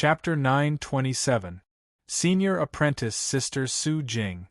Chapter 927. Senior Apprentice Sister Su Jing.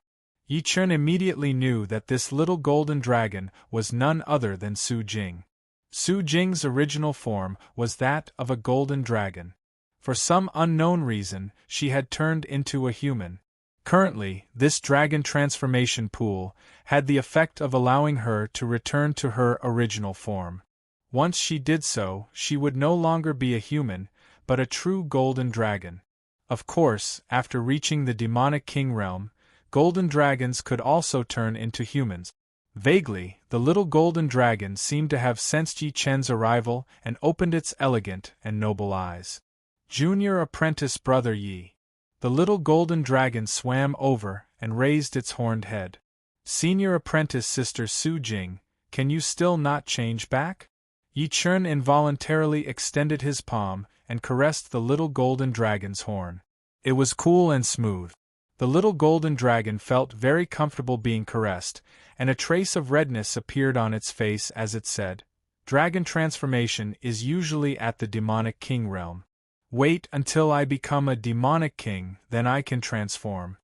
Yi Chen immediately knew that this little golden dragon was none other than Su Jing. Su Jing's original form was that of a golden dragon. For some unknown reason, she had turned into a human. Currently, this dragon transformation pool had the effect of allowing her to return to her original form. Once she did so, she would no longer be a human, but a true golden dragon. Of course, after reaching the demonic king realm, golden dragons could also turn into humans. Vaguely, the little golden dragon seemed to have sensed Yi Chen's arrival and opened its elegant and noble eyes. Junior Apprentice Brother Yi. The little golden dragon swam over and raised its horned head. Senior Apprentice Sister Su Jing, can you still not change back? Yi Chen involuntarily extended his palm and caressed the little golden dragon's horn. It was cool and smooth. The little golden dragon felt very comfortable being caressed, and a trace of redness appeared on its face as it said, "Dragon transformation is usually at the demonic king realm. Wait until I become a demonic king, then I can transform."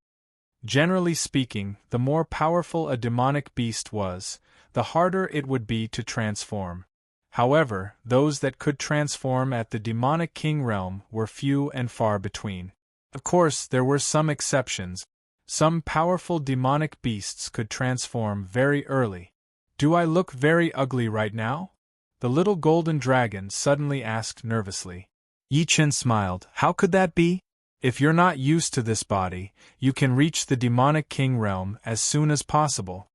Generally speaking, the more powerful a demonic beast was, the harder it would be to transform. However, those that could transform at the demonic king realm were few and far between. Of course, there were some exceptions. Some powerful demonic beasts could transform very early. "Do I look very ugly right now?" the little golden dragon suddenly asked nervously. Yi Chen smiled. "How could that be? If you're not used to this body, you can reach the demonic king realm as soon as possible."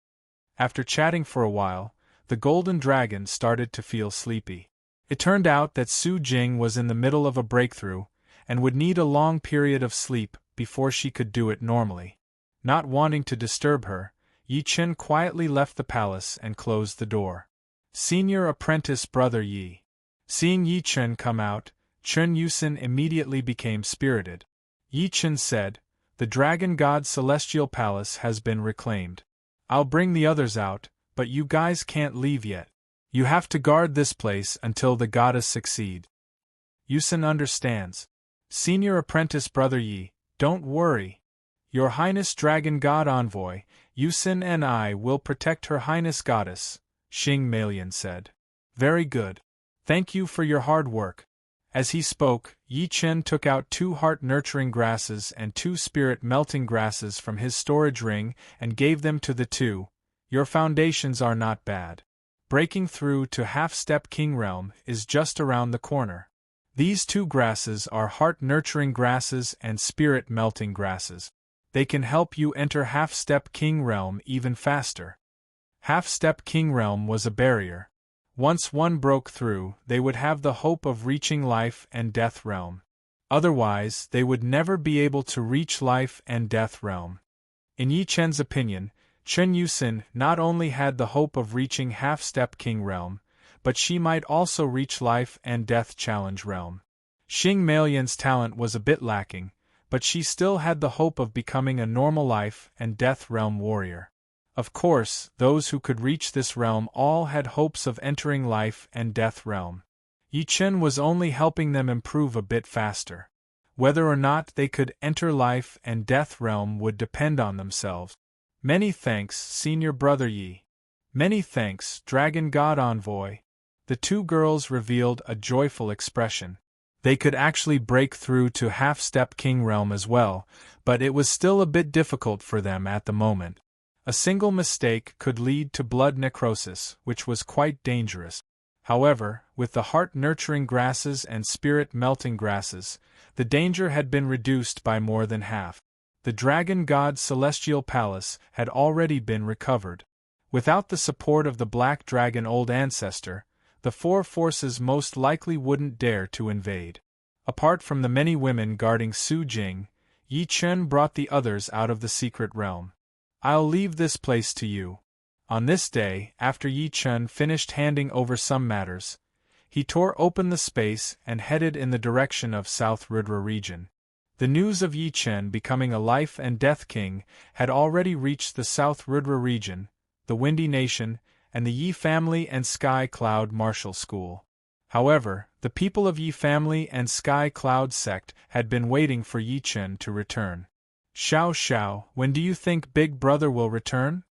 After chatting for a while, the golden dragon started to feel sleepy. It turned out that Su Jing was in the middle of a breakthrough, and would need a long period of sleep before she could do it normally. Not wanting to disturb her, Yi Chen quietly left the palace and closed the door. Senior Apprentice Brother Yi. Seeing Yi Chen come out, Chen Yusin immediately became spirited. Yi Chen said, "The Dragon God's celestial palace has been reclaimed. I'll bring the others out, but you guys can't leave yet. You have to guard this place until the goddess succeed." Yusin understands. Senior Apprentice Brother Yi, don't worry. Your Highness Dragon God Envoy, Yusin and I will protect Her Highness Goddess, Xing Malian said. Very good. Thank you for your hard work. As he spoke, Yi Chen took out 2 heart-nurturing grasses and 2 spirit-melting grasses from his storage ring and gave them to the 2. Your foundations are not bad. Breaking through to half-step king realm is just around the corner. These 2 grasses are heart-nurturing grasses and spirit-melting grasses. They can help you enter half-step king realm even faster. Half-step king realm was a barrier. Once one broke through, they would have the hope of reaching life and death realm. Otherwise, they would never be able to reach life and death realm. In Yi Chen's opinion, Chen Yusin not only had the hope of reaching half-step king realm, but she might also reach life and death challenge realm. Xing Malian's talent was a bit lacking, but she still had the hope of becoming a normal life and death realm warrior. Of course, those who could reach this realm all had hopes of entering life and death realm. Yi Chen was only helping them improve a bit faster. Whether or not they could enter life and death realm would depend on themselves. Many thanks, Senior Brother Yi. Many thanks, Dragon God Envoy. The 2 girls revealed a joyful expression. They could actually break through to half-step king realm as well, but it was still a bit difficult for them at the moment. A single mistake could lead to blood necrosis, which was quite dangerous. However, with the heart-nurturing grasses and spirit-melting grasses, the danger had been reduced by more than half. The Dragon God's celestial palace had already been recovered. Without the support of the Black Dragon Old Ancestor, the 4 forces most likely wouldn't dare to invade. Apart from the many women guarding Su Jing, Yi Chen brought the others out of the secret realm. I'll leave this place to you. On this day, after Yi Chen finished handing over some matters, he tore open the space and headed in the direction of South Rudra region. The news of Yi Chen becoming a life and death king had already reached the South Rudra region, the Windy Nation, and the Yi family and Sky Cloud Martial School. However, the people of Yi family and Sky Cloud sect had been waiting for Yi Chen to return. Xiao Xiao, when do you think Big Brother will return?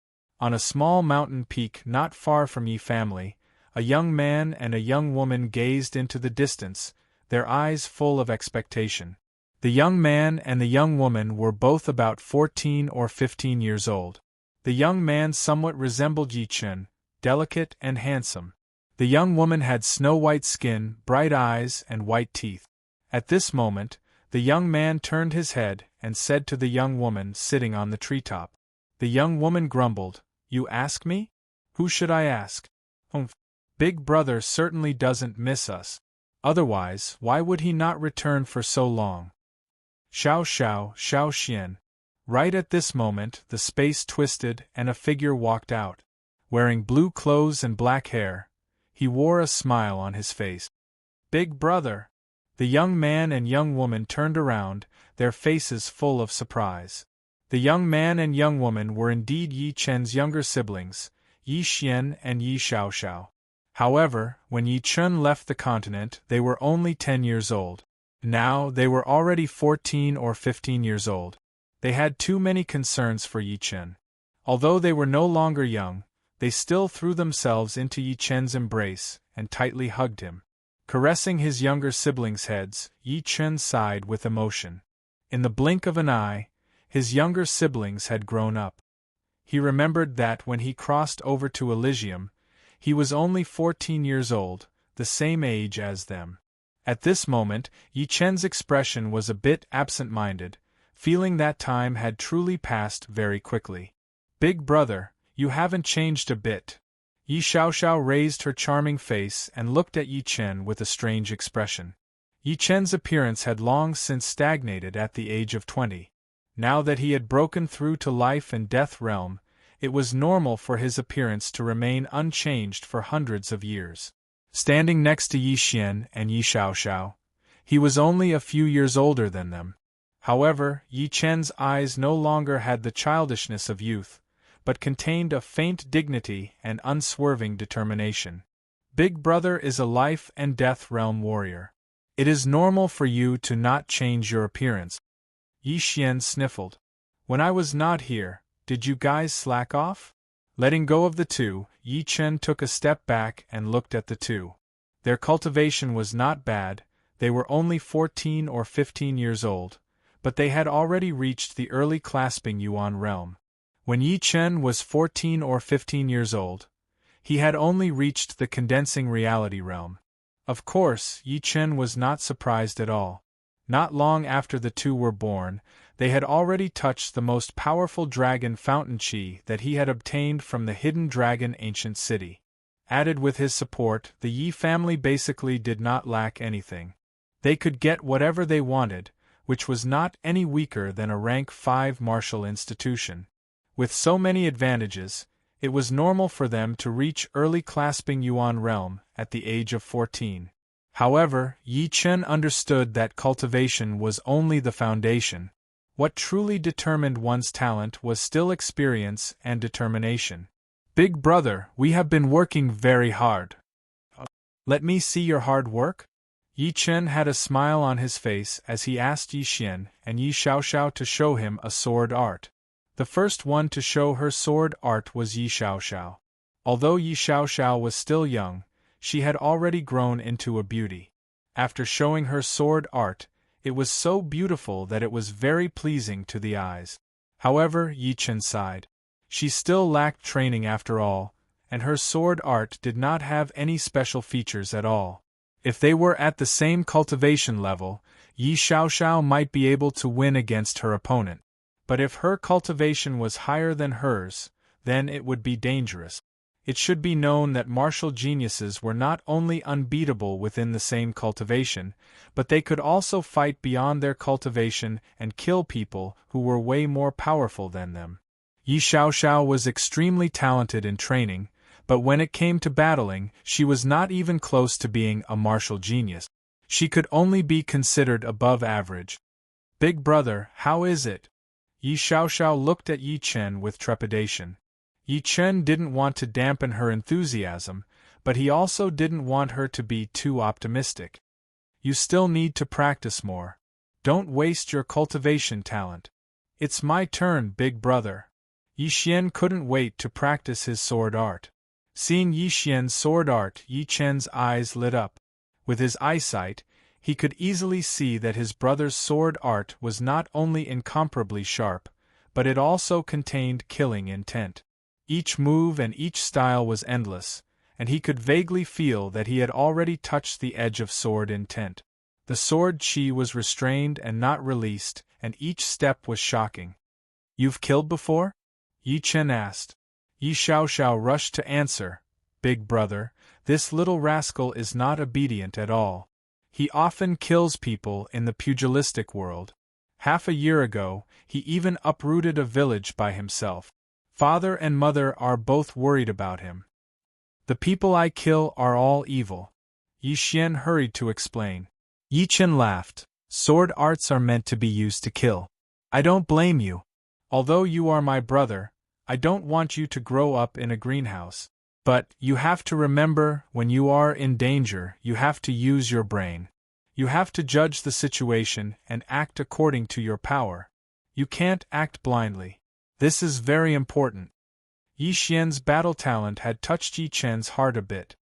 On a small mountain peak not far from Yi family, a young man and a young woman gazed into the distance, their eyes full of expectation. The young man and the young woman were both about 14 or 15 years old. The young man somewhat resembled Yi Chen, delicate and handsome. The young woman had snow-white skin, bright eyes, and white teeth. At this moment, the young man turned his head and said to the young woman sitting on the treetop. The young woman grumbled, "You ask me? Who should I ask? Big Brother certainly doesn't miss us. Otherwise, why would he not return for so long?" Xiao Xiao, Xiao Xian. Right at this moment, the space twisted and a figure walked out. Wearing blue clothes and black hair, he wore a smile on his face. Big Brother! The young man and young woman turned around, their faces full of surprise. The young man and young woman were indeed Yi Chen's younger siblings, Yi Xian and Yi Xiaoxiao. However, when Yi Chen left the continent, they were only 10 years old. Now they were already 14 or 15 years old. They had too many concerns for Yi Chen. Although they were no longer young, they still threw themselves into Yi Chen's embrace and tightly hugged him. Caressing his younger siblings' heads, Yi Chen sighed with emotion. In the blink of an eye, his younger siblings had grown up. He remembered that when he crossed over to Elysium, he was only 14 years old, the same age as them. At this moment, Yi Chen's expression was a bit absent-minded, feeling that time had truly passed very quickly. Big Brother, you haven't changed a bit. Yi Xiaoxiao raised her charming face and looked at Yi Chen with a strange expression. Yi Chen's appearance had long since stagnated at the age of 20. Now that he had broken through to life and death realm, it was normal for his appearance to remain unchanged for hundreds of years. Standing next to Yi Xian and Yi Xiaoxiao, he was only a few years older than them. However, Yi Chen's eyes no longer had the childishness of youth, but contained a faint dignity and unswerving determination. Big Brother is a life and death realm warrior. It is normal for you to not change your appearance. Yi Xian sniffled. When I was not here, did you guys slack off? Letting go of the two, Yi Chen took a step back and looked at the two. Their cultivation was not bad, they were only 14 or 15 years old, but they had already reached the early clasping yuan realm. When Yi Chen was 14 or 15 years old, he had only reached the condensing reality realm. Of course, Yi Chen was not surprised at all. Not long after the two were born, they had already touched the most powerful dragon fountain chi that he had obtained from the hidden dragon ancient city. Added with his support, the Yi family basically did not lack anything. They could get whatever they wanted, which was not any weaker than a rank 5 martial institution. With so many advantages, it was normal for them to reach early clasping yuan realm at the age of 14. However, Yi Chen understood that cultivation was only the foundation. What truly determined one's talent was still experience and determination. Big Brother, we have been working very hard. Let me see your hard work? Yi Chen had a smile on his face as he asked Yi Xian and Yi Xiaoxiao to show him a sword art. The first one to show her sword art was Yi Xiaoxiao. Although Yi Xiaoxiao was still young, she had already grown into a beauty. After showing her sword art, it was so beautiful that it was very pleasing to the eyes. However, Yi Chen sighed. She still lacked training after all, and her sword art did not have any special features at all. If they were at the same cultivation level, Yi Xiaoxiao might be able to win against her opponent. But if her cultivation was higher than hers, then it would be dangerous. It should be known that martial geniuses were not only unbeatable within the same cultivation, but they could also fight beyond their cultivation and kill people who were way more powerful than them. Yi Xiaoxiao was extremely talented in training, but when it came to battling, she was not even close to being a martial genius. She could only be considered above average. Big Brother, how is it? Yi Xiaoxiao looked at Yi Chen with trepidation. Yi Chen didn't want to dampen her enthusiasm, but he also didn't want her to be too optimistic. You still need to practice more. Don't waste your cultivation talent. It's my turn, big brother. Yi Xian couldn't wait to practice his sword art. Seeing Yi Xian's sword art, Yi Chen's eyes lit up. With his eyesight, he could easily see that his brother's sword art was not only incomparably sharp, but it also contained killing intent. Each move and each style was endless, and he could vaguely feel that he had already touched the edge of sword intent. The sword chi was restrained and not released, and each step was shocking. "You've killed before?" Yi Chen asked. Yi Xiaoxiao rushed to answer, "Big brother, this little rascal is not obedient at all. He often kills people in the pugilistic world. Half a year ago, he even uprooted a village by himself. Father and mother are both worried about him. The people I kill are all evil." Yi Xian hurried to explain. Yi Chen laughed. "Sword arts are meant to be used to kill. I don't blame you. Although you are my brother, I don't want you to grow up in a greenhouse. But, you have to remember, when you are in danger, you have to use your brain. You have to judge the situation and act according to your power. You can't act blindly. This is very important." Yi Xian's battle talent had touched Yi Chen's heart a bit.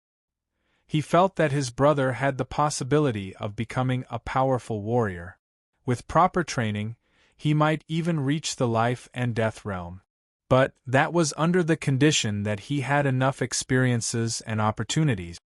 He felt that his brother had the possibility of becoming a powerful warrior. With proper training, he might even reach the life and death realm. But that was under the condition that he had enough experiences and opportunities.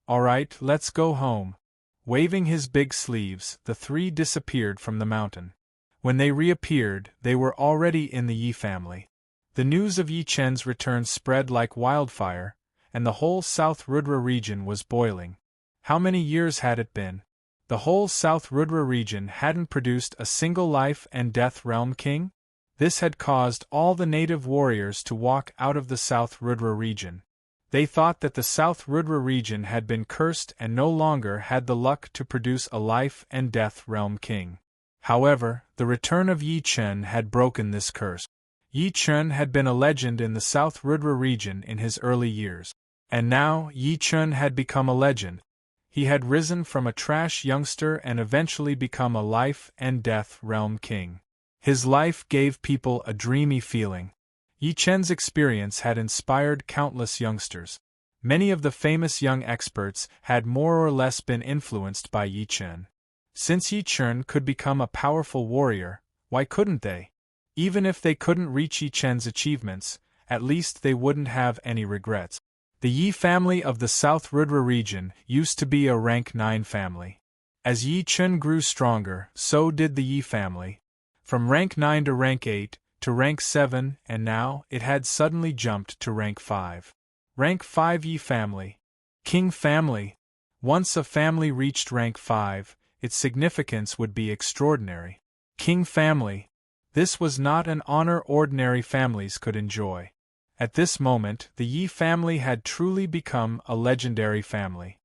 "All right, let's go home." Waving his big sleeves, the three disappeared from the mountain. When they reappeared, they were already in the Yi family. The news of Yi Chen's return spread like wildfire, and the whole South Rudra region was boiling. How many years had it been? The whole South Rudra region hadn't produced a single life and death realm king? This had caused all the native warriors to walk out of the South Rudra region. They thought that the South Rudra region had been cursed and no longer had the luck to produce a life and death realm king. However, the return of Yi Chen had broken this curse. Yi Chen had been a legend in the South Rudra region in his early years. And now, Yi Chen had become a legend. He had risen from a trash youngster and eventually become a life and death realm king. His life gave people a dreamy feeling. Yi Chen's experience had inspired countless youngsters. Many of the famous young experts had more or less been influenced by Yi Chen. Since Yi Chen could become a powerful warrior, why couldn't they? Even if they couldn't reach Yi Chen's achievements, at least they wouldn't have any regrets. The Yi family of the South Rudra region used to be a rank 9 family. As Yi Chen grew stronger, so did the Yi family. From rank 9 to rank 8, to rank 7, and now it had suddenly jumped to rank 5. Rank 5 Yi family. King family. Once a family reached rank 5, its significance would be extraordinary. King family. This was not an honor ordinary families could enjoy. At this moment, the Yi family had truly become a legendary family.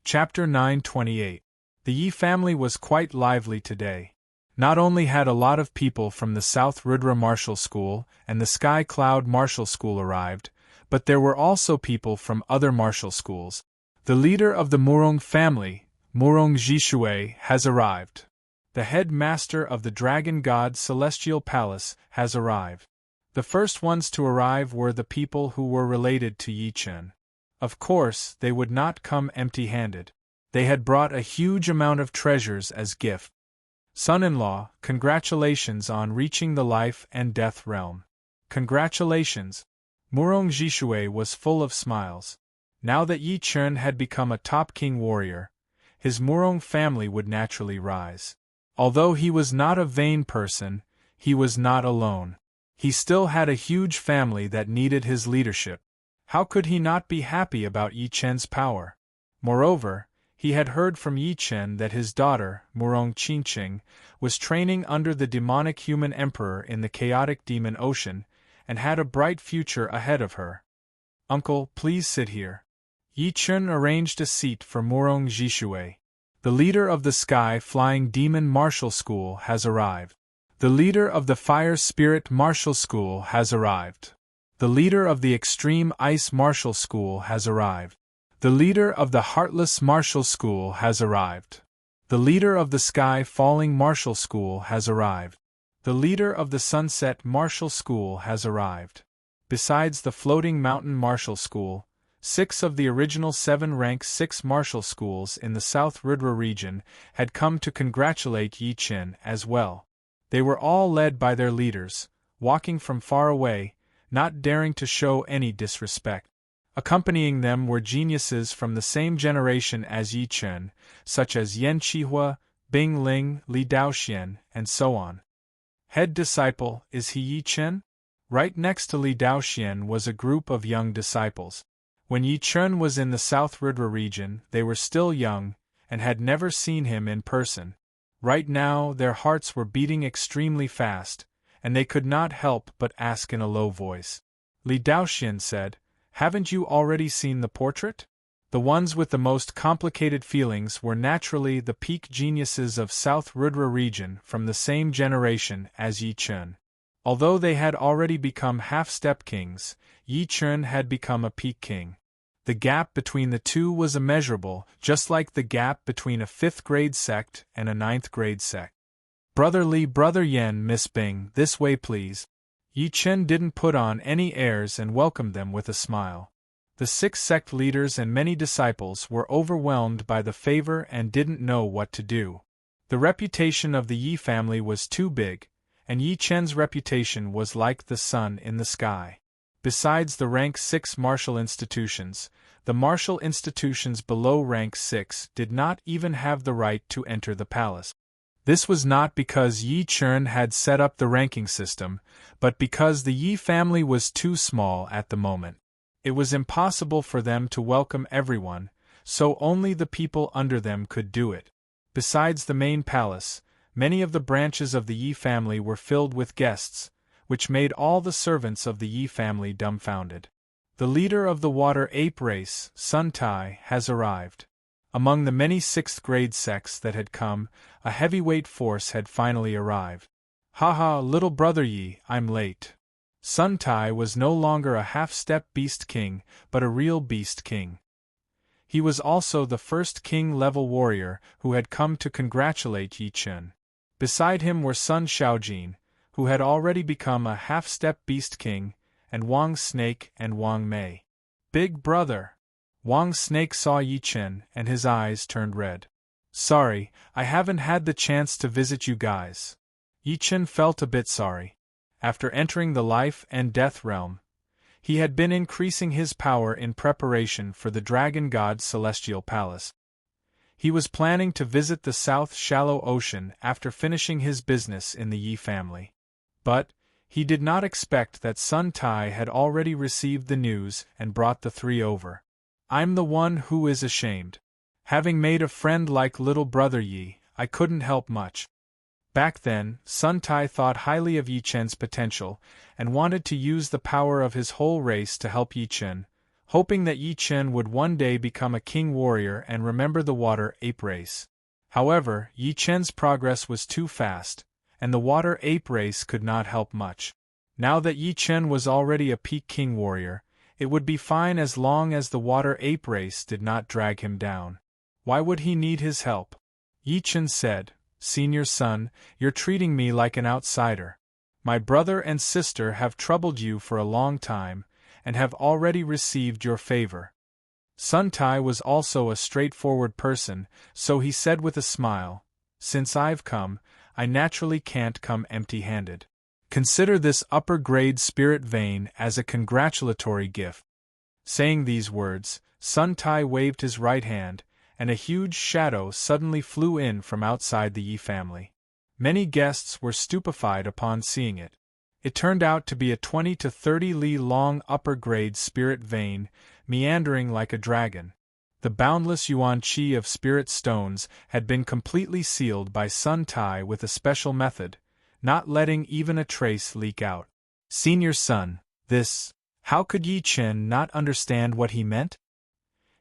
Chapter 928. The Yi family was quite lively today. Not only had a lot of people from the South Rudra Martial School and the Sky Cloud Martial School arrived, but there were also people from other martial schools. The leader of the Murong family, Murong Jishui, has arrived. The head master of the Dragon God Celestial Palace has arrived. The first ones to arrive were the people who were related to Yi Chen. Of course, they would not come empty-handed. They had brought a huge amount of treasures as gift. Son-in-law, congratulations on reaching the life and death realm. Congratulations. Murong Jishui was full of smiles. Now that Yi Chen had become a top king warrior, his Murong family would naturally rise. Although he was not a vain person, he was not alone. He still had a huge family that needed his leadership. How could he not be happy about Yi Chen's power? Moreover, he had heard from Yi Chen that his daughter, Murong Qingqing, was training under the demonic human emperor in the chaotic demon ocean, and had a bright future ahead of her. "Uncle, please sit here." Yi Chen arranged a seat for Murong Jishui. "The leader of the Sky Flying Demon Martial School has arrived. The leader of the Fire Spirit Martial School has arrived. The leader of the Extreme Ice Martial School has arrived. The leader of the heartless martial school has arrived. The leader of the sky falling martial school has arrived. The leader of the sunset martial school has arrived. Besides the floating mountain martial school, 6 of the original 7 rank 6 martial schools in the South Rudra region had come to congratulate Yi Chen as well. They were all led by their leaders, walking from far away, not daring to show any disrespect. Accompanying them were geniuses from the same generation as Yi Chen, such as Yan Qihua, Bing Ling, Li Daoxian, and so on. Head disciple, is he Yi Chen? Right next to Li Daoxian was a group of young disciples. When Yi Chen was in the South Rudra region, they were still young, and had never seen him in person. Right now their hearts were beating extremely fast, and they could not help but ask in a low voice. Li Daoxian said, "Haven't you already seen the portrait?" The ones with the most complicated feelings were naturally the peak geniuses of South Rudra region from the same generation as Yi Chen. Although they had already become half-step kings, Yi Chen had become a peak king. The gap between the two was immeasurable, just like the gap between a 5th-grade sect and a 9th-grade sect. "Brother Li, Brother Yan, Miss Bing, this way please." Yi Chen didn't put on any airs and welcomed them with a smile. The 6 sect leaders and many disciples were overwhelmed by the favor and didn't know what to do. The reputation of the Yi family was too big, and Yi Chen's reputation was like the sun in the sky. Besides the rank 6 martial institutions, the martial institutions below rank 6 did not even have the right to enter the palace. This was not because Yi Chen had set up the ranking system, but because the Yi family was too small at the moment. It was impossible for them to welcome everyone, so only the people under them could do it. Besides the main palace, many of the branches of the Yi family were filled with guests, which made all the servants of the Yi family dumbfounded. The leader of the water ape race, Sun Tai, has arrived. Among the many 6th-grade sects that had come, a heavyweight force had finally arrived. "Haha, little brother Yi, I'm late." Sun Tai was no longer a half-step beast king, but a real beast king. He was also the first king-level warrior who had come to congratulate Yi Chen. Beside him were Sun Shaojin, who had already become a half-step beast king, and Wang Snake and Wang Mei. "Big brother." Wang Snake saw Yi Chen, and his eyes turned red. "Sorry, I haven't had the chance to visit you guys." Yi Chen felt a bit sorry. After entering the life and death realm, he had been increasing his power in preparation for the Dragon God's celestial palace. He was planning to visit the South Shallow Ocean after finishing his business in the Yi family. But he did not expect that Sun Tai had already received the news and brought the 3 over. "I'm the one who is ashamed. Having made a friend like little brother Yi, I couldn't help much." Back then, Sun Tai thought highly of Yi Chen's potential and wanted to use the power of his whole race to help Yi Chen, hoping that Yi Chen would one day become a king warrior and remember the water ape race. However, Yi Chen's progress was too fast, and the water ape race could not help much. Now that Yi Chen was already a peak king warrior, it would be fine as long as the water ape race did not drag him down. Why would he need his help? Yi Chen said, "Senior son, you're treating me like an outsider. My brother and sister have troubled you for a long time, and have already received your favor." Sun Tai was also a straightforward person, so he said with a smile, "Since I've come, I naturally can't come empty-handed. Consider this upper-grade spirit vein as a congratulatory gift." Saying these words, Sun Tai waved his right hand, and a huge shadow suddenly flew in from outside the Yi family. Many guests were stupefied upon seeing it. It turned out to be a 20 to 30 li long upper-grade spirit vein, meandering like a dragon. The boundless yuan qi of spirit stones had been completely sealed by Sun Tai with a special method, not letting even a trace leak out. "Senior son, this..." How could Yi Chen not understand what he meant?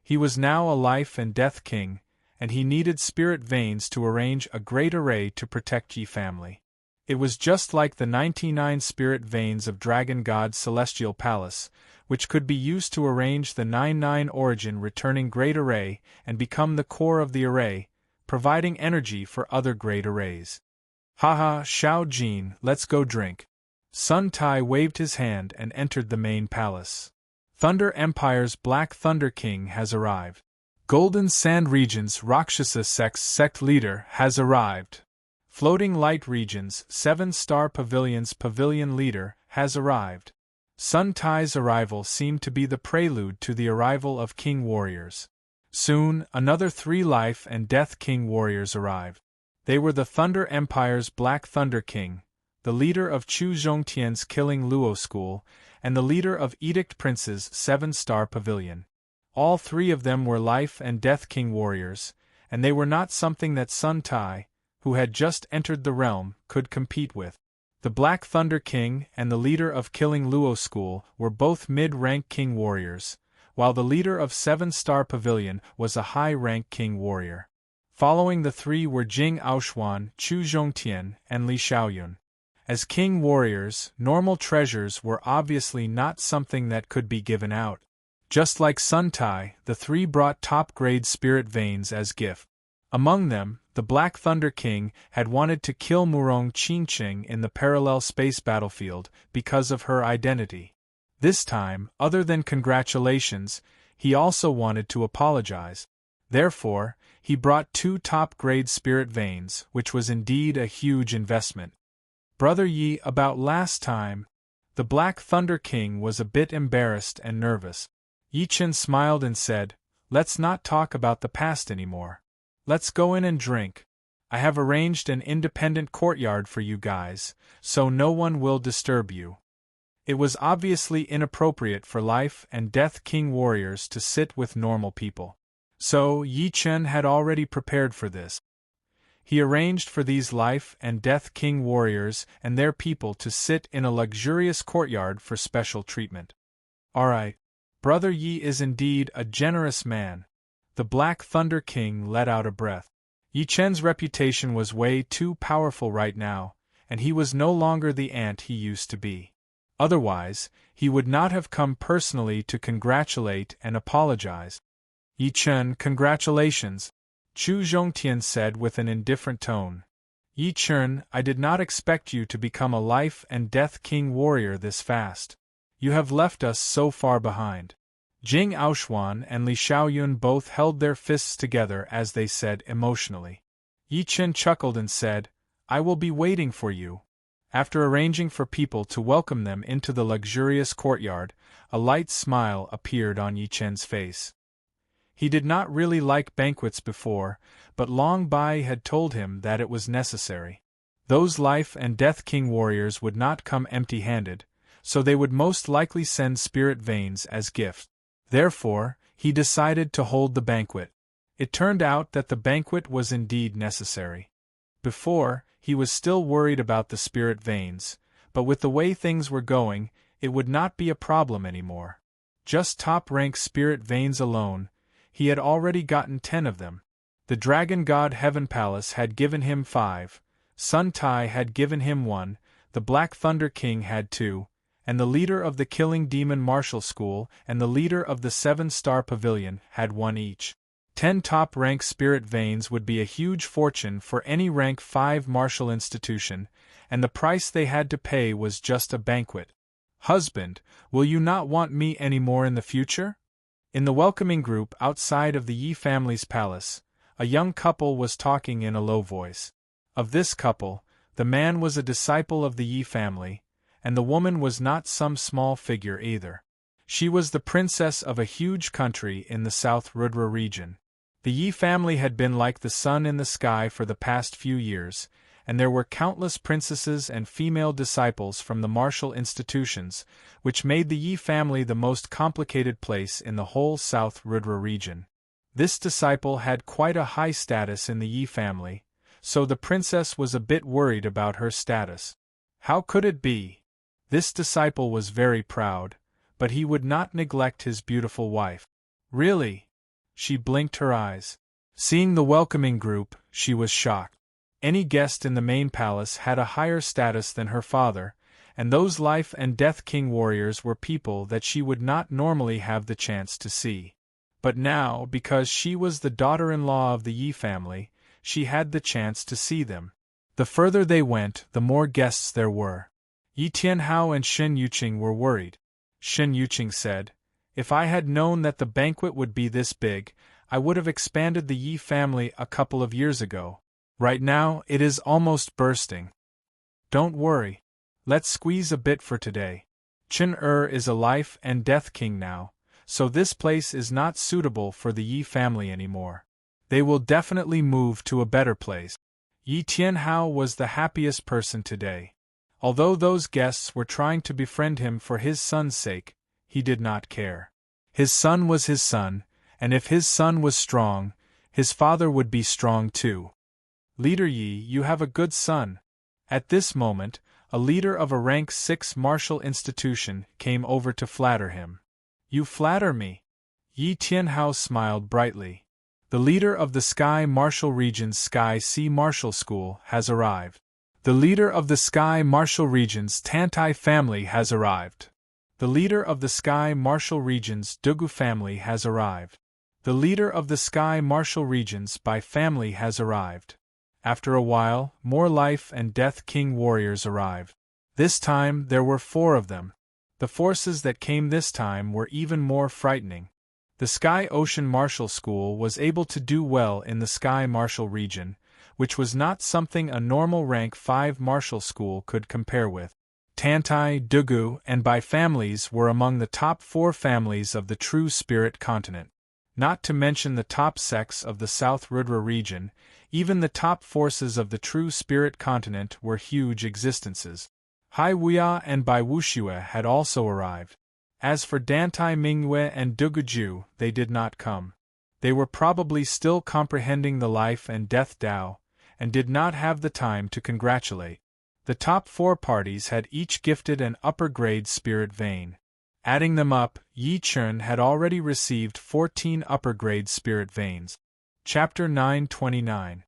He was now a life and death king, and he needed spirit veins to arrange a great array to protect Yi family. It was just like the 99 spirit veins of Dragon God's celestial palace, which could be used to arrange the 9-9 origin, returning great array and become the core of the array, providing energy for other great arrays. Haha, Xiao Jin, let's go drink. Sun Tai waved his hand and entered the main palace. Thunder Empire's Black Thunder King has arrived. Golden Sand Region's Rakshasa sect leader has arrived. Floating Light Region's 7-star Pavilion's pavilion leader has arrived. Sun Tai's arrival seemed to be the prelude to the arrival of King Warriors. Soon, another 3 Life and Death King Warriors arrived. They were the Thunder Empire's Black Thunder King, the leader of Chu Zhongtian's Killing Luo School, and the leader of Edict Prince's 7-star Pavilion. All 3 of them were Life and Death King Warriors, and they were not something that Sun Tai, who had just entered the realm, could compete with. The Black Thunder King and the leader of Killing Luo School were both mid-rank King Warriors, while the leader of 7-star Pavilion was a high-rank King Warrior. Following the 3 were Jing Aoshuan, Chu Zhongtian, and Li Xiaoyun. As King Warriors, normal treasures were obviously not something that could be given out. Just like Sun Tai, the 3 brought top-grade spirit veins as gift. Among them, the Black Thunder King had wanted to kill Murong Qingqing in the parallel space battlefield because of her identity. This time, other than congratulations, he also wanted to apologize. Therefore, he brought 2 top-grade spirit veins, which was indeed a huge investment. Brother Yi, about last time, the Black Thunder King was a bit embarrassed and nervous. Yi Chen smiled and said, "Let's not talk about the past anymore. Let's go in and drink. I have arranged an independent courtyard for you guys, so no one will disturb you." It was obviously inappropriate for Life and Death King Warriors to sit with normal people. So, Yi Chen had already prepared for this. He arranged for these Life and Death King Warriors and their people to sit in a luxurious courtyard for special treatment. Alright. Brother Yi is indeed a generous man. The Black Thunder King let out a breath. Yi Chen's reputation was way too powerful right now, and he was no longer the ant he used to be. Otherwise, he would not have come personally to congratulate and apologize. "Yi Chen, congratulations," Chu Zhongtian said with an indifferent tone. "Yi Chen, I did not expect you to become a Life and Death King Warrior this fast. You have left us so far behind." Jing Aoshuan and Li Xiaoyun both held their fists together as they said emotionally. Yi Chen chuckled and said, "I will be waiting for you." After arranging for people to welcome them into the luxurious courtyard, a light smile appeared on Yi Chen's face. He did not really like banquets before, but Long Bai had told him that it was necessary. Those Life and Death King Warriors would not come empty-handed, so they would most likely send spirit veins as gift. Therefore, he decided to hold the banquet. It turned out that the banquet was indeed necessary. Before, he was still worried about the spirit veins, but with the way things were going, it would not be a problem anymore. Just top-rank spirit veins alone, he had already gotten 10 of them. The Dragon God Heaven Palace had given him 5, Sun Tai had given him 1, the Black Thunder King had 2, and the leader of the Killing Demon Martial School and the leader of the 7-star Pavilion had 1 each. 10 top-rank spirit veins would be a huge fortune for any rank 5 martial institution, and the price they had to pay was just a banquet. "Husband, will you not want me any more in the future?" In the welcoming group outside of the Yi family's palace, a young couple was talking in a low voice. Of this couple, the man was a disciple of the Yi family, and the woman was not some small figure either. She was the princess of a huge country in the South Rudra region. The Yi family had been like the sun in the sky for the past few years, and there were countless princesses and female disciples from the martial institutions, which made the Yi family the most complicated place in the whole South Rudra region. This disciple had quite a high status in the Yi family, so the princess was a bit worried about her status. How could it be? This disciple was very proud, but he would not neglect his beautiful wife. Really? She blinked her eyes. Seeing the welcoming group, she was shocked. Any guest in the main palace had a higher status than her father, and those life and death king warriors were people that she would not normally have the chance to see. But now, because she was the daughter-in-law of the Yi family, she had the chance to see them. The further they went, the more guests there were. Yi Tianhao and Shen Yuqing were worried. Shen Yuqing said, "If I had known that the banquet would be this big, I would have expanded the Yi family a couple of years ago. Right now, it is almost bursting. Don't worry. Let's squeeze a bit for today. Chen is a life and death king now, so this place is not suitable for the Yi family anymore. They will definitely move to a better place." Yi Tianhao was the happiest person today. Although those guests were trying to befriend him for his son's sake, he did not care. His son was his son, and if his son was strong, his father would be strong too. "Leader Yi, you have a good son." At this moment, a leader of a rank 6 martial institution came over to flatter him. "You flatter me." Yi Tianhao smiled brightly. "The leader of the Sky Martial Region's Sky Sea Martial School has arrived. The leader of the Sky Martial Region's Tantai family has arrived. The leader of the Sky Martial Region's Dugu family has arrived. The leader of the Sky Martial Region's Bai family has arrived." After a while, more life and death king warriors arrived. This time there were 4 of them. The forces that came this time were even more frightening. The Sky Ocean Martial School was able to do well in the Sky Martial region, which was not something a normal rank 5 martial school could compare with. Tantai, Dugu, and Bai families were among the top 4 families of the True Spirit continent. Not to mention the top sects of the South Rudra region, even the top forces of the True Spirit continent were huge existences. Hai Wuya and Bai Wuxue had also arrived. As for Dantai Mingyue and Duguju, they did not come. They were probably still comprehending the life and death Tao, and did not have the time to congratulate. The top 4 parties had each gifted an upper-grade spirit vein. Adding them up, Yi Chun had already received 14 upper-grade spirit veins. Chapter 929.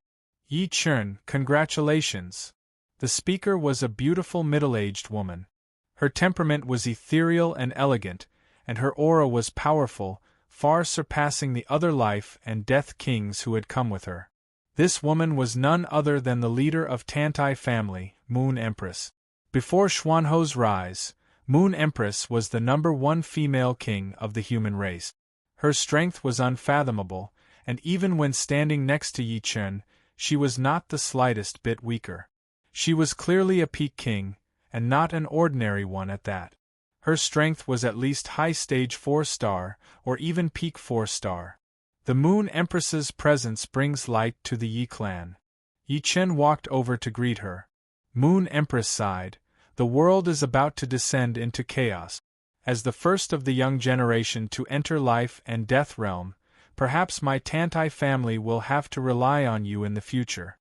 Yi Chun, congratulations! The speaker was a beautiful middle-aged woman. Her temperament was ethereal and elegant, and her aura was powerful, far surpassing the other life and death kings who had come with her. This woman was none other than the leader of Tantai family, Moon Empress. Before Xuanho's rise, Moon Empress was the #1 female king of the human race. Her strength was unfathomable, and even when standing next to Yi Chun, she was not the slightest bit weaker. She was clearly a peak king, and not an ordinary one at that. Her strength was at least high stage 4-star, or even peak 4-star. The Moon Empress's presence brings light to the Yi clan. Yi Chen walked over to greet her. Moon Empress sighed, "The world is about to descend into chaos. As the first of the young generation to enter life and death realm, perhaps my Tantai family will have to rely on you in the future."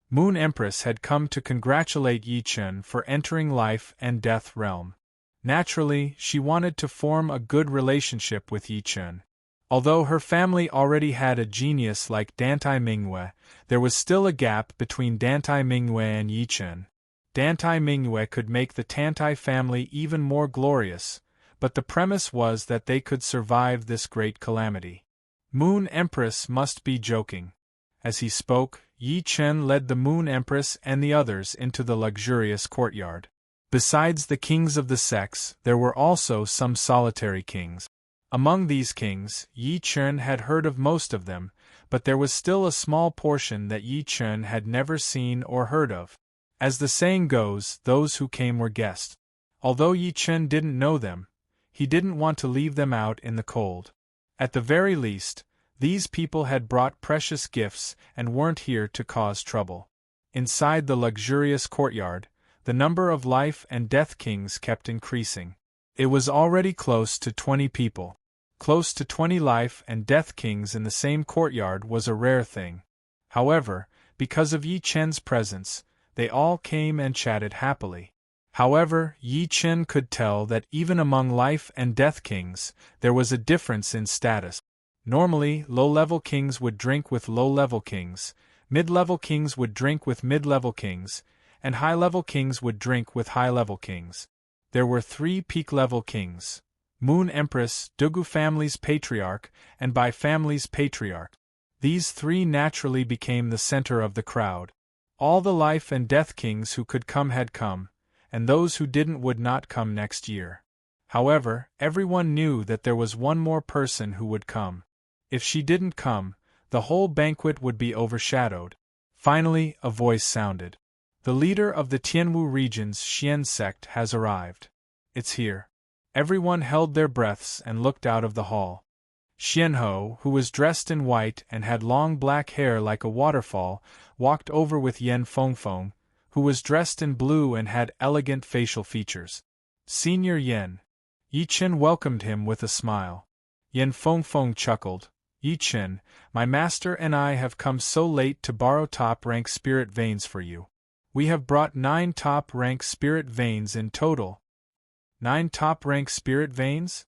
Moon Empress had come to congratulate Yi Chun for entering life and death realm. Naturally, she wanted to form a good relationship with Yi Chun. Although her family already had a genius like Dantai Mingyue, there was still a gap between Dantai Mingyue and Yi Chun. Dantai Mingyue could make the Tantai family even more glorious, but the premise was that they could survive this great calamity. Moon Empress must be joking. As he spoke, Yi Chun led the Moon Empress and the others into the luxurious courtyard. Besides the kings of the sects, there were also some solitary kings. Among these kings, Yi Chun had heard of most of them, but there was still a small portion that Yi Chun had never seen or heard of. As the saying goes, those who came were guests. Although Yi Chun didn't know them, he didn't want to leave them out in the cold. At the very least, these people had brought precious gifts and weren't here to cause trouble. Inside the luxurious courtyard, the number of life and death kings kept increasing. It was already close to 20 people. Close to 20 life and death kings in the same courtyard was a rare thing. However, because of Yi Chen's presence, they all came and chatted happily. However, Yi Chen could tell that even among life and death kings, there was a difference in status. Normally, low-level kings would drink with low-level kings, mid-level kings would drink with mid-level kings, and high-level kings would drink with high-level kings. There were 3 peak-level kings: Moon Empress, Dugu family's patriarch, and Bai family's patriarch. These 3 naturally became the center of the crowd. All the life and death kings who could come had come, and those who didn't would not come next year. However, everyone knew that there was one more person who would come. If she didn't come, the whole banquet would be overshadowed. Finally, a voice sounded. The leader of the Tianwu region's Xian sect has arrived. It's here. Everyone held their breaths and looked out of the hall. Xianhou, who was dressed in white and had long black hair like a waterfall, walked over with Yan Fengfeng, who was dressed in blue and had elegant facial features. Senior Yan. Yi Chen welcomed him with a smile. Yan Fengfeng chuckled. Yi Chen, my master and I have come so late to borrow top-rank spirit veins for you. We have brought 9 top-rank spirit veins in total. 9 top-rank spirit veins?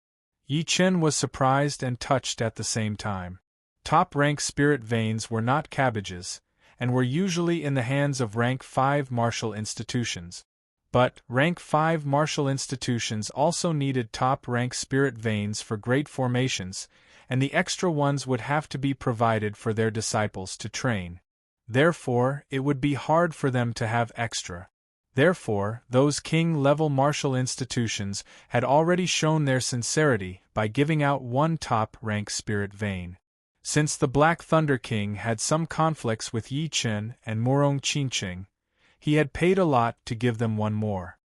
Yi Chen was surprised and touched at the same time. Top-rank spirit veins were not cabbages, and were usually in the hands of rank 5 martial institutions. But rank 5 martial institutions also needed top-rank spirit veins for great formations, and the extra ones would have to be provided for their disciples to train. Therefore, it would be hard for them to have extra. Therefore, those king-level martial institutions had already shown their sincerity by giving out 1 top-rank spirit vein. Since the Black Thunder King had some conflicts with Yi Chen and Murong Qingqing, he had paid a lot to give them 1 more.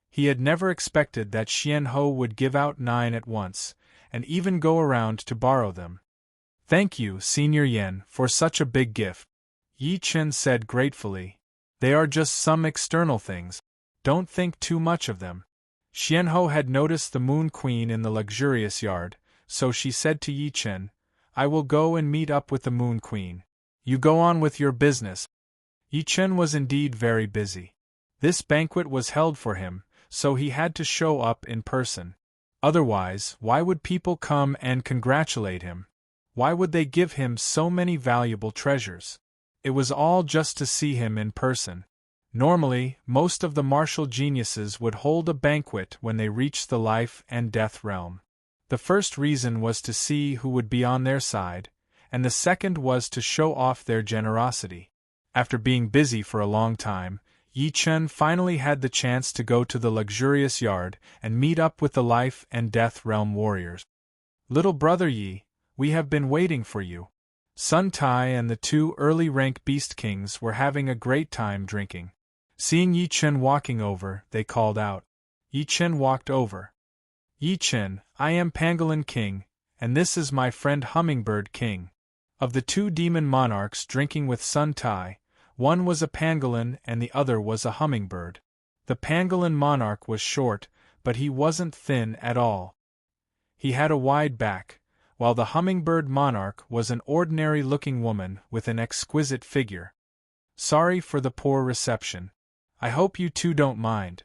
He had never expected that Xianhou would give out 9 at once, and even go around to borrow them. Thank you, Senior Yan, for such a big gift, Yi Chen said gratefully. They are just some external things. Don't think too much of them. Xianhou had noticed the Moon Queen in the luxurious yard, so she said to Yi Chen, I will go and meet up with the Moon Queen. You go on with your business. Yi Chen was indeed very busy. This banquet was held for him, so he had to show up in person. Otherwise, why would people come and congratulate him? Why would they give him so many valuable treasures? It was all just to see him in person. Normally, most of the martial geniuses would hold a banquet when they reached the life and death realm. The first reason was to see who would be on their side, and the second was to show off their generosity. After being busy for a long time, Yi Chen finally had the chance to go to the luxurious yard and meet up with the life and death realm warriors. Little brother Yi, we have been waiting for you. Sun Tai and the 2 early-rank beast kings were having a great time drinking. Seeing Yi Chen walking over, they called out. Yi Chen walked over. Yi Chen, I am Pangolin King, and this is my friend Hummingbird King. Of the 2 demon monarchs drinking with Sun Tai, one was a pangolin and the other was a hummingbird. The pangolin monarch was short, but he wasn't thin at all. He had a wide back, while the hummingbird monarch was an ordinary-looking woman with an exquisite figure. Sorry for the poor reception. I hope you 2 don't mind.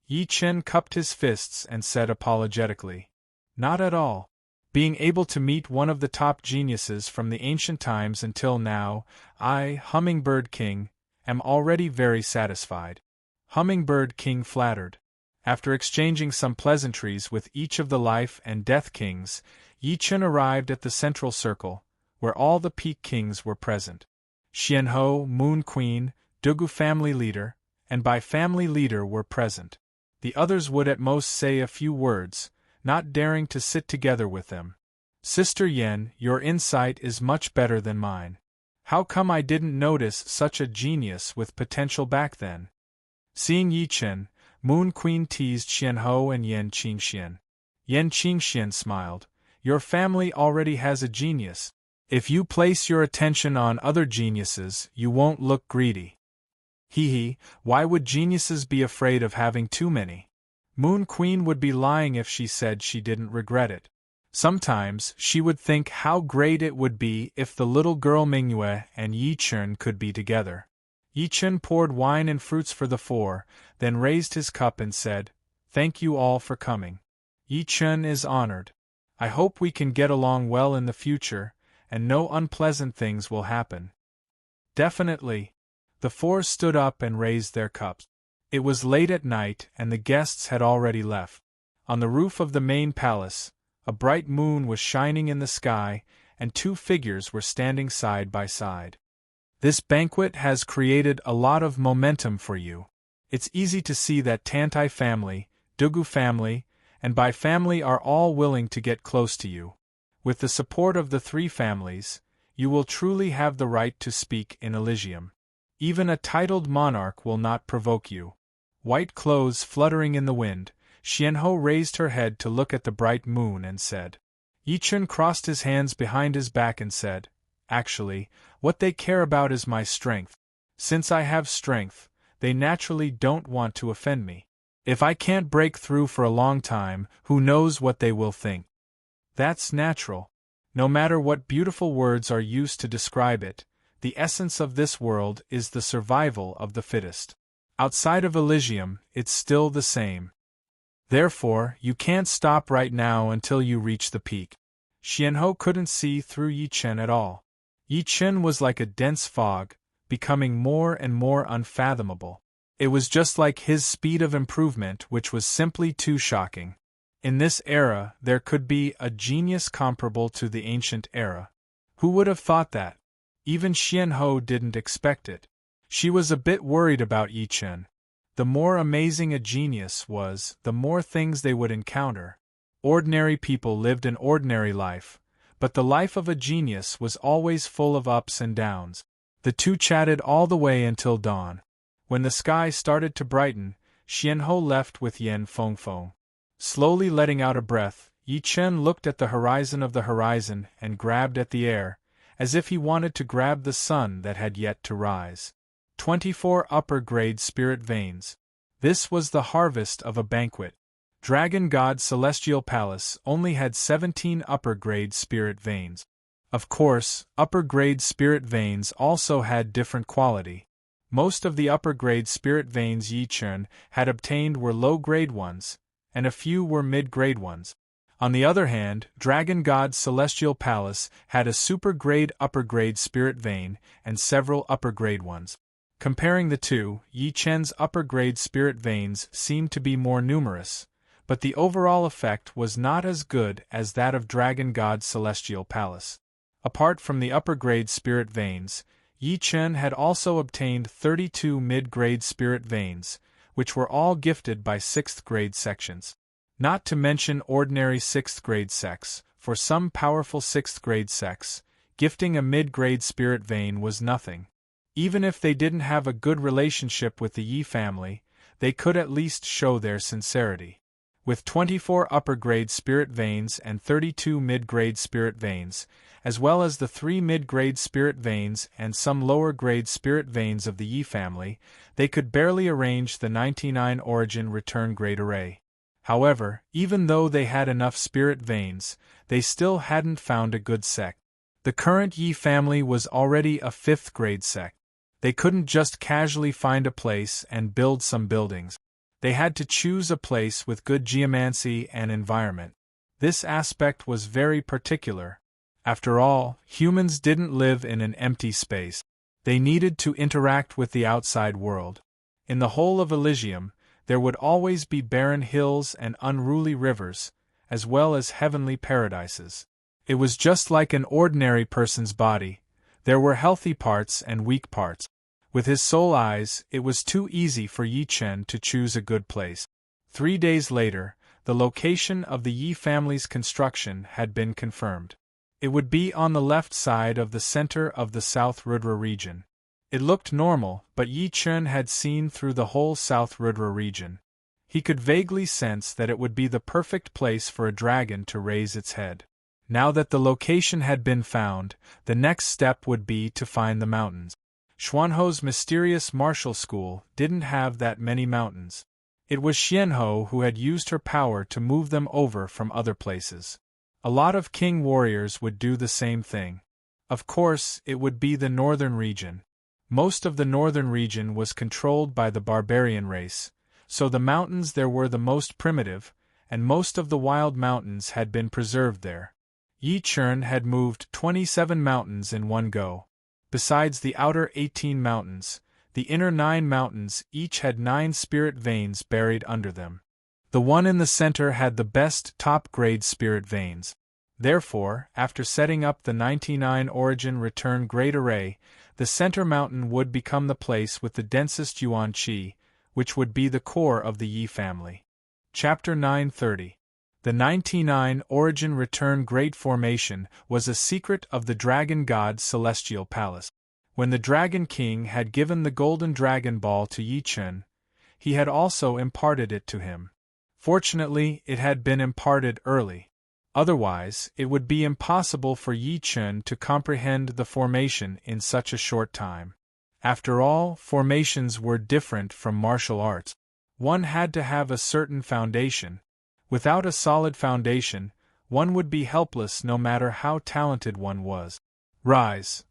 Yi Chen cupped his fists and said apologetically. Not at all. Being able to meet one of the top geniuses from the ancient times until now, I, Hummingbird King, am already very satisfied. Hummingbird King flattered. After exchanging some pleasantries with each of the life and death kings, Yi Chen arrived at the central circle, where all the peak kings were present. Xianhou, Moon Queen, Dugu family leader, and Bai family leader were present. The others would at most say a few words, not daring to sit together with them. Sister Yan, your insight is much better than mine. How come I didn't notice such a genius with potential back then? Seeing Yi Chen, Moon Queen teased Xianhou and Yan Qingxian. Yan Qingxian smiled. Your family already has a genius. If you place your attention on other geniuses, you won't look greedy. Hee, why would geniuses be afraid of having too many? Moon Queen would be lying if she said she didn't regret it. Sometimes she would think how great it would be if the little girl Mingyue and Yi Chen could be together. Yi Chen poured wine and fruits for the 4, then raised his cup and said, Thank you all for coming. Yi Chen is honored. I hope we can get along well in the future, and no unpleasant things will happen. Definitely. The four stood up and raised their cups. It was late at night and the guests had already left. On the roof of the main palace, a bright moon was shining in the sky, and two figures were standing side by side. This banquet has created a lot of momentum for you. It's easy to see that Tantai family, Dugu family, and Bai family are all willing to get close to you. With the support of the three families, you will truly have the right to speak in Elysium. Even a titled monarch will not provoke you. White clothes fluttering in the wind, Xianhou raised her head to look at the bright moon and said. Yichun crossed his hands behind his back and said, Actually, what they care about is my strength. Since I have strength, they naturally don't want to offend me. If I can't break through for a long time, who knows what they will think? That's natural. No matter what beautiful words are used to describe it, the essence of this world is the survival of the fittest. Outside of Elysium, it's still the same. Therefore, you can't stop right now until you reach the peak. Xianhou couldn't see through Yi Chen at all. Yi Chen was like a dense fog, becoming more and more unfathomable. It was just like his speed of improvement, which was simply too shocking. In this era, there could be a genius comparable to the ancient era. Who would have thought that? Even Xianhou didn't expect it. She was a bit worried about Yi Chen. The more amazing a genius was, the more things they would encounter. Ordinary people lived an ordinary life, but the life of a genius was always full of ups and downs. The two chatted all the way until dawn. When the sky started to brighten, Xianhou left with Yan Fengfeng. Slowly letting out a breath, Yi Chen looked at the horizon of the horizon and grabbed at the air, as if he wanted to grab the sun that had yet to rise. 24 upper-grade spirit veins. This was the harvest of a banquet. Dragon God Celestial Palace only had 17 upper-grade spirit veins. Of course, upper-grade spirit veins also had different quality. Most of the upper-grade spirit veins Yi Chen had obtained were low-grade ones, and a few were mid-grade ones. On the other hand, Dragon God Celestial Palace had a super-grade upper-grade spirit vein and several upper-grade ones. Comparing the two, Yi Chen's upper-grade spirit veins seemed to be more numerous, but the overall effect was not as good as that of Dragon God Celestial Palace. Apart from the upper-grade spirit veins, Yi Chen had also obtained 32 mid-grade spirit veins, which were all gifted by 6th-grade sections. Not to mention ordinary 6th-grade sects, for some powerful 6th-grade sects, gifting a mid-grade spirit vein was nothing. Even if they didn't have a good relationship with the Yi family, they could at least show their sincerity. With 24 upper-grade spirit veins and 32 mid-grade spirit veins, as well as the 3 mid-grade spirit veins and some lower-grade spirit veins of the Yi family, they could barely arrange the 99 origin return grade array. However, even though they had enough spirit veins, they still hadn't found a good sect. The current Yi family was already a 5th-grade sect. They couldn't just casually find a place and build some buildings. They had to choose a place with good geomancy and environment. This aspect was very particular. After all, humans didn't live in an empty space. They needed to interact with the outside world. In the whole of Elysium, there would always be barren hills and unruly rivers, as well as heavenly paradises. It was just like an ordinary person's body. There were healthy parts and weak parts. With his soul eyes, it was too easy for Yi Chen to choose a good place. 3 days later, the location of the Yi family's construction had been confirmed. It would be on the left side of the center of the South Rudra region. It looked normal, but Yi Chen had seen through the whole South Rudra region. He could vaguely sense that it would be the perfect place for a dragon to raise its head. Now that the location had been found, the next step would be to find the mountains. Xuanhou's mysterious martial school didn't have that many mountains. It was Xianhou who had used her power to move them over from other places. A lot of king warriors would do the same thing. Of course, it would be the northern region. Most of the northern region was controlled by the barbarian race, so the mountains there were the most primitive, and most of the wild mountains had been preserved there. Yi Chen had moved 27 mountains in one go. Besides the outer 18 mountains, The inner 9 mountains each had 9 spirit veins buried under them. The one in the center had the best top-grade spirit veins. Therefore, after setting up the 99 origin return grade array, the center mountain would become the place with the densest yuan qi, which would be the core of the Yi family. Chapter 930. The 99 origin return grade formation was a secret of the Dragon God's celestial palace. When the Dragon King had given the golden dragon ball to Yi Chen, he had also imparted it to him. Fortunately, it had been imparted early. Otherwise, it would be impossible for Yi Chen to comprehend the formation in such a short time. After all, formations were different from martial arts. One had to have a certain foundation. Without a solid foundation, one would be helpless no matter how talented one was. Rise!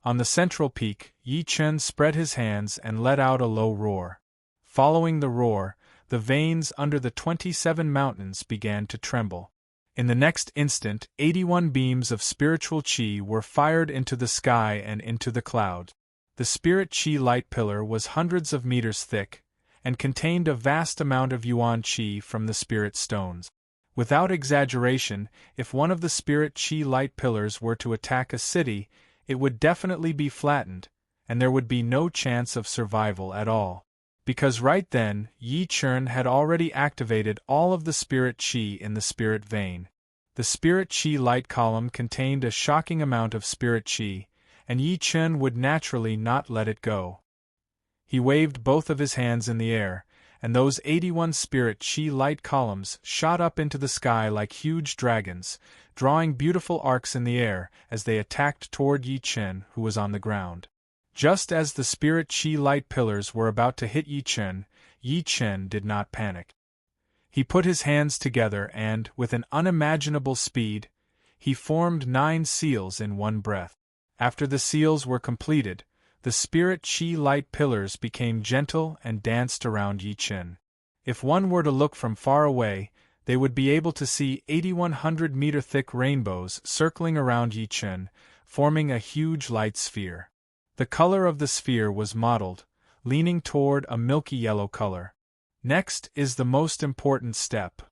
On the central peak, Yi Chen spread his hands and let out a low roar. Following the roar, the veins under the 27 mountains began to tremble. In the next instant, 81 beams of spiritual qi were fired into the sky and into the clouds. The spirit qi light pillar was hundreds of meters thick, and contained a vast amount of yuan qi from the spirit stones. Without exaggeration, if one of the spirit qi light pillars were to attack a city, it would definitely be flattened, and there would be no chance of survival at all. Because right then, Yi Chen had already activated all of the spirit qi in the spirit vein. The spirit qi light column contained a shocking amount of spirit qi, and Yi Chen would naturally not let it go. He waved both of his hands in the air, and those 81 spirit qi light columns shot up into the sky like huge dragons, drawing beautiful arcs in the air as they attacked toward Yi Chen, who was on the ground. Just as the spirit qi light pillars were about to hit Yi Chen did not panic. He put his hands together and, with an unimaginable speed, he formed 9 seals in one breath. After the seals were completed, the spirit qi light pillars became gentle and danced around Yi Chen. If one were to look from far away, they would be able to see 8,100-meter thick rainbows circling around Yi Chen, forming a huge light sphere. The color of the sphere was mottled, leaning toward a milky yellow color. Next is the most important step.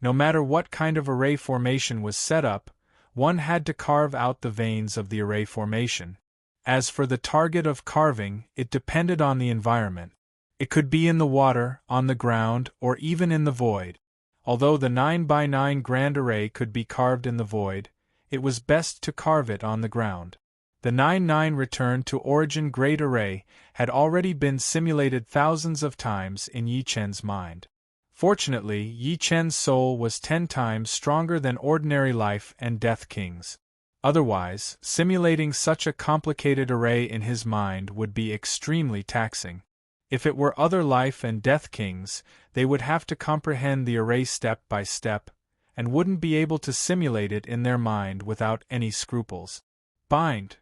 No matter what kind of array formation was set up, one had to carve out the veins of the array formation. As for the target of carving, it depended on the environment. It could be in the water, on the ground, or even in the void. Although the 9x9 grand array could be carved in the void, it was best to carve it on the ground. The 9-9 return to origin grade array had already been simulated thousands of times in Yi Chen's mind. Fortunately, Yi Chen's soul was 10 times stronger than ordinary life and death kings. Otherwise, simulating such a complicated array in his mind would be extremely taxing. If it were other life and death kings, they would have to comprehend the array step by step, and wouldn't be able to simulate it in their mind without any scruples. Bind!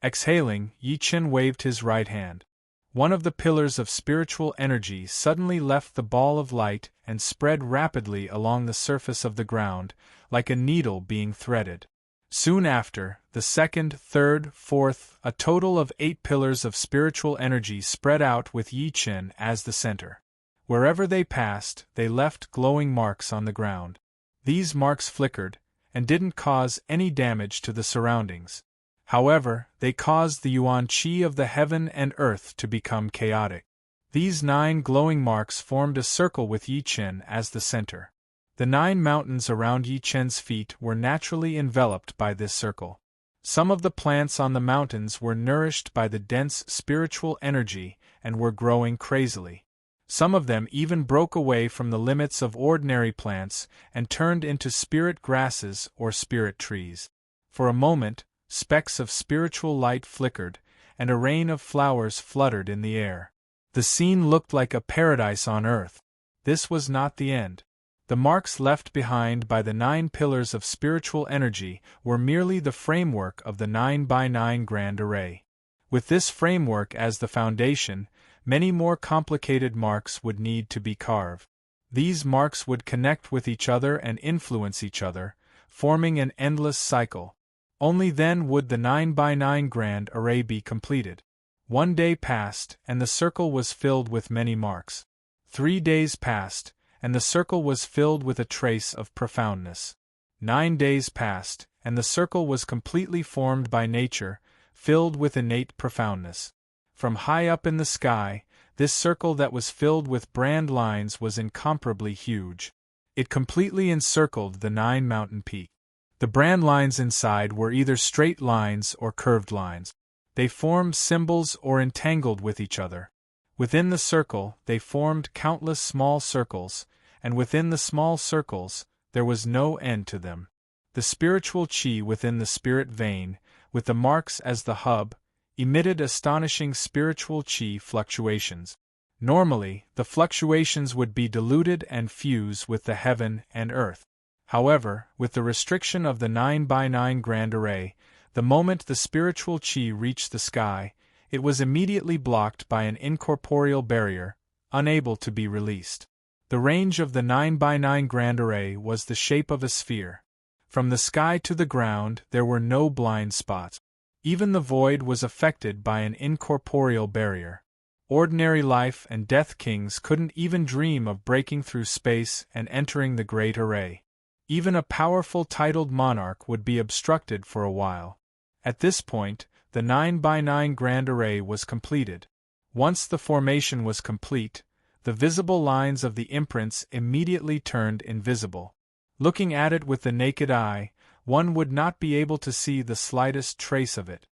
Exhaling, Yi Chen waved his right hand. One of the pillars of spiritual energy suddenly left the ball of light and spread rapidly along the surface of the ground, like a needle being threaded. Soon after, the second, third, fourth, a total of 8 pillars of spiritual energy spread out with Yi Chen as the center. Wherever they passed, they left glowing marks on the ground. These marks flickered, and didn't cause any damage to the surroundings. However, they caused the yuan qi of the heaven and earth to become chaotic. These 9 glowing marks formed a circle with Yi Chen as the center. The 9 mountains around Yi Chen's feet were naturally enveloped by this circle. Some of the plants on the mountains were nourished by the dense spiritual energy and were growing crazily. Some of them even broke away from the limits of ordinary plants and turned into spirit grasses or spirit trees. For a moment, specks of spiritual light flickered, and a rain of flowers fluttered in the air. The scene looked like a paradise on earth. This was not the end. The marks left behind by the 9 pillars of spiritual energy were merely the framework of the 9x9 grand array. With this framework as the foundation, many more complicated marks would need to be carved. These marks would connect with each other and influence each other, forming an endless cycle. Only then would the 9x9 grand array be completed. 1 day passed, and the circle was filled with many marks. 3 days passed, and the circle was filled with a trace of profoundness. 9 days passed, and the circle was completely formed by nature, filled with innate profoundness. From high up in the sky, this circle that was filled with brand lines was incomparably huge. It completely encircled the 9 mountain peaks. The brand lines inside were either straight lines or curved lines. They formed symbols or entangled with each other. Within the circle, they formed countless small circles, and within the small circles, there was no end to them. The spiritual chi within the spirit vein, with the marks as the hub, emitted astonishing spiritual chi fluctuations. Normally, the fluctuations would be diluted and fuse with the heaven and earth. However, with the restriction of the 9x9 grand array, the moment the spiritual chi reached the sky, it was immediately blocked by an incorporeal barrier, unable to be released. The range of the 9x9 grand array was the shape of a sphere. From the sky to the ground there were no blind spots. Even the void was affected by an incorporeal barrier. Ordinary life and death kings couldn't even dream of breaking through space and entering the great array. Even a powerful titled monarch would be obstructed for a while. At this point, the 9x9 grand array was completed. Once the formation was complete, the visible lines of the imprints immediately turned invisible. Looking at it with the naked eye, one would not be able to see the slightest trace of it.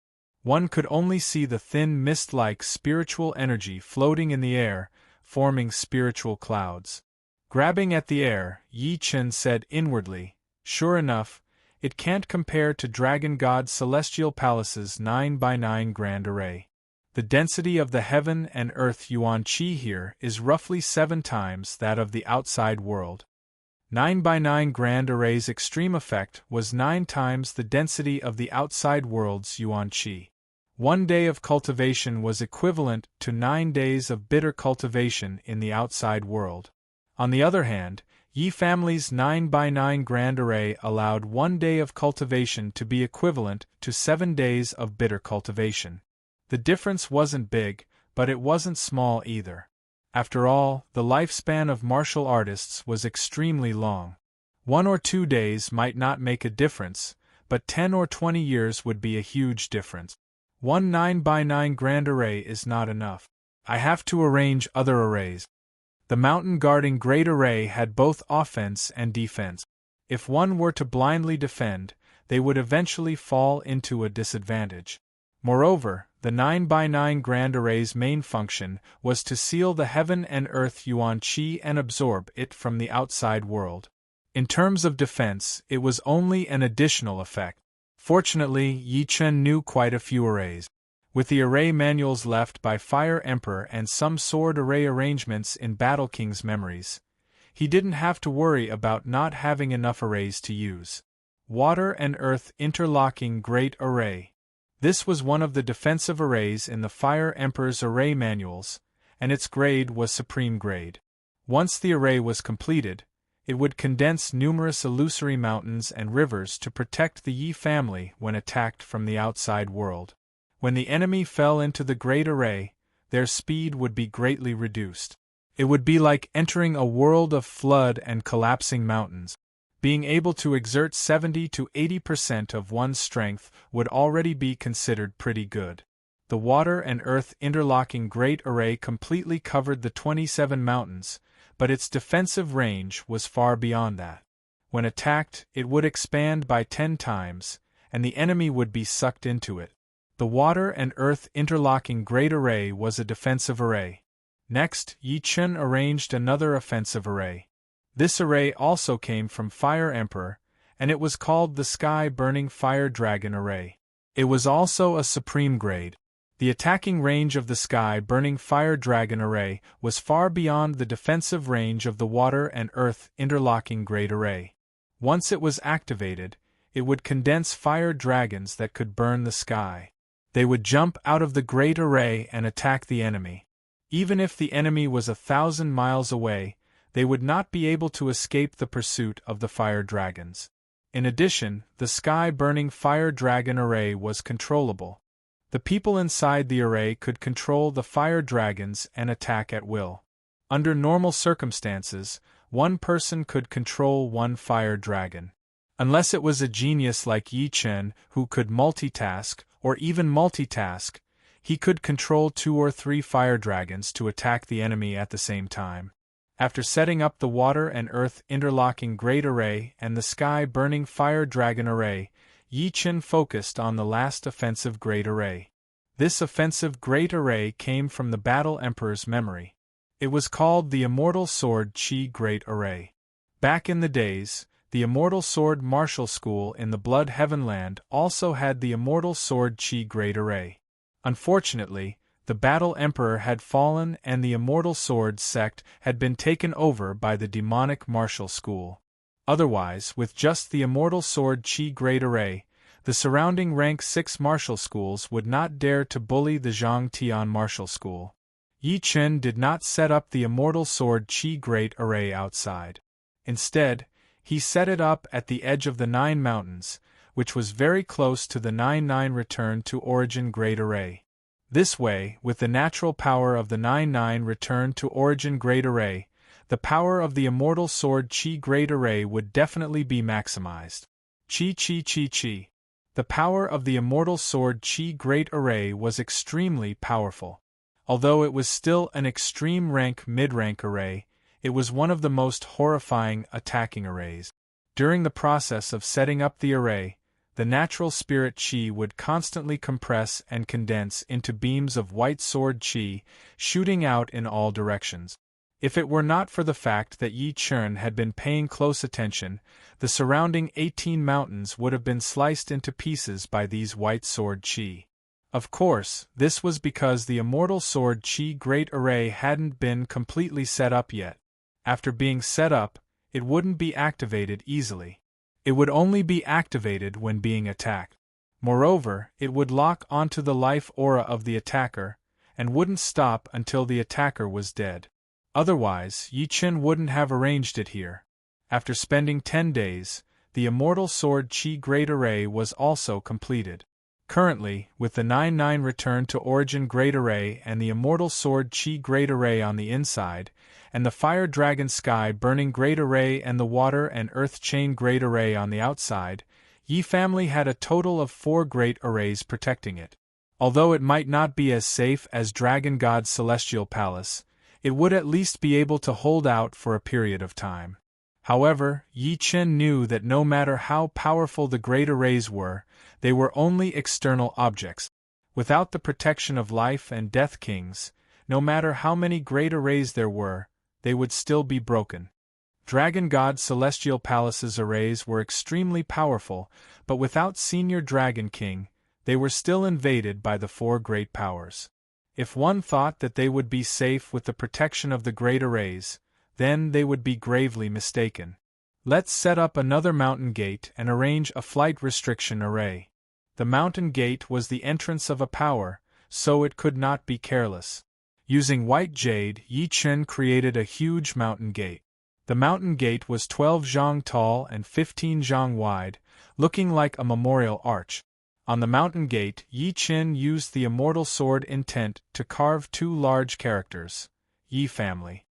One could only see the thin mist-like spiritual energy floating in the air, forming spiritual clouds. Grabbing at the air, Yi Chen said inwardly, "Sure enough, it can't compare to Dragon God's Celestial Palace's 9x9 grand array. The density of the heaven and earth yuan qi here is roughly 7 times that of the outside world. 9x9 grand array's extreme effect was 9 times the density of the outside world's yuan qi. 1 day of cultivation was equivalent to 9 days of bitter cultivation in the outside world. On the other hand, Yi family's 9x9 grand array allowed 1 day of cultivation to be equivalent to 7 days of bitter cultivation. The difference wasn't big, but it wasn't small either. After all, the lifespan of martial artists was extremely long. 1 or 2 days might not make a difference, but 10 or 20 years would be a huge difference. 1 9x9 grand array is not enough. I have to arrange other arrays. The mountain-guarding great array had both offense and defense. If one were to blindly defend, they would eventually fall into a disadvantage. Moreover, the 9x9 grand array's main function was to seal the heaven and earth yuan qi and absorb it from the outside world. In terms of defense, it was only an additional effect. Fortunately, Yi Chen knew quite a few arrays. With the array manuals left by Fire Emperor and some sword array arrangements in Battle King's memories, he didn't have to worry about not having enough arrays to use. Water and Earth Interlocking Great Array. This was one of the defensive arrays in the Fire Emperor's array manuals, and its grade was Supreme Grade. Once the array was completed, it would condense numerous illusory mountains and rivers to protect the Yi family when attacked from the outside world. When the enemy fell into the Great Array, their speed would be greatly reduced. It would be like entering a world of flood and collapsing mountains. Being able to exert 70 to 80% of one's strength would already be considered pretty good. The Water and Earth Interlocking Great Array completely covered the 27 mountains, but its defensive range was far beyond that. When attacked, it would expand by 10 times, and the enemy would be sucked into it. The Water and Earth Interlocking Great Array was a defensive array. Next, Yi Chen arranged another offensive array. This array also came from Fire Emperor, and it was called the Sky Burning Fire Dragon Array. It was also a supreme grade. The attacking range of the Sky Burning Fire Dragon Array was far beyond the defensive range of the Water and Earth Interlocking Great Array. Once it was activated, it would condense fire dragons that could burn the sky. They would jump out of the Great Array and attack the enemy. Even if the enemy was 1,000 miles away, they would not be able to escape the pursuit of the fire dragons. In addition, the Sky Burning Fire Dragon Array was controllable. The people inside the array could control the fire dragons and attack at will. Under normal circumstances, one person could control one fire dragon. Unless it was a genius like Yi Chen who could multitask, or even multitask, he could control 2 or 3 fire dragons to attack the enemy at the same time. After setting up the water and earth interlocking great array and the sky burning fire dragon array, Yi Chen focused on the last offensive great array. This offensive great array came from the Battle Emperor's memory. It was called the Immortal Sword Chi Great Array. Back in the days, the Immortal Sword Martial School in the Blood Heavenland also had the Immortal Sword Chi Great Array. Unfortunately, the Battle Emperor had fallen and the Immortal Sword sect had been taken over by the demonic martial school. Otherwise, with just the Immortal Sword Chi Great Array, the surrounding rank 6 martial schools would not dare to bully the Zhang Tian martial school. Yi Chen did not set up the Immortal Sword Chi Great Array outside. Instead, he set it up at the edge of the 9 mountains, which was very close to the 9-9 Return to Origin Great Array. This way, with the natural power of the 9-9 Return to Origin Great Array, the power of the Immortal Sword Chi Great Array would definitely be maximized. Chi Chi Chi Chi. The power of the Immortal Sword Chi Great Array was extremely powerful. Although it was still an extreme rank mid-rank array, it was one of the most horrifying attacking arrays. During the process of setting up the array, the natural spirit Chi would constantly compress and condense into beams of white sword Chi, shooting out in all directions. If it were not for the fact that Yi Chen had been paying close attention, the surrounding 18 mountains would have been sliced into pieces by these white sword Chi. Of course, this was because the Immortal Sword Chi Great Array hadn't been completely set up yet. After being set up, it wouldn't be activated easily. It would only be activated when being attacked. Moreover, it would lock onto the life aura of the attacker, and wouldn't stop until the attacker was dead. Otherwise, Yi Chen wouldn't have arranged it here. After spending 10 days, the Immortal Sword Chi Great Array was also completed. Currently, with the 9-9 Return to Origin Great Array and the Immortal Sword Chi Great Array on the inside, and the Fire Dragon Sky Burning Great Array and the Water and Earth Chain Great Array on the outside, Yi family had a total of 4 great arrays protecting it. Although it might not be as safe as Dragon God's Celestial Palace, it would at least be able to hold out for a period of time. However, Yi Chen knew that no matter how powerful the great arrays were, they were only external objects. Without the protection of life and death kings, no matter how many great arrays there were, they would still be broken. Dragon God's Celestial Palace's arrays were extremely powerful, but without Senior Dragon King, they were still invaded by the 4 great powers. If one thought that they would be safe with the protection of the great arrays, then they would be gravely mistaken. Let's set up another mountain gate and arrange a flight restriction array. The mountain gate was the entrance of a power, so it could not be careless. Using white jade, Yi Chen created a huge mountain gate. The mountain gate was 12 zhang tall and 15 zhang wide, looking like a memorial arch. On the mountain gate, Yi Chen used the Immortal Sword intent to carve 2 large characters, Yi family.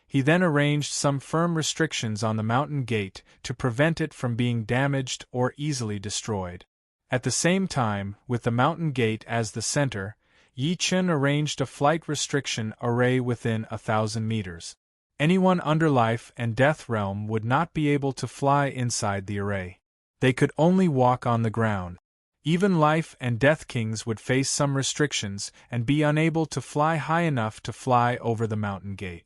He then arranged some firm restrictions on the mountain gate to prevent it from being damaged or easily destroyed. At the same time, with the mountain gate as the center, Yi Chen arranged a flight restriction array within 1,000 meters. Anyone under life and death realm would not be able to fly inside the array. They could only walk on the ground. Even life and death kings would face some restrictions and be unable to fly high enough to fly over the mountain gate.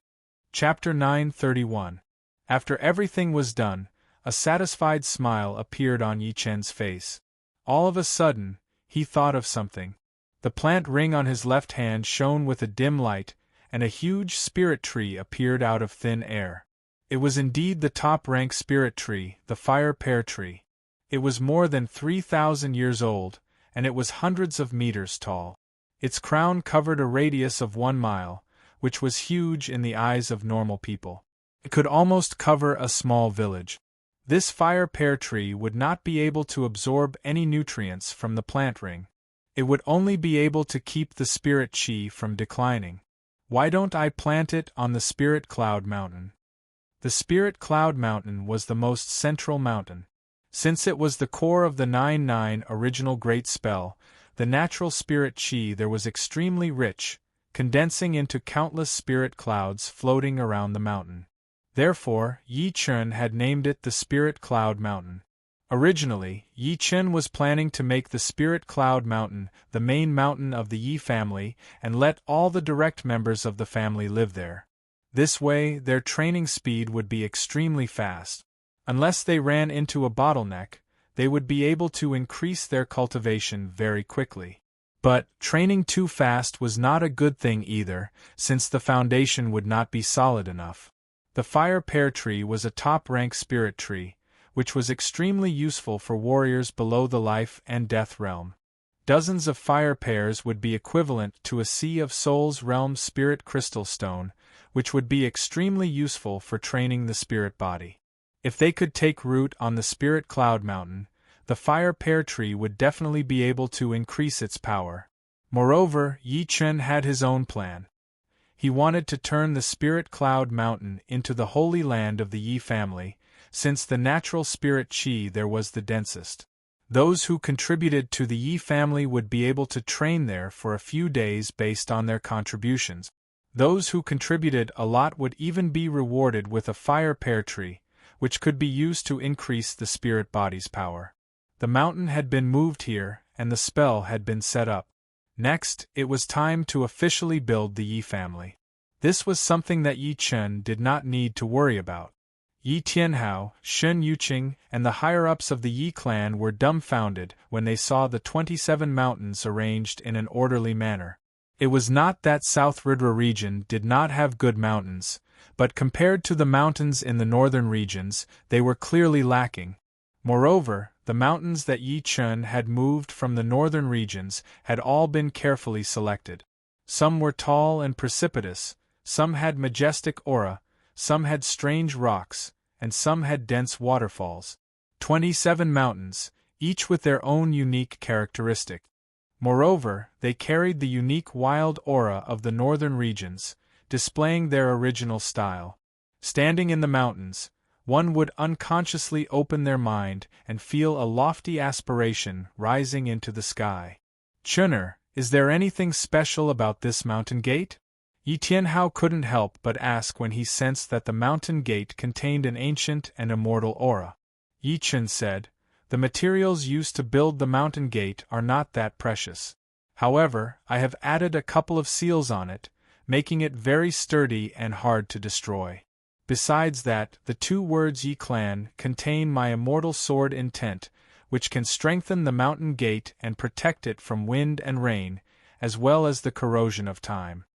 Chapter 931. After everything was done, a satisfied smile appeared on Yi Chen's face. All of a sudden, he thought of something. The plant ring on his left hand shone with a dim light, and a huge spirit tree appeared out of thin air. It was indeed the top-rank spirit tree, the fire pear tree. It was more than 3,000 years old, and it was hundreds of meters tall. Its crown covered a radius of 1 mile, which was huge in the eyes of normal people. It could almost cover a small village. This fire pear tree would not be able to absorb any nutrients from the plant ring. It would only be able to keep the spirit chi from declining. Why don't I plant it on the Spirit Cloud Mountain? The Spirit Cloud Mountain was the most central mountain. Since it was the core of the 9-9 original Great Spell, the natural spirit chi there was extremely rich, condensing into countless spirit clouds floating around the mountain. Therefore, Yi Chen had named it the Spirit Cloud Mountain. Originally, Yi Chen was planning to make the Spirit Cloud Mountain the main mountain of the Yi family and let all the direct members of the family live there. This way, their training speed would be extremely fast. Unless they ran into a bottleneck, they would be able to increase their cultivation very quickly. But training too fast was not a good thing either, since the foundation would not be solid enough. The fire pear tree was a top-rank spirit tree, which was extremely useful for warriors below the life and death realm. Dozens of fire pears would be equivalent to a Sea of Souls realm spirit crystal stone, which would be extremely useful for training the spirit body. If they could take root on the Spirit Cloud Mountain, the fire pear tree would definitely be able to increase its power. Moreover, Yi Chen had his own plan. He wanted to turn the Spirit Cloud Mountain into the holy land of the Yi family, since the natural spirit chi there was the densest. Those who contributed to the Yi family would be able to train there for a few days based on their contributions. Those who contributed a lot would even be rewarded with a fire pear tree, which could be used to increase the spirit body's power. The mountain had been moved here, and the spell had been set up. Next, it was time to officially build the Yi family. This was something that Yi Chen did not need to worry about. Yi Tianhao, Shen Yuqing, and the higher-ups of the Yi clan were dumbfounded when they saw the 27 mountains arranged in an orderly manner. It was not that South Ridra region did not have good mountains, but compared to the mountains in the northern regions, they were clearly lacking. Moreover, the mountains that Yi Chen had moved from the northern regions had all been carefully selected. Some were tall and precipitous, some had majestic aura, some had strange rocks, and some had dense waterfalls. 27 mountains, each with their own unique characteristic. Moreover, they carried the unique wild aura of the northern regions, displaying their original style. Standing in the mountains, one would unconsciously open their mind and feel a lofty aspiration rising into the sky. Chun'er, is there anything special about this mountain gate? Yi Tianhao couldn't help but ask when he sensed that the mountain gate contained an ancient and immortal aura. Yi Chen said, "The materials used to build the mountain gate are not that precious. However, I have added a couple of seals on it, making it very sturdy and hard to destroy. Besides that, the 2 words Yi Clan contain my immortal sword intent, which can strengthen the mountain gate and protect it from wind and rain, as well as the corrosion of time.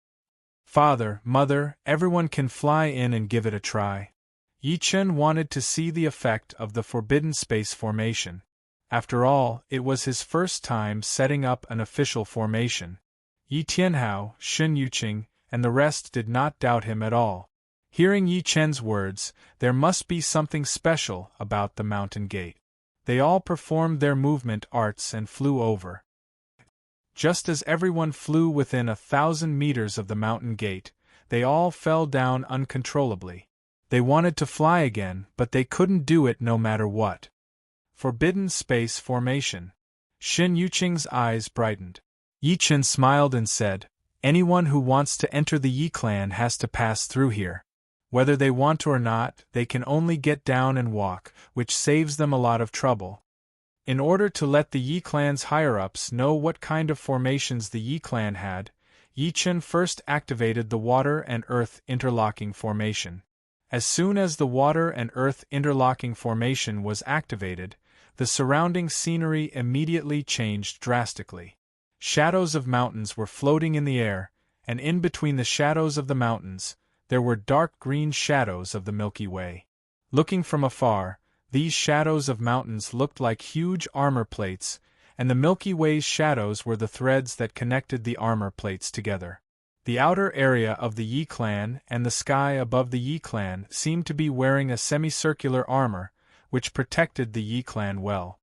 Father, Mother, everyone can fly in and give it a try." Yi Chen wanted to see the effect of the Forbidden Space formation. After all, it was his first time setting up an official formation. Yi Tianhao, Shen Yuqing, and the rest did not doubt him at all. Hearing Yi Chen's words, there must be something special about the mountain gate. They all performed their movement arts and flew over. Just as everyone flew within 1,000 meters of the mountain gate, they all fell down uncontrollably. They wanted to fly again, but they couldn't do it no matter what. Forbidden Space Formation. Shen Yuqing's eyes brightened. Yi Chen smiled and said, "Anyone who wants to enter the Yi clan has to pass through here. Whether they want to or not, they can only get down and walk, which saves them a lot of trouble." In order to let the Yi clan's higher-ups know what kind of formations the Yi clan had, Yi Chen first activated the Water and Earth Interlocking Formation. As soon as the Water and Earth Interlocking Formation was activated, the surrounding scenery immediately changed drastically. Shadows of mountains were floating in the air, and in between the shadows of the mountains, there were dark green shadows of the Milky Way. Looking from afar, these shadows of mountains looked like huge armor plates, and the Milky Way's shadows were the threads that connected the armor plates together. The outer area of the Yi clan and the sky above the Yi clan seemed to be wearing a semicircular armor, which protected the Yi clan well.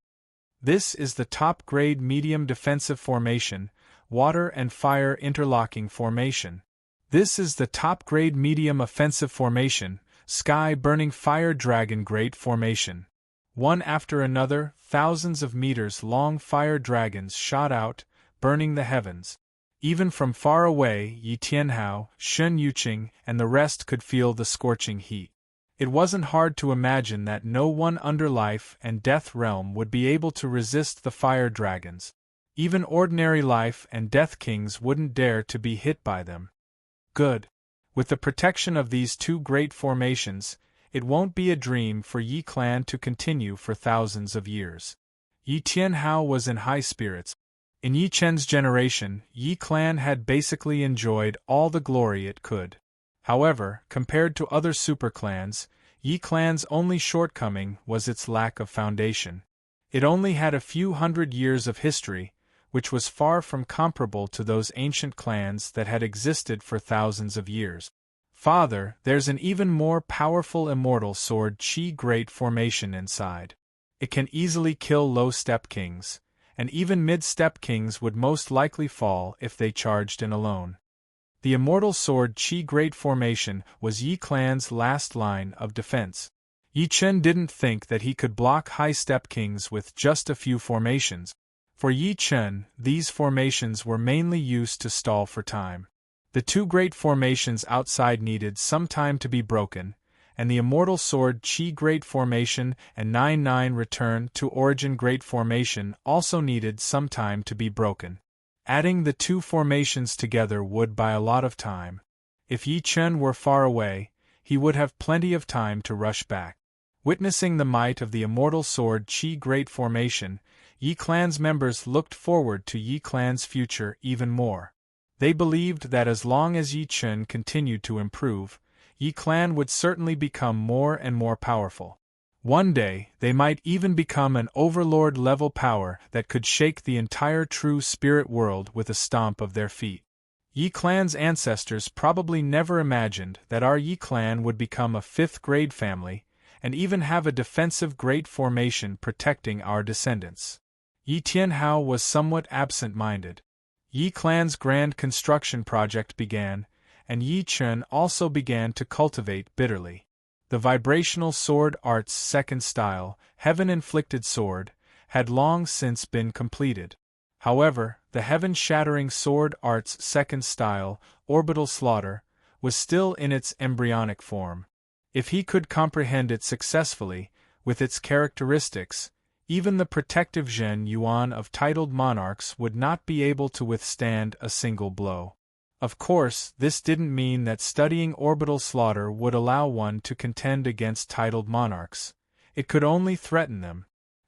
This is the top-grade medium defensive formation, water and fire interlocking formation. This is the top-grade medium offensive formation, sky-burning fire dragon great formation. One after another, thousands of meters-long fire dragons shot out, burning the heavens. Even from far away, Yi Tianhao, Shen Yuqing, and the rest could feel the scorching heat. It wasn't hard to imagine that no one under life and death realm would be able to resist the fire dragons. Even ordinary life and death kings wouldn't dare to be hit by them. Good. With the protection of these two great formations, it won't be a dream for Yi clan to continue for thousands of years. Yi Tianhao was in high spirits. In Yi Chen's generation, Yi clan had basically enjoyed all the glory it could. However, compared to other superclans, Yi clan's only shortcoming was its lack of foundation. It only had a few hundred years of history, which was far from comparable to those ancient clans that had existed for thousands of years. Father, there's an even more powerful immortal sword Qi Great formation inside. It can easily kill low-step kings, and even mid-step kings would most likely fall if they charged in alone. The immortal sword Qi Great formation was Yi clan's last line of defense. Yi Chen didn't think that he could block high-step kings with just a few formations. For Yi Chen, these formations were mainly used to stall for time. The two great formations outside needed some time to be broken, and the immortal sword Qi Great formation and 9-9 return to origin Great formation also needed some time to be broken. Adding the two formations together would buy a lot of time. If Yi Chen were far away, he would have plenty of time to rush back. Witnessing the might of the immortal sword Qi Great formation, Yi clan's members looked forward to Yi clan's future even more. They believed that as long as Yi Chen continued to improve, Yi clan would certainly become more and more powerful. One day, they might even become an overlord-level power that could shake the entire true spirit world with a stomp of their feet. Yi clan's ancestors probably never imagined that our Yi clan would become a fifth-grade family, and even have a defensive great formation protecting our descendants. Yi Tianhao was somewhat absent-minded. Yi clan's grand construction project began, and Yi Chen also began to cultivate bitterly. The vibrational sword art's second style, heaven-inflicted sword, had long since been completed. However, the heaven-shattering sword art's second style, orbital slaughter, was still in its embryonic form. If he could comprehend it successfully, with its characteristics, even the protective Zhen Yuan of titled monarchs would not be able to withstand a single blow. Of course, this didn't mean that studying orbital slaughter would allow one to contend against titled monarchs. It could only threaten them.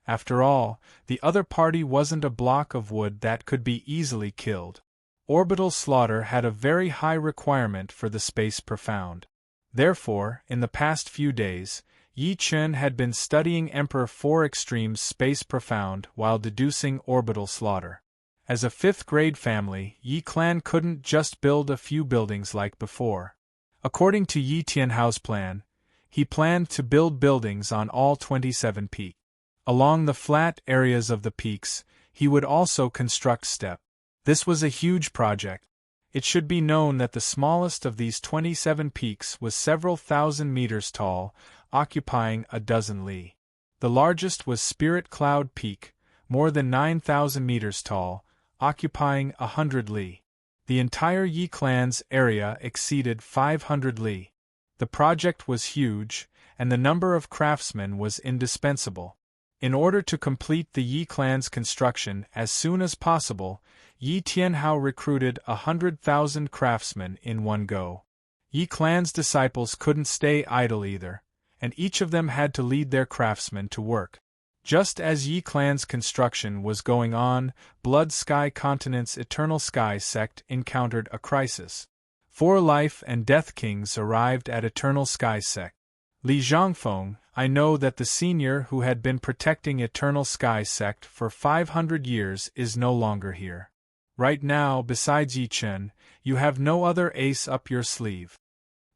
After all, the other party wasn't a block of wood that could be easily killed. Orbital slaughter had a very high requirement for the space profound. Therefore, in the past few days, Yi Chen had been studying Emperor 4 Extreme's space profound while deducing orbital slaughter. As a fifth-grade family, Yi clan couldn't just build a few buildings like before. According to Yi Tianhao's plan, he planned to build buildings on all 27 peaks. Along the flat areas of the peaks, he would also construct steps. This was a huge project. It should be known that the smallest of these 27 peaks was several thousand meters tall, occupying a dozen li. The largest was Spirit Cloud Peak, more than 9,000 meters tall, occupying 100 li. The entire Yi clan's area exceeded 500 li. The project was huge, and the number of craftsmen was indispensable. In order to complete the Yi clan's construction as soon as possible, Yi Tianhao recruited 100,000 craftsmen in one go. Yi clan's disciples couldn't stay idle either, and each of them had to lead their craftsmen to work. Just as Yi clan's construction was going on, Blood Sky Continent's Eternal Sky sect encountered a crisis. 4 life and death kings arrived at Eternal Sky sect. Li Zhangfeng, I know that the senior who had been protecting Eternal Sky sect for 500 years is no longer here. Right now, besides Yi Chen, you have no other ace up your sleeve.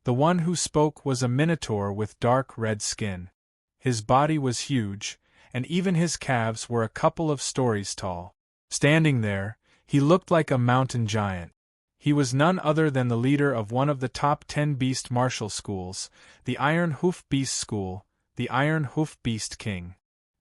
The one who spoke was a minotaur with dark red skin. His body was huge, and even his calves were a couple of stories tall. Standing there, he looked like a mountain giant. He was none other than the leader of one of the top 10 beast martial schools, the Iron Hoof Beast School, the Iron Hoof Beast King.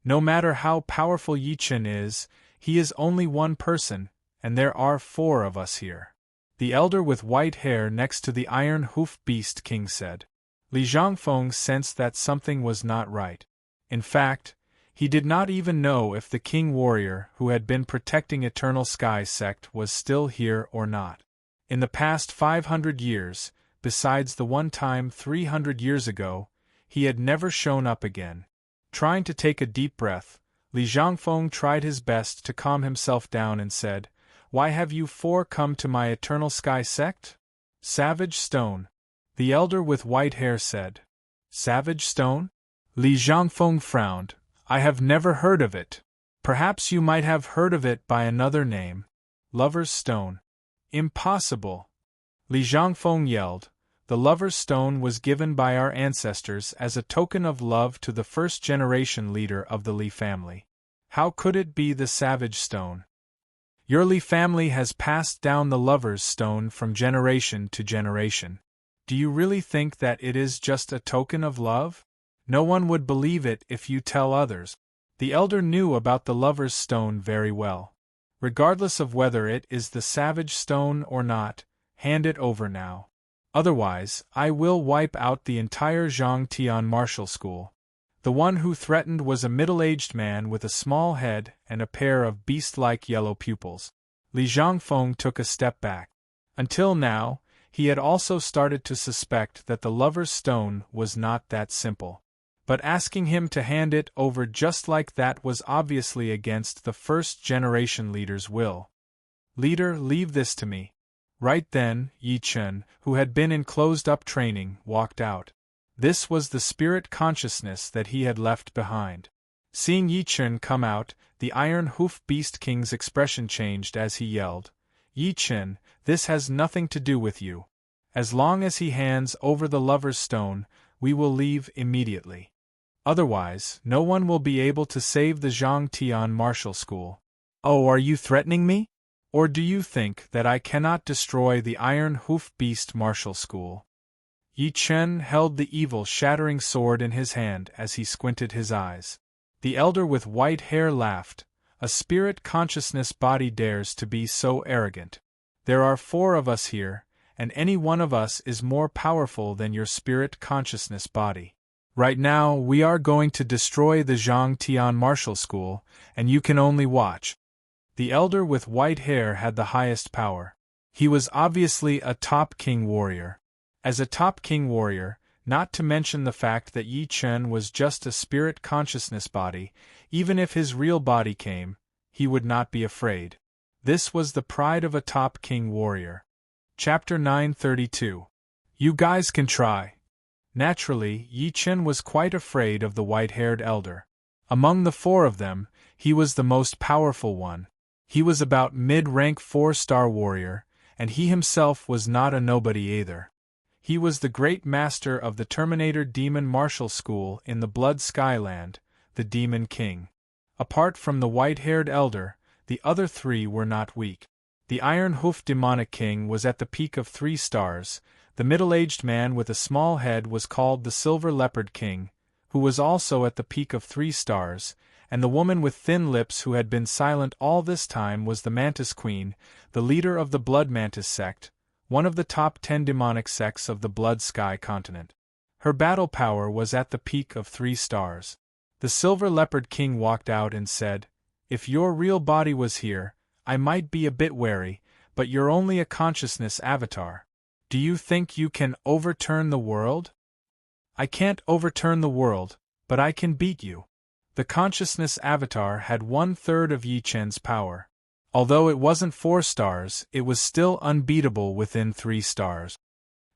No matter how powerful Yi Chen is, he is only one person, and there are 4 of us here. The elder with white hair next to the Iron Hoof Beast King said. Li Zhangfeng sensed that something was not right. In fact, he did not even know if the king warrior who had been protecting Eternal Sky sect was still here or not. In the past 500 years, besides the one time 300 years ago, he had never shown up again. Trying to take a deep breath, Li Zhangfeng tried his best to calm himself down and said, "Why have you 4 come to my Eternal Sky sect?" Savage Stone. The elder with white hair said. Savage Stone? Li Zhangfeng frowned. I have never heard of it. Perhaps you might have heard of it by another name. Lover's Stone. Impossible! Li Zhangfeng yelled. The Lover's Stone was given by our ancestors as a token of love to the first-generation leader of the Li family. How could it be the Savage Stone? Your Li family has passed down the Lover's Stone from generation to generation. Do you really think that it is just a token of love? No one would believe it if you tell others. The elder knew about the Lover's Stone very well. Regardless of whether it is the Savage Stone or not, hand it over now. Otherwise, I will wipe out the entire Zhangtian martial school. The one who threatened was a middle-aged man with a small head and a pair of beast-like yellow pupils. Li Zhangfeng took a step back. Until now, he had also started to suspect that the Lover's Stone was not that simple. But asking him to hand it over just like that was obviously against the first-generation leader's will. Leader, leave this to me. Right then, Yi Chen, who had been in closed-up training, walked out. This was the spirit consciousness that he had left behind. Seeing Yi Chen come out, the Iron Hoof Beast King's expression changed as he yelled, Yi Chen, this has nothing to do with you. As long as he hands over the Lover's Stone, we will leave immediately. Otherwise, no one will be able to save the Zhangtian martial school. Oh, are you threatening me? Or do you think that I cannot destroy the Iron Hoof Beast martial school? Yi Chen held the evil shattering sword in his hand as he squinted his eyes. The elder with white hair laughed. A spirit consciousness body dares to be so arrogant. There are 4 of us here, and any one of us is more powerful than your spirit consciousness body. Right now, we are going to destroy the Zhangtian martial school, and you can only watch. The elder with white hair had the highest power. He was obviously a top king warrior. As a top king warrior, not to mention the fact that Yi Chen was just a spirit consciousness body, even if his real body came, he would not be afraid. This was the pride of a top king warrior. Chapter 932. You guys can try. Naturally, Yi Chen was quite afraid of the white-haired elder. Among the 4 of them, he was the most powerful one. He was about mid-rank 4-star warrior, and he himself was not a nobody either. He was the great master of the Terminator Demon Martial School in the Blood Skyland, the Demon King. Apart from the white-haired elder, the other 3 were not weak. The Iron Hoof Demonic King was at the peak of 3 stars, the middle-aged man with a small head was called the Silver Leopard King, who was also at the peak of 3 stars, and the woman with thin lips who had been silent all this time was the Mantis Queen, the leader of the Blood Mantis sect, one of the top 10 demonic sects of the Blood Sky continent. Her battle power was at the peak of 3 stars. The Silver Leopard King walked out and said, If your real body was here, I might be a bit wary, but you're only a consciousness avatar. Do you think you can overturn the world? I can't overturn the world, but I can beat you. The consciousness avatar had 1/3 of Yi Chen's power. Although it wasn't 4 stars, it was still unbeatable within 3 stars.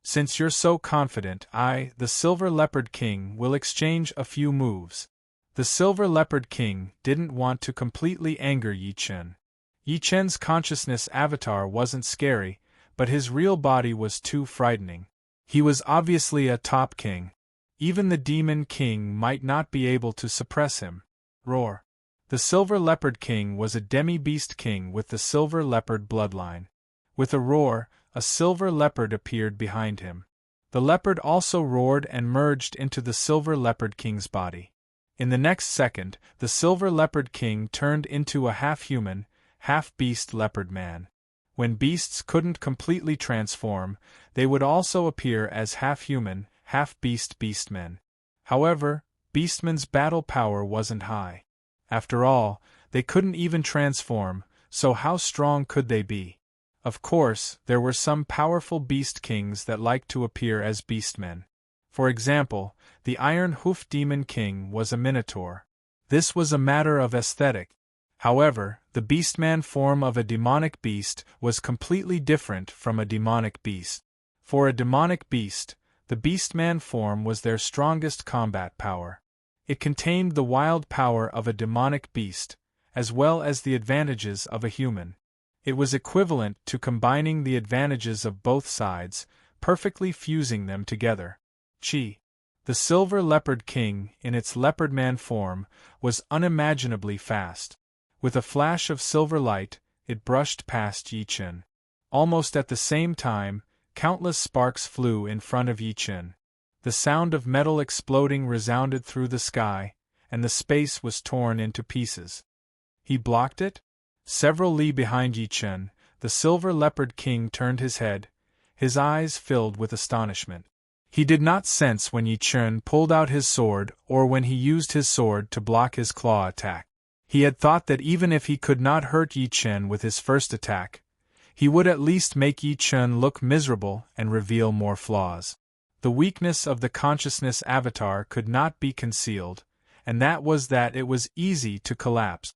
Since you're so confident, I, the Silver Leopard King, will exchange a few moves. The Silver Leopard King didn't want to completely anger Yi Chen. Yi Chen's consciousness avatar wasn't scary, but his real body was too frightening. He was obviously a top king. Even the Demon King might not be able to suppress him. Roar. The Silver Leopard King was a demi-beast king with the silver leopard bloodline. With a roar, a silver leopard appeared behind him. The leopard also roared and merged into the Silver Leopard King's body. In the next second, the Silver Leopard King turned into a half-human, half-beast leopard man. When beasts couldn't completely transform, they would also appear as half-human, half-beast beastmen. However, beastmen's battle power wasn't high. After all, they couldn't even transform, so how strong could they be? Of course, there were some powerful beast kings that liked to appear as beastmen. For example, the Iron Hoof Demon King was a minotaur. This was a matter of aesthetic. However, the beastman form of a demonic beast was completely different from a demonic beast. For a demonic beast, the beastman form was their strongest combat power. It contained the wild power of a demonic beast, as well as the advantages of a human. It was equivalent to combining the advantages of both sides, perfectly fusing them together. Chi. The Silver Leopard King, in its leopardman form, was unimaginably fast. With a flash of silver light, it brushed past Yi Chen. Almost at the same time, countless sparks flew in front of Yi Chen. The sound of metal exploding resounded through the sky, and the space was torn into pieces. He blocked it? Several li behind Yi Chen, the Silver Leopard King turned his head, his eyes filled with astonishment. He did not sense when Yi Chen pulled out his sword or when he used his sword to block his claw attack. He had thought that even if he could not hurt Yi Chen with his first attack, he would at least make Yi Chen look miserable and reveal more flaws. The weakness of the consciousness avatar could not be concealed, and that was that it was easy to collapse.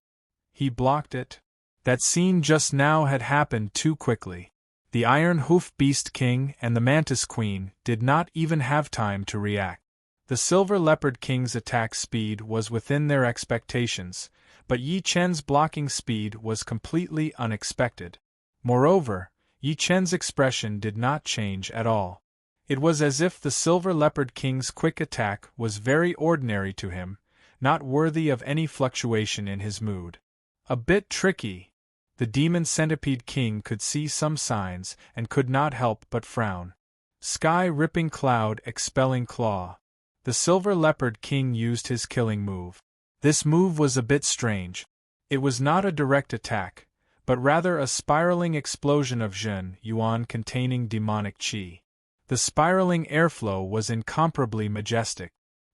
He blocked it. That scene just now had happened too quickly. The Iron Hoof Beast King and the Mantis Queen did not even have time to react. The Silver Leopard King's attack speed was within their expectations, but Yi Chen's blocking speed was completely unexpected. Moreover, Yi Chen's expression did not change at all. It was as if the Silver Leopard King's quick attack was very ordinary to him, not worthy of any fluctuation in his mood. A bit tricky. The Demon Centipede King could see some signs and could not help but frown. Sky-ripping cloud expelling claw. The Silver Leopard King used his killing move. This move was a bit strange. It was not a direct attack, but rather a spiraling explosion of Zhen Yuan containing demonic qi. The spiraling airflow was incomparably majestic.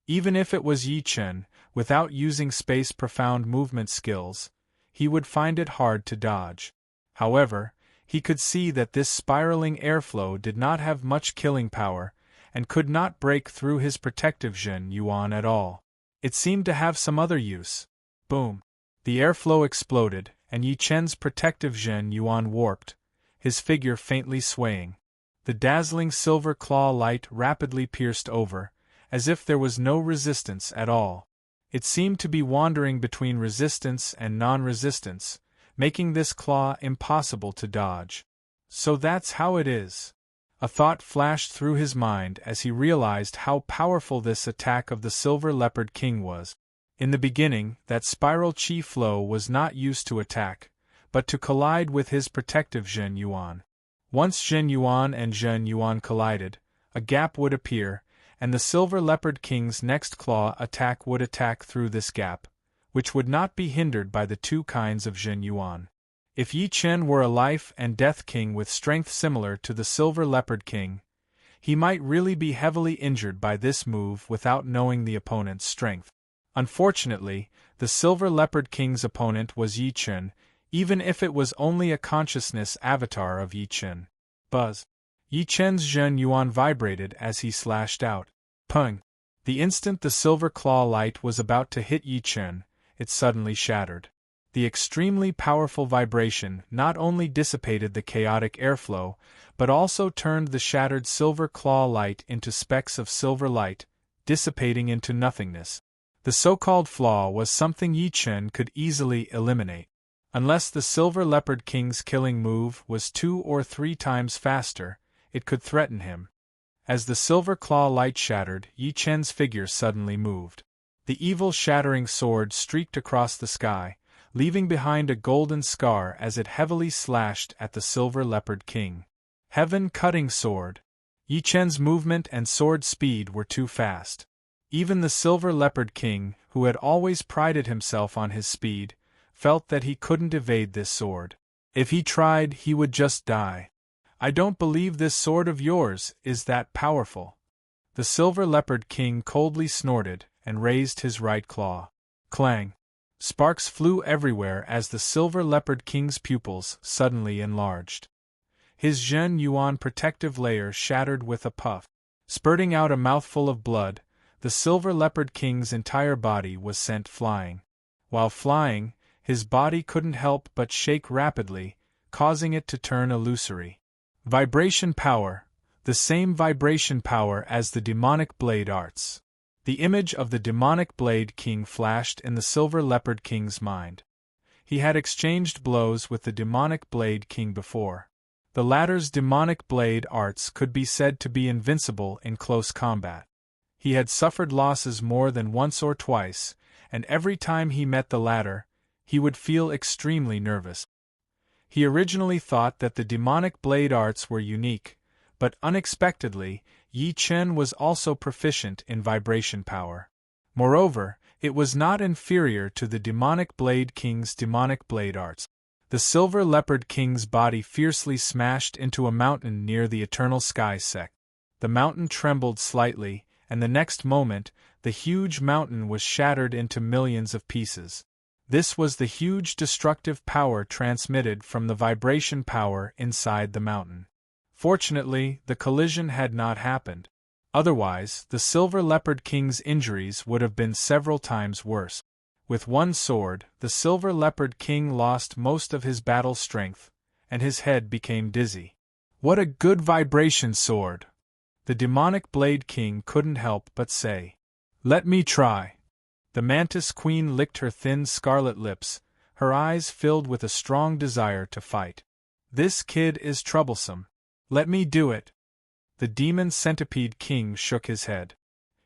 Even if it was Yi Chen, without using space-profound movement skills, he would find it hard to dodge. However, he could see that this spiraling airflow did not have much killing power, and could not break through his protective Zhen Yuan at all. It seemed to have some other use. Boom! The airflow exploded, and Yi Chen's protective Zhen Yuan warped, his figure faintly swaying. The dazzling silver claw light rapidly pierced over, as if there was no resistance at all. It seemed to be wandering between resistance and non-resistance, making this claw impossible to dodge. So that's how it is. A thought flashed through his mind as he realized how powerful this attack of the Silver Leopard King was. In the beginning, that spiral qi flow was not used to attack, but to collide with his protective Zhen Yuan. Once Zhen Yuan and Zhen Yuan collided, a gap would appear, and the Silver Leopard King's next claw attack would attack through this gap, which would not be hindered by the two kinds of Zhen Yuan. If Yi Chen were a life and death king with strength similar to the Silver Leopard King, he might really be heavily injured by this move without knowing the opponent's strength. Unfortunately, the Silver Leopard King's opponent was Yi Chen, even if it was only a consciousness avatar of Yi Chen. Buzz. Yi Chen's Zhen Yuan vibrated as he slashed out. Pung! The instant the silver claw light was about to hit Yi Chen, it suddenly shattered. The extremely powerful vibration not only dissipated the chaotic airflow, but also turned the shattered silver claw light into specks of silver light, dissipating into nothingness. The so-called flaw was something Yi Chen could easily eliminate. Unless the Silver Leopard King's killing move was 2 or 3 times faster, it could threaten him. As the silver claw light shattered, Yi Chen's figure suddenly moved. The evil shattering sword streaked across the sky, leaving behind a golden scar as it heavily slashed at the Silver Leopard King. Heaven-cutting sword. Yi Chen's movement and sword speed were too fast. Even the Silver Leopard King, who had always prided himself on his speed, felt that he couldn't evade this sword. If he tried, he would just die. I don't believe this sword of yours is that powerful. The Silver Leopard King coldly snorted and raised his right claw. Clang! Sparks flew everywhere as the Silver Leopard King's pupils suddenly enlarged. His Zhen Yuan protective layer shattered with a puff. Spurting out a mouthful of blood, the Silver Leopard King's entire body was sent flying. While flying, his body couldn't help but shake rapidly, causing it to turn illusory. Vibration power. The same vibration power as the demonic blade arts. The image of the demonic blade king flashed in the Silver Leopard King's mind. He had exchanged blows with the demonic blade king before. The latter's demonic blade arts could be said to be invincible in close combat. He had suffered losses more than once or twice, and every time he met the latter, he would feel extremely nervous. He originally thought that the demonic blade arts were unique, but unexpectedly, Yi Chen was also proficient in vibration power. Moreover, it was not inferior to the demonic blade king's demonic blade arts. The Silver Leopard King's body fiercely smashed into a mountain near the Eternal Sky sect. The mountain trembled slightly, and the next moment, the huge mountain was shattered into millions of pieces. This was the huge destructive power transmitted from the vibration power inside the mountain. Fortunately, the collision had not happened. Otherwise, the Silver Leopard King's injuries would have been several times worse. With one sword, the Silver Leopard King lost most of his battle strength, and his head became dizzy. What a good vibration sword! The demonic blade king couldn't help but say. Let me try. The Mantis Queen licked her thin scarlet lips, her eyes filled with a strong desire to fight. This kid is troublesome. Let me do it. The Demon Centipede King shook his head.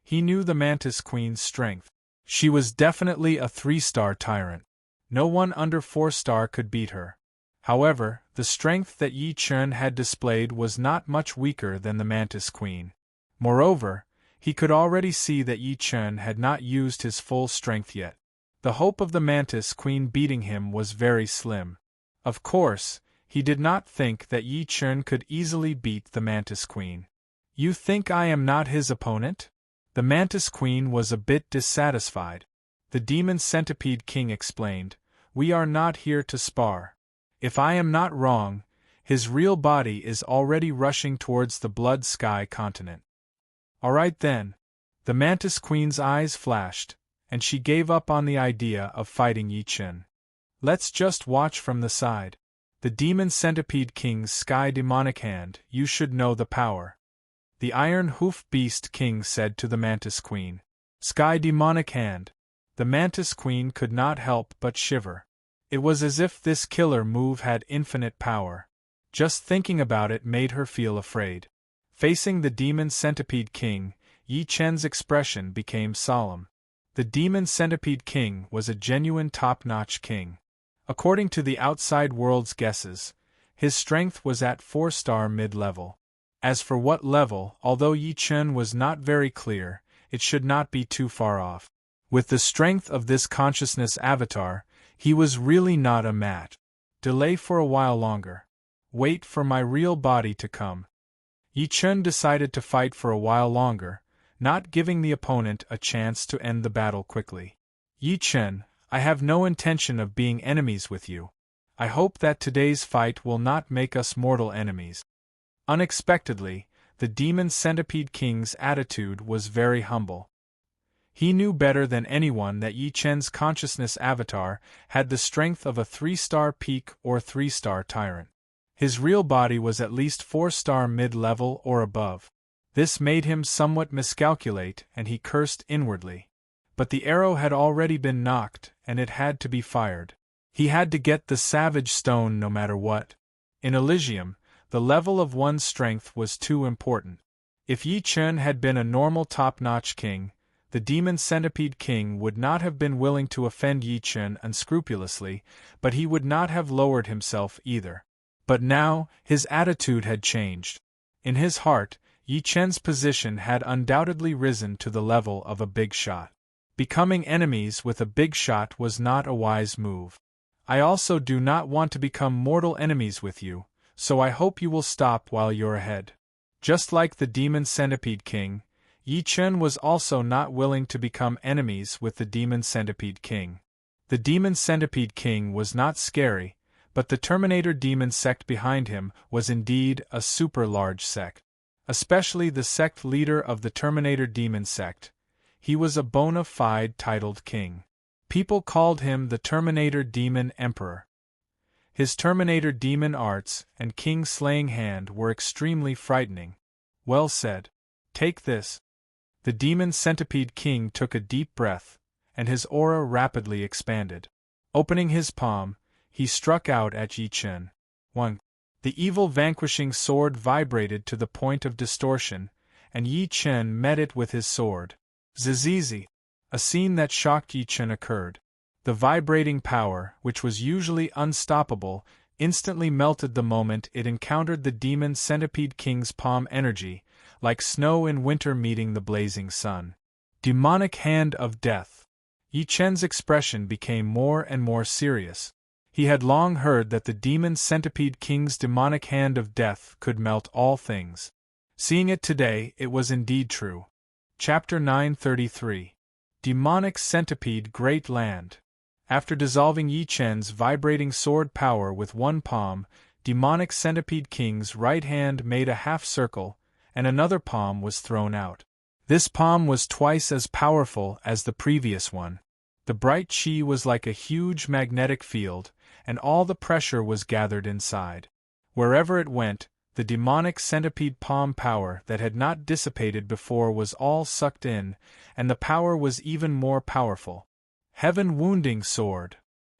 He knew the Mantis Queen's strength. She was definitely a 3-star tyrant. No one under 4-star could beat her. However, the strength that Yi Chen had displayed was not much weaker than the Mantis Queen. Moreover, he could already see that Yi Chen had not used his full strength yet. The hope of the Mantis Queen beating him was very slim. Of course, he did not think that Yi Chen could easily beat the Mantis Queen. You think I am not his opponent? The Mantis Queen was a bit dissatisfied. The Demon Centipede King explained, We are not here to spar. If I am not wrong, his real body is already rushing towards the Blood Sky continent. All right then. The Mantis Queen's eyes flashed, and she gave up on the idea of fighting Yi Chen. Let's just watch from the side. The Demon Centipede King's Sky Demonic Hand, you should know the power. The Iron Hoof Beast King said to the Mantis Queen. Sky Demonic Hand. The Mantis Queen could not help but shiver. It was as if this killer move had infinite power. Just thinking about it made her feel afraid. Facing the Demon Centipede King, Yi Chen's expression became solemn. The Demon Centipede King was a genuine top-notch king. According to the outside world's guesses, his strength was at 4-star mid-level. As for what level, although Yi Chen was not very clear, it should not be too far off. With the strength of this consciousness avatar, he was really not a match. Delay for a while longer. Wait for my real body to come. Yi Chen decided to fight for a while longer, not giving the opponent a chance to end the battle quickly. Yi Chen, I have no intention of being enemies with you. I hope that today's fight will not make us mortal enemies. Unexpectedly, the Demon Centipede King's attitude was very humble. He knew better than anyone that Yi Chen's consciousness avatar had the strength of a 3-star peak or 3-star tyrant. His real body was at least 4-star mid-level or above. This made him somewhat miscalculate, and he cursed inwardly. But the arrow had already been knocked, and it had to be fired. He had to get the Savage Stone no matter what. In Elysium, the level of one's strength was too important. If Yi Chen had been a normal top-notch king, the Demon Centipede King would not have been willing to offend Yi Chen unscrupulously, but he would not have lowered himself either. But now, his attitude had changed. In his heart, Yi Chen's position had undoubtedly risen to the level of a big shot. Becoming enemies with a big shot was not a wise move. I also do not want to become mortal enemies with you, so I hope you will stop while you're ahead. Just like the Demon Centipede King, Yi Chen was also not willing to become enemies with the Demon Centipede King. The Demon Centipede King was not scary, but the Terminator Demon sect behind him was indeed a super large sect. Especially the sect leader of the Terminator Demon sect. He was a bona fide titled king. People called him the Terminator Demon Emperor. His Terminator Demon arts and king-slaying hand were extremely frightening. Well said. Take this. The Demon Centipede King took a deep breath, and his aura rapidly expanded. Opening his palm, he struck out at Yi Chen. 1. The evil vanquishing sword vibrated to the point of distortion, and Yi Chen met it with his sword. Zizizi. A scene that shocked Yi Chen occurred. The vibrating power, which was usually unstoppable, instantly melted the moment it encountered the Demon Centipede King's palm energy, like snow in winter meeting the blazing sun. Demonic Hand of Death. Yi Chen's expression became more and more serious. He had long heard that the Demon Centipede King's demonic hand of death could melt all things. Seeing it today, it was indeed true. Chapter 933. Demonic Centipede Great Land. After dissolving Yi Chen's vibrating sword power with one palm, Demonic Centipede King's right hand made a half circle, and another palm was thrown out. This palm was twice as powerful as the previous one. The bright chi was like a huge magnetic field, and all the pressure was gathered inside. Wherever it went, the demonic centipede palm power that had not dissipated before was all sucked in, and the power was even more powerful. Heaven Wounding Sword.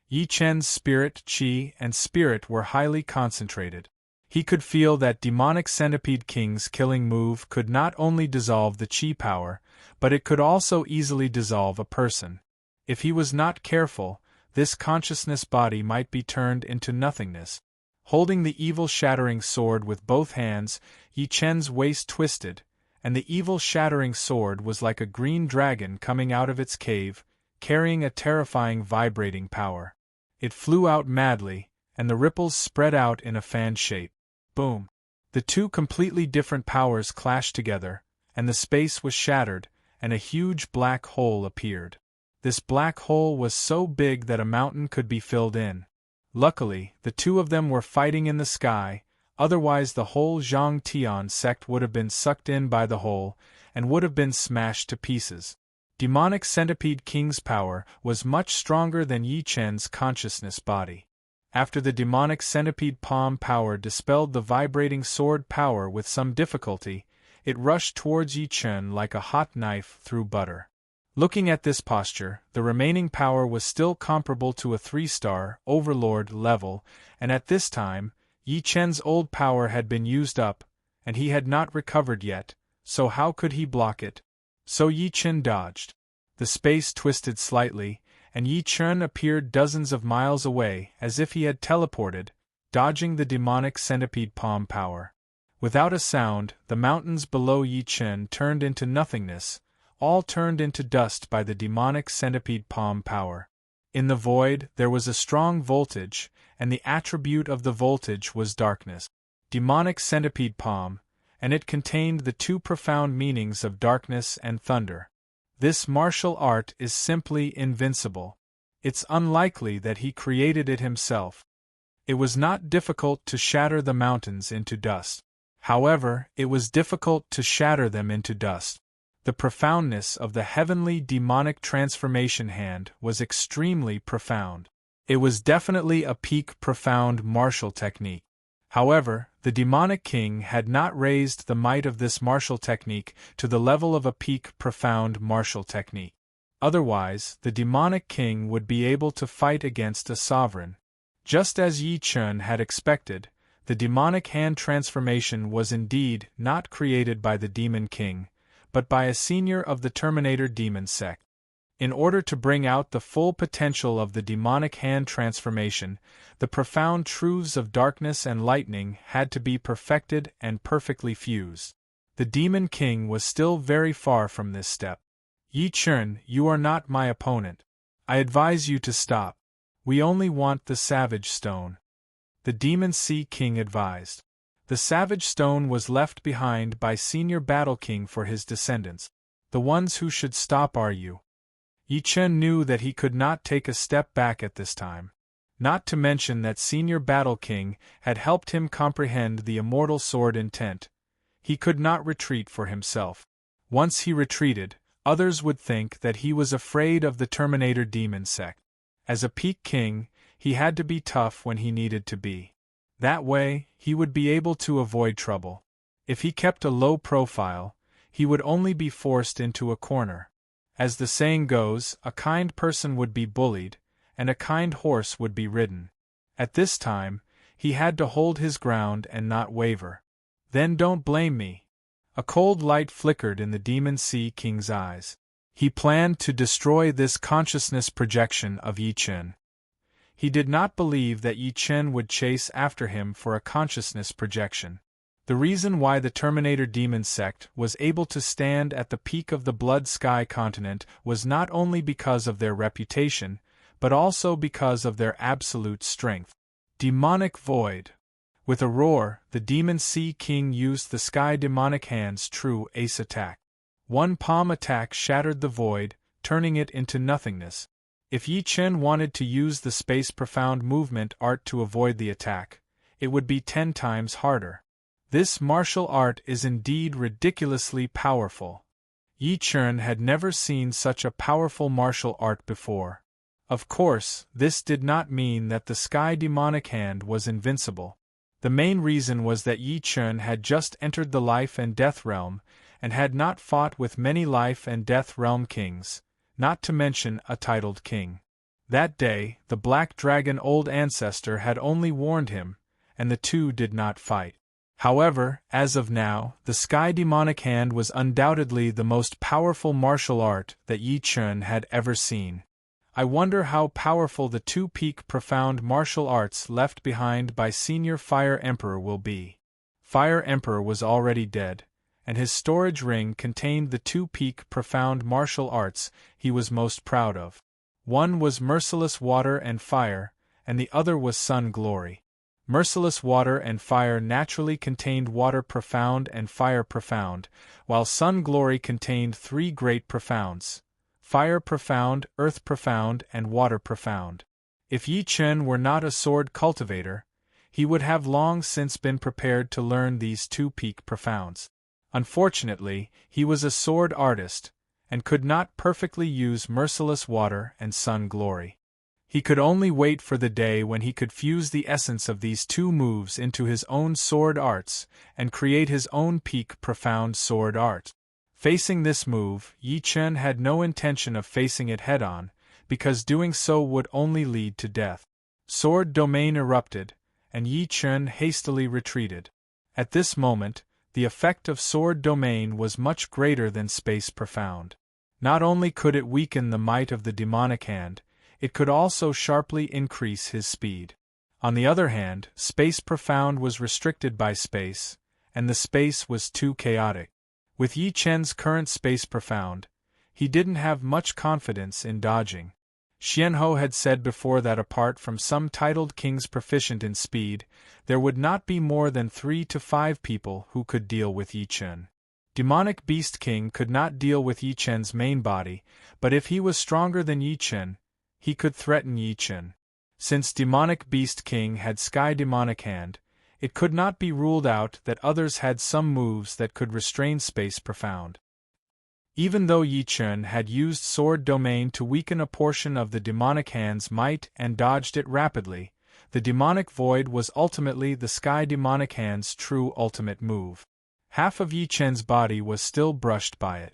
Yi Chen's spirit, chi, and spirit were highly concentrated. He could feel that Demonic Centipede King's killing move could not only dissolve the chi power, but it could also easily dissolve a person. If he was not careful, this consciousness body might be turned into nothingness. Holding the evil shattering sword with both hands, Yi Chen's waist twisted, and the evil shattering sword was like a green dragon coming out of its cave, carrying a terrifying vibrating power. It flew out madly, and the ripples spread out in a fan shape. Boom! The two completely different powers clashed together, and the space was shattered, and a huge black hole appeared. This black hole was so big that a mountain could be filled in. Luckily, the two of them were fighting in the sky, otherwise the whole Zhang Tian sect would have been sucked in by the hole, and would have been smashed to pieces. Demonic Centipede King's power was much stronger than Yi Chen's consciousness body. After the demonic centipede palm power dispelled the vibrating sword power with some difficulty, it rushed towards Yi Chen like a hot knife through butter. Looking at this posture, the remaining power was still comparable to a 3-star overlord level, and at this time, Yi Chen's old power had been used up, and he had not recovered yet, so how could he block it? So Yi Chen dodged. The space twisted slightly, and Yi Chen appeared dozens of miles away as if he had teleported, dodging the demonic centipede palm power. Without a sound, the mountains below Yi Chen turned into nothingness, all turned into dust by the demonic centipede palm power. In the void, there was a strong voltage, and the attribute of the voltage was darkness. Demonic centipede palm, and it contained the two profound meanings of darkness and thunder. This martial art is simply invincible. It's unlikely that he created it himself. It was not difficult to shatter the mountains into dust. However, it was difficult to shatter them into dust. The profoundness of the heavenly demonic transformation hand was extremely profound. It was definitely a peak profound martial technique. However, the demonic king had not raised the might of this martial technique to the level of a peak profound martial technique. Otherwise, the demonic king would be able to fight against a sovereign. Just as Yi Chen had expected, the demonic hand transformation was indeed not created by the demon king, but by a senior of the Terminator demon sect. In order to bring out the full potential of the demonic hand transformation, the profound truths of darkness and lightning had to be perfected and perfectly fused. The Demon King was still very far from this step. Yi Chen, you are not my opponent. I advise you to stop. We only want the Savage Stone. The Demon Sea King advised. The Savage Stone was left behind by Senior Battle King for his descendants. The ones who should stop are you. Yi Chen knew that he could not take a step back at this time. Not to mention that Senior Battle King had helped him comprehend the immortal sword intent. He could not retreat for himself. Once he retreated, others would think that he was afraid of the Terminator demon sect. As a peak king, he had to be tough when he needed to be. That way, he would be able to avoid trouble. If he kept a low profile, he would only be forced into a corner. As the saying goes, a kind person would be bullied, and a kind horse would be ridden. At this time, he had to hold his ground and not waver. Then don't blame me. A cold light flickered in the Demon Sea King's eyes. He planned to destroy this consciousness projection of Yi Chen. He did not believe that Yi Chen would chase after him for a consciousness projection. The reason why the Terminator demon sect was able to stand at the peak of the Blood Sky continent was not only because of their reputation, but also because of their absolute strength. Demonic Void. With a roar, the Demon Sea King used the Sky Demonic Hand's true ace attack. One palm attack shattered the void, turning it into nothingness. If Yi Chen wanted to use the Space Profound movement art to avoid the attack, it would be 10 times harder. This martial art is indeed ridiculously powerful. Yi Chen had never seen such a powerful martial art before. Of course, this did not mean that the Sky Demonic Hand was invincible. The main reason was that Yi Chen had just entered the Life and Death Realm, and had not fought with many Life and Death Realm kings, not to mention a titled king. That day, the Black Dragon Old Ancestor had only warned him, and the two did not fight. However, as of now, the Sky Demonic Hand was undoubtedly the most powerful martial art that Yi Chen had ever seen. I wonder how powerful the two peak profound martial arts left behind by Senior Fire Emperor will be. Fire Emperor was already dead, and his storage ring contained the two peak profound martial arts he was most proud of. One was Merciless Water and Fire, and the other was Sun Glory. Merciless Water and Fire naturally contained Water Profound and Fire Profound, while Sun Glory contained 3 great profounds: Fire Profound, Earth Profound, and Water Profound. If Yi Chen were not a sword cultivator, he would have long since been prepared to learn these 2 peak profounds. Unfortunately, he was a sword artist, and could not perfectly use Merciless Water and Sun Glory. He could only wait for the day when he could fuse the essence of these 2 moves into his own sword arts, and create his own peak profound sword art. Facing this move, Yi Chen had no intention of facing it head-on, because doing so would only lead to death. Sword Domain erupted, and Yi Chen hastily retreated. At this moment, the effect of Sword Domain was much greater than Space Profound. Not only could it weaken the might of the demonic hand, it could also sharply increase his speed. On the other hand, Space Profound was restricted by space, and the space was too chaotic. With Yi Chen's current Space Profound, he didn't have much confidence in dodging. Xianhou had said before that apart from some titled kings proficient in speed, there would not be more than 3 to 5 people who could deal with Yi Chen. Demonic Beast King could not deal with Yi Chen's main body, but if he was stronger than Yi Chen, he could threaten Yi Chen. Since Demonic Beast King had Sky Demonic Hand, it could not be ruled out that others had some moves that could restrain Space Profound. Even though Yi Chen had used Sword Domain to weaken a portion of the Demonic Hand's might and dodged it rapidly, the Demonic Void was ultimately the Sky Demonic Hand's true ultimate move. Half of Yi Chen's body was still brushed by it.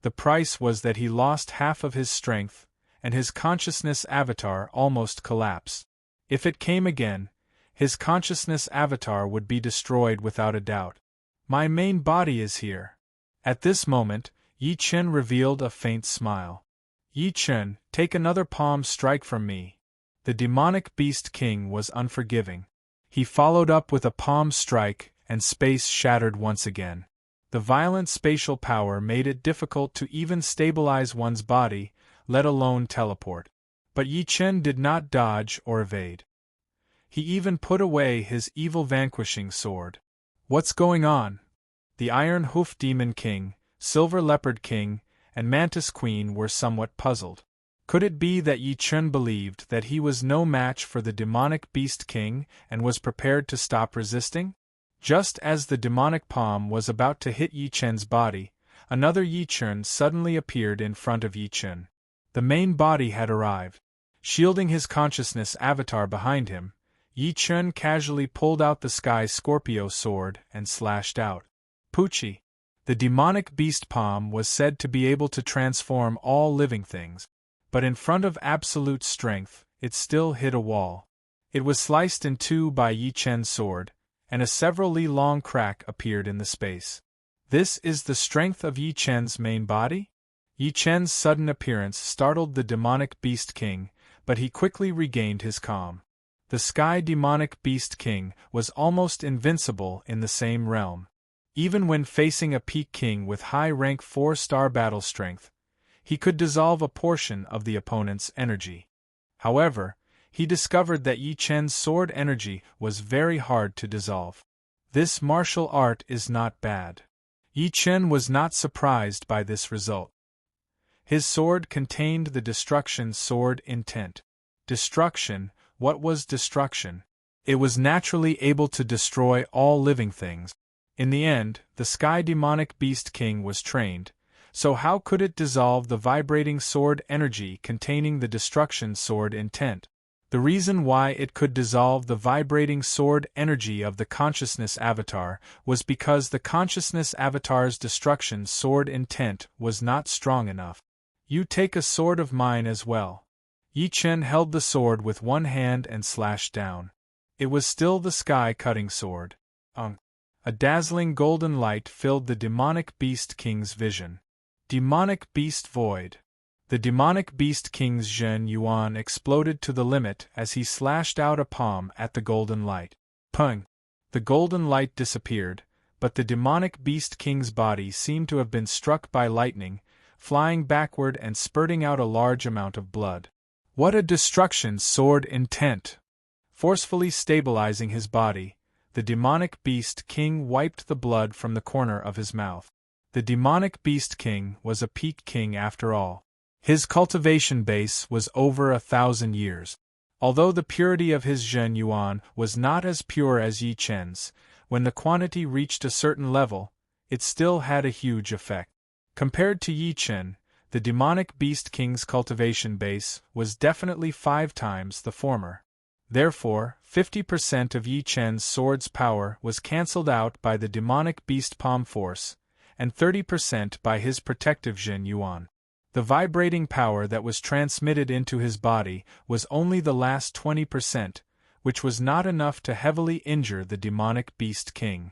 The price was that he lost half of his strength, and his consciousness avatar almost collapsed. If it came again, his consciousness avatar would be destroyed without a doubt. My main body is here. At this moment, Yi Chen revealed a faint smile. Yi Chen, take another palm strike from me. The demonic beast king was unforgiving. He followed up with a palm strike, and space shattered once again. The violent spatial power made it difficult to even stabilize one's body, let alone teleport. But Yi Chen did not dodge or evade. He even put away his evil vanquishing sword. What's going on? The Iron Hoof Demon King, Silver Leopard King, and Mantis Queen were somewhat puzzled. Could it be that Yi Chen believed that he was no match for the demonic beast king and was prepared to stop resisting? Just as the demonic palm was about to hit Yi Chen's body, another Yi Chen suddenly appeared in front of Yi Chen. The main body had arrived. Shielding his consciousness avatar behind him, Yi Chen casually pulled out the Sky Scorpio sword and slashed out. Poochie! The demonic beast palm was said to be able to transform all living things, but in front of absolute strength, it still hit a wall. It was sliced in two by Yi Chen's sword, and a several li long crack appeared in the space. This is the strength of Yi Chen's main body? Yi Chen's sudden appearance startled the demonic beast king, but he quickly regained his calm. The Sky Demonic Beast King was almost invincible in the same realm. Even when facing a peak king with high-rank 4-star battle strength, he could dissolve a portion of the opponent's energy. However, he discovered that Yi Chen's sword energy was very hard to dissolve. This martial art is not bad. Yi Chen was not surprised by this result. His sword contained the destruction sword intent. Destruction, what was destruction? It was naturally able to destroy all living things. In the end, the Sky Demonic Beast King was trained, so how could it dissolve the vibrating sword energy containing the destruction sword intent? The reason why it could dissolve the vibrating sword energy of the consciousness avatar was because the consciousness avatar's destruction sword intent was not strong enough. You take a sword of mine as well. Yi Chen held the sword with one hand and slashed down. It was still the sky-cutting sword. A dazzling golden light filled the demonic beast king's vision. Demonic beast void. The demonic beast king's Zhen Yuan exploded to the limit as he slashed out a palm at the golden light. Pung! The golden light disappeared, but the demonic beast king's body seemed to have been struck by lightning, flying backward and spurting out a large amount of blood. What a destruction sword intent! Forcefully stabilizing his body, the demonic beast king wiped the blood from the corner of his mouth. The demonic beast king was a peak king after all. His cultivation base was over 1,000 years. Although the purity of his Zhen Yuan was not as pure as Yi Chen's, when the quantity reached a certain level, it still had a huge effect. Compared to Yi Chen, the demonic beast king's cultivation base was definitely 5 times the former. Therefore, 50% of Yi Chen's sword's power was cancelled out by the demonic beast palm force, and 30% by his protective Zhen Yuan. The vibrating power that was transmitted into his body was only the last 20%, which was not enough to heavily injure the demonic beast king.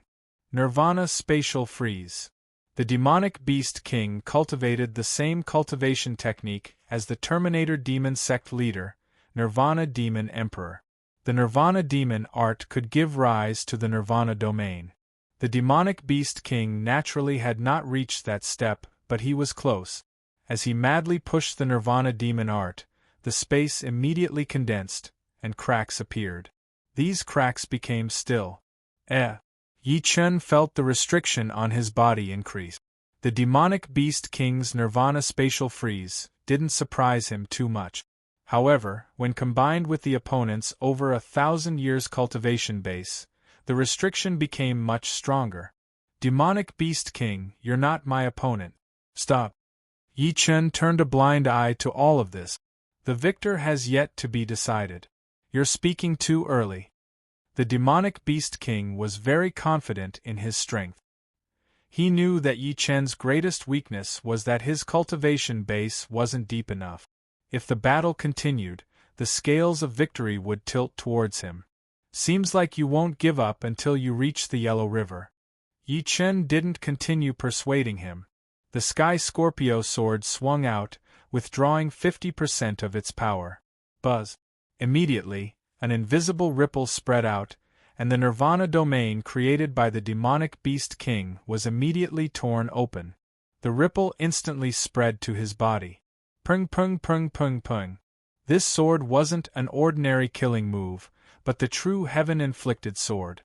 Nirvana Spatial Freeze. The demonic beast king cultivated the same cultivation technique as the Terminator demon sect leader, Nirvana Demon Emperor. The Nirvana demon art could give rise to the Nirvana domain. The demonic beast king naturally had not reached that step, but he was close. As he madly pushed the Nirvana demon art, the space immediately condensed, and cracks appeared. These cracks became still. Yi Chen felt the restriction on his body increase. The demonic beast king's Nirvana spatial freeze didn't surprise him too much. However, when combined with the opponent's over 1,000 years cultivation base, the restriction became much stronger. Demonic Beast King, you're not my opponent. Stop. Yi Chen turned a blind eye to all of this. The victor has yet to be decided. You're speaking too early. The demonic Beast King was very confident in his strength. He knew that Yi Chen's greatest weakness was that his cultivation base wasn't deep enough. If the battle continued, the scales of victory would tilt towards him. Seems like you won't give up until you reach the Yellow River. Yi Chen didn't continue persuading him. The Sky Scorpio sword swung out, withdrawing 50% of its power. Buzz! Immediately, an invisible ripple spread out, and the Nirvana domain created by the demonic Beast King was immediately torn open. The ripple instantly spread to his body. Pung pung pung pung pung. This sword wasn't an ordinary killing move, but the true heaven-inflicted sword.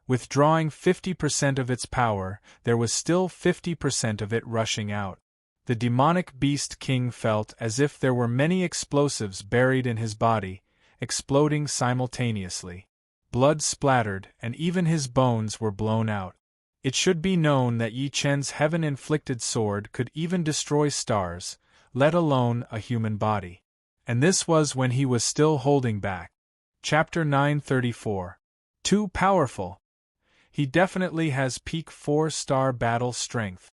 Withdrawing 50% of its power, there was still 50% of it rushing out. The demonic Beast King felt as if there were many explosives buried in his body, exploding simultaneously. Blood splattered, and even his bones were blown out. It should be known that Yi Chen's heaven-inflicted sword could even destroy stars, let alone a human body. And this was when he was still holding back. Chapter 934. Too powerful. He definitely has peak 4-star battle strength.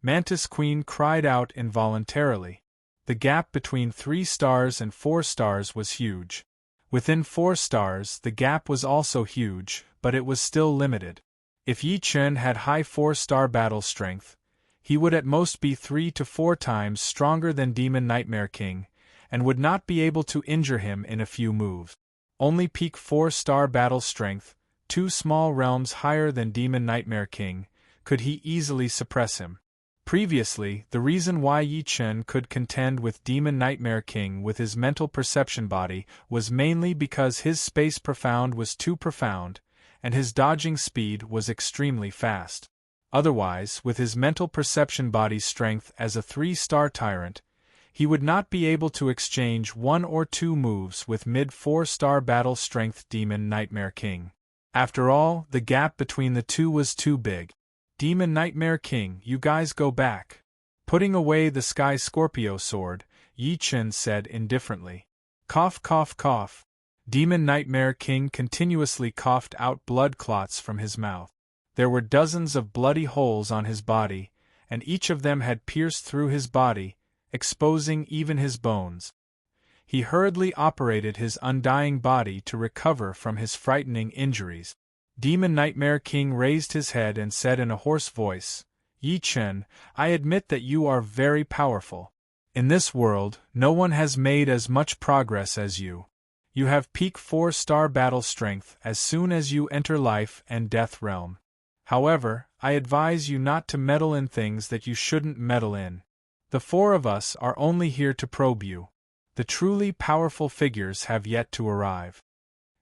Mantis Queen cried out involuntarily. The gap between 3 stars and 4 stars was huge. Within 4 stars, the gap was also huge, but it was still limited. If Yi Chen had high 4-star battle strength, he would at most be 3 to 4 times stronger than Demon Nightmare King, and would not be able to injure him in a few moves. Only peak 4-star battle strength, 2 small realms higher than Demon Nightmare King, could he easily suppress him. Previously, the reason why Yi Chen could contend with Demon Nightmare King with his mental perception body was mainly because his space profound was too profound, and his dodging speed was extremely fast. Otherwise, with his mental perception body's strength as a 3-star tyrant, he would not be able to exchange 1 or 2 moves with mid-4-star battle strength Demon Nightmare King. After all, the gap between the two was too big. Demon Nightmare King, you guys go back. Putting away the Sky Scorpio sword, Yi Chen said indifferently. Cough cough cough. Demon Nightmare King continuously coughed out blood clots from his mouth. There were dozens of bloody holes on his body, and each of them had pierced through his body, exposing even his bones. He hurriedly operated his undying body to recover from his frightening injuries. Demon Nightmare King raised his head and said in a hoarse voice, Yi Chen, I admit that you are very powerful. In this world, no one has made as much progress as you. You have peak 4-star battle strength as soon as you enter life and death realm. However, I advise you not to meddle in things that you shouldn't meddle in. The 4 of us are only here to probe you. The truly powerful figures have yet to arrive.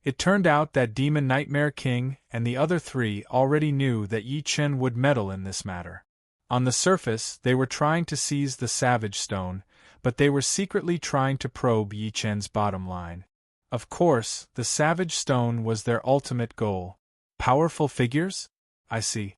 It turned out that Demon Nightmare King and the other 3 already knew that Yi Chen would meddle in this matter. On the surface, they were trying to seize the Savage Stone, but they were secretly trying to probe Yi Chen's bottom line. Of course, the Savage Stone was their ultimate goal. Powerful figures? I see.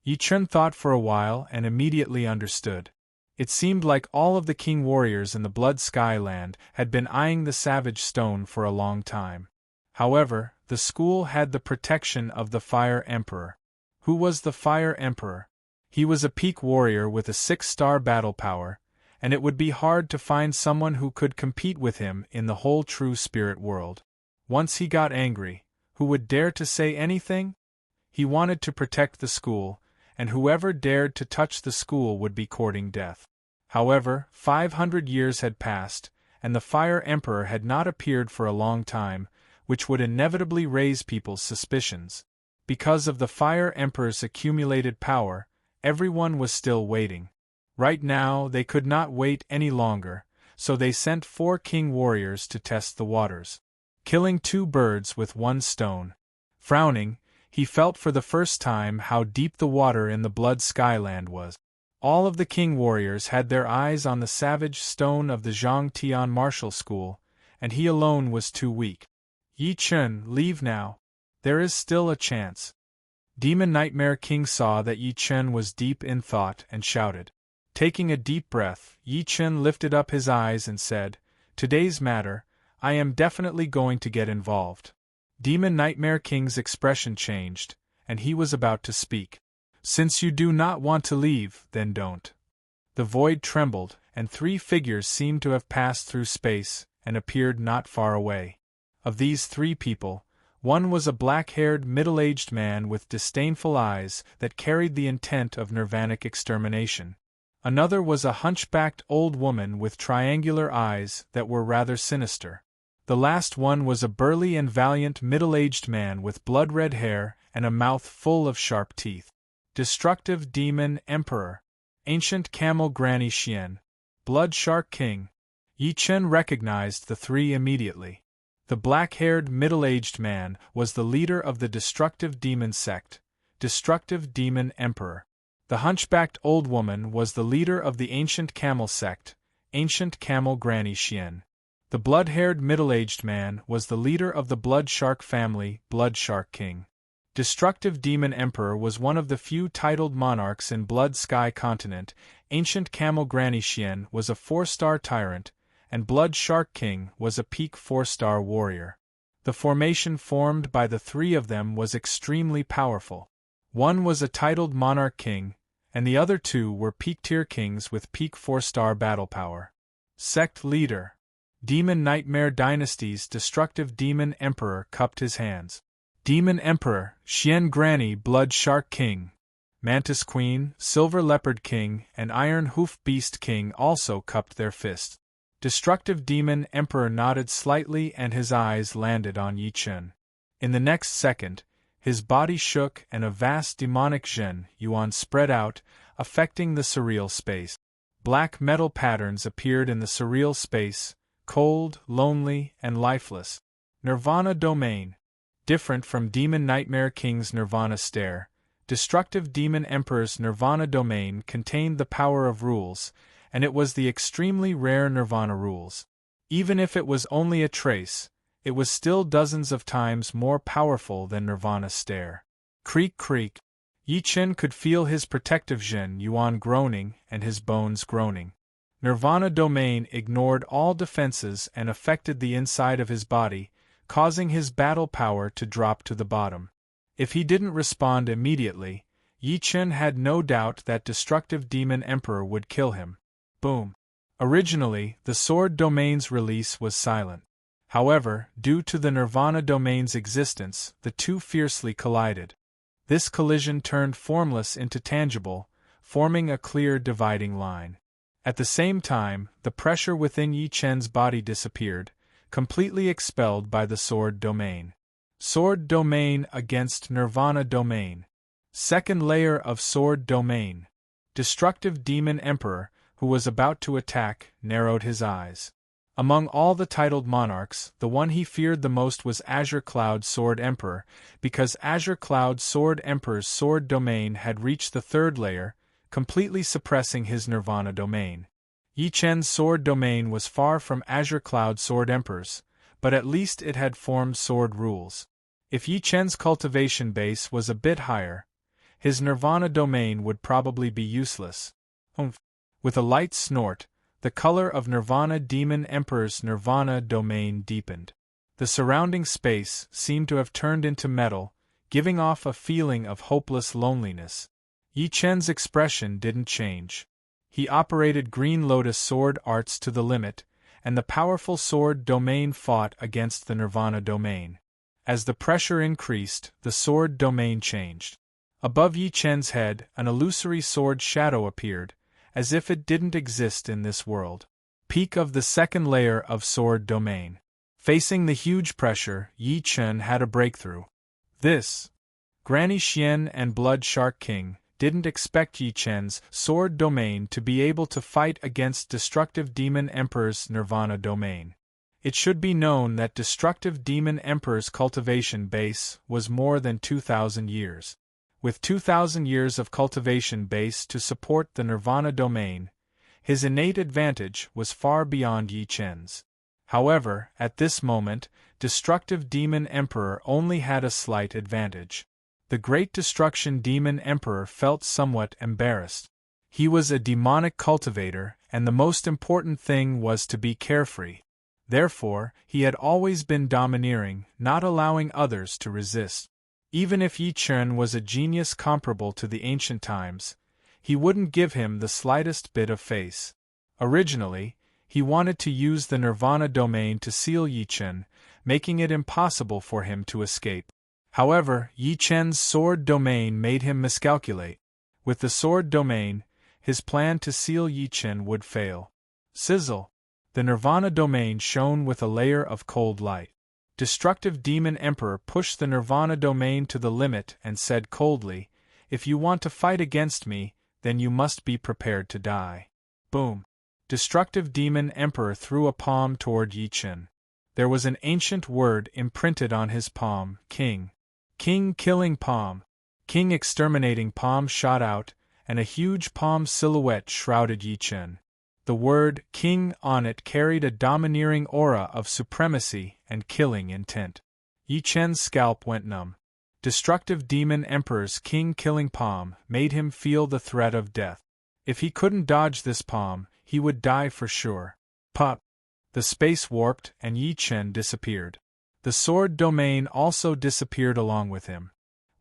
Yi Chen thought for a while and immediately understood. It seemed like all of the king warriors in the Blood Sky Land had been eyeing the Savage Stone for a long time. However, the school had the protection of the Fire Emperor. Who was the Fire Emperor? He was a peak warrior with a 6-star battle power, and it would be hard to find someone who could compete with him in the whole true spirit world. Once he got angry, who would dare to say anything? He wanted to protect the school, and whoever dared to touch the school would be courting death. However, 500 years had passed, and the Fire Emperor had not appeared for a long time, which would inevitably raise people's suspicions. Because of the Fire Emperor's accumulated power, everyone was still waiting. Right now, they could not wait any longer, so they sent 4 king warriors to test the waters. Killing 2 birds with 1 stone. Frowning, he felt for the first time how deep the water in the Blood Skyland was. All of the king warriors had their eyes on the Savage Stone of the Zhang Tian Martial School, and he alone was too weak. Yi Chen, leave now. There is still a chance. Demon Nightmare King saw that Yi Chen was deep in thought and shouted. Taking a deep breath, Yi Chen lifted up his eyes and said, Today's matter, I am definitely going to get involved. Demon Nightmare King's expression changed, and he was about to speak. Since you do not want to leave, then don't. The void trembled, and 3 figures seemed to have passed through space and appeared not far away. Of these 3 people, one was a black-haired, middle-aged man with disdainful eyes that carried the intent of nirvanic extermination. Another was a hunchbacked old woman with triangular eyes that were rather sinister. The last one was a burly and valiant middle-aged man with blood-red hair and a mouth full of sharp teeth. Destructive Demon Emperor, Ancient Camel Granny Xian, Blood Shark King. Yi Chen recognized the three immediately. The black-haired middle-aged man was the leader of the Destructive Demon sect, Destructive Demon Emperor. The hunchbacked old woman was the leader of the Ancient Camel sect, Ancient Camel Granny Xian. The blood-haired middle-aged man was the leader of the Blood Shark family, Blood Shark King. Destructive Demon Emperor was one of the few titled monarchs in Blood Sky Continent. Ancient Camel Granny Xian was a 4-star tyrant, and Blood Shark King was a peak 4-star warrior. The formation formed by the three of them was extremely powerful. One was a titled monarch king, and the other two were peak-tier kings with peak 4-star battle power. Sect Leader, Demon Nightmare Dynasty's Destructive Demon Emperor cupped his hands. Demon Emperor, Xian Granny Blood Shark King, Mantis Queen, Silver Leopard King, and Iron Hoof Beast King also cupped their fists. Destructive Demon Emperor nodded slightly and his eyes landed on Yi Chen. In the next second, his body shook and a vast demonic Zhen Yuan spread out, affecting the surreal space. Black metal patterns appeared in the surreal space, cold, lonely, and lifeless. Nirvana Domain. Different from Demon Nightmare King's Nirvana Stare, Destructive Demon Emperor's Nirvana Domain contained the power of rules, and it was the extremely rare Nirvana rules. Even if it was only a trace, it was still dozens of times more powerful than Nirvana Stare. Creak creak. Yi Chen could feel his protective Zhen Yuan groaning and his bones groaning. Nirvana Domain ignored all defenses and affected the inside of his body, causing his battle power to drop to the bottom. If he didn't respond immediately, Yi Chen had no doubt that Destructive Demon Emperor would kill him. Boom. Originally, the Sword Domain's release was silent. However, due to the Nirvana Domain's existence, the two fiercely collided. This collision turned formless into tangible, forming a clear dividing line. At the same time, the pressure within Yi Chen's body disappeared, completely expelled by the Sword Domain. Sword Domain against Nirvana Domain. Second layer of Sword Domain. Destructive Demon Emperor, who was about to attack, narrowed his eyes. Among all the titled monarchs, the one he feared the most was Azure Cloud Sword Emperor, because Azure Cloud Sword Emperor's Sword Domain had reached the third layer, completely suppressing his Nirvana Domain. Yi Chen's Sword Domain was far from Azure Cloud Sword Emperor's, but at least it had formed sword rules. If Yi Chen's cultivation base was a bit higher, his Nirvana Domain would probably be useless. With a light snort, the color of Nirvana Demon Emperor's Nirvana Domain deepened. The surrounding space seemed to have turned into metal, giving off a feeling of hopeless loneliness. Yi Chen's expression didn't change. He operated Green Lotus Sword Arts to the limit, and the powerful Sword Domain fought against the Nirvana Domain. As the pressure increased, the Sword Domain changed. Above Yi Chen's head, an illusory sword shadow appeared, as if it didn't exist in this world. Peak of the second layer of Sword Domain. Facing the huge pressure, Yi Chen had a breakthrough. This. Granny Xian and Blood Shark King didn't expect Yi Chen's Sword Domain to be able to fight against Destructive Demon Emperor's Nirvana Domain. It should be known that Destructive Demon Emperor's cultivation base was more than 2,000 years. With 2,000 years of cultivation base to support the Nirvana Domain, his innate advantage was far beyond Yi Chen's. However, at this moment, Destructive Demon Emperor only had a slight advantage. The Great Destruction Demon Emperor felt somewhat embarrassed. He was a demonic cultivator, and the most important thing was to be carefree. Therefore, he had always been domineering, not allowing others to resist. Even if Yi Chen was a genius comparable to the ancient times, he wouldn't give him the slightest bit of face. Originally, he wanted to use the Nirvana Domain to seal Yi Chen, making it impossible for him to escape. However, Yi Chen's Sword Domain made him miscalculate. With the Sword Domain, his plan to seal Yi Chen would fail. Sizzle! The Nirvana domain shone with a layer of cold light. Destructive Demon Emperor pushed the Nirvana domain to the limit and said coldly, "If you want to fight against me, then you must be prepared to die." Boom! Destructive Demon Emperor threw a palm toward Yi Chen. There was an ancient word imprinted on his palm, King. King killing palm. King exterminating palm shot out, and a huge palm silhouette shrouded Yi Chen. The word King on it carried a domineering aura of supremacy and killing intent. Yi Chen's scalp went numb. Destructive Demon Emperor's King killing palm made him feel the threat of death. If he couldn't dodge this palm, he would die for sure. Pop! The space warped and Yi Chen disappeared. The sword domain also disappeared along with him.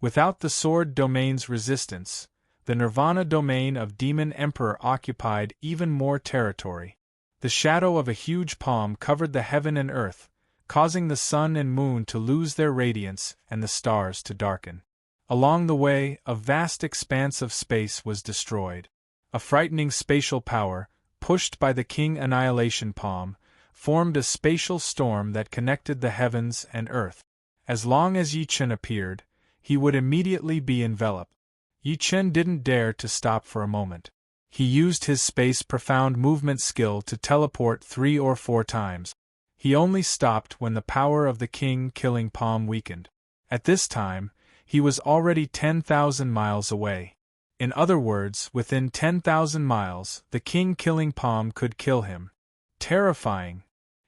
Without the sword domain's resistance, the Nirvana domain of Demon Emperor occupied even more territory. The shadow of a huge palm covered the heaven and earth, causing the sun and moon to lose their radiance and the stars to darken. Along the way, a vast expanse of space was destroyed. A frightening spatial power, pushed by the King Annihilation Palm, formed a spatial storm that connected the heavens and earth. As long as Yi Chen appeared, he would immediately be enveloped. Yi Chen didn't dare to stop for a moment. He used his space profound movement skill to teleport 3 or 4 times. He only stopped when the power of the King killing palm weakened. At this time, he was already 10,000 miles away. In other words, within 10,000 miles, the King killing palm could kill him. Terrifying.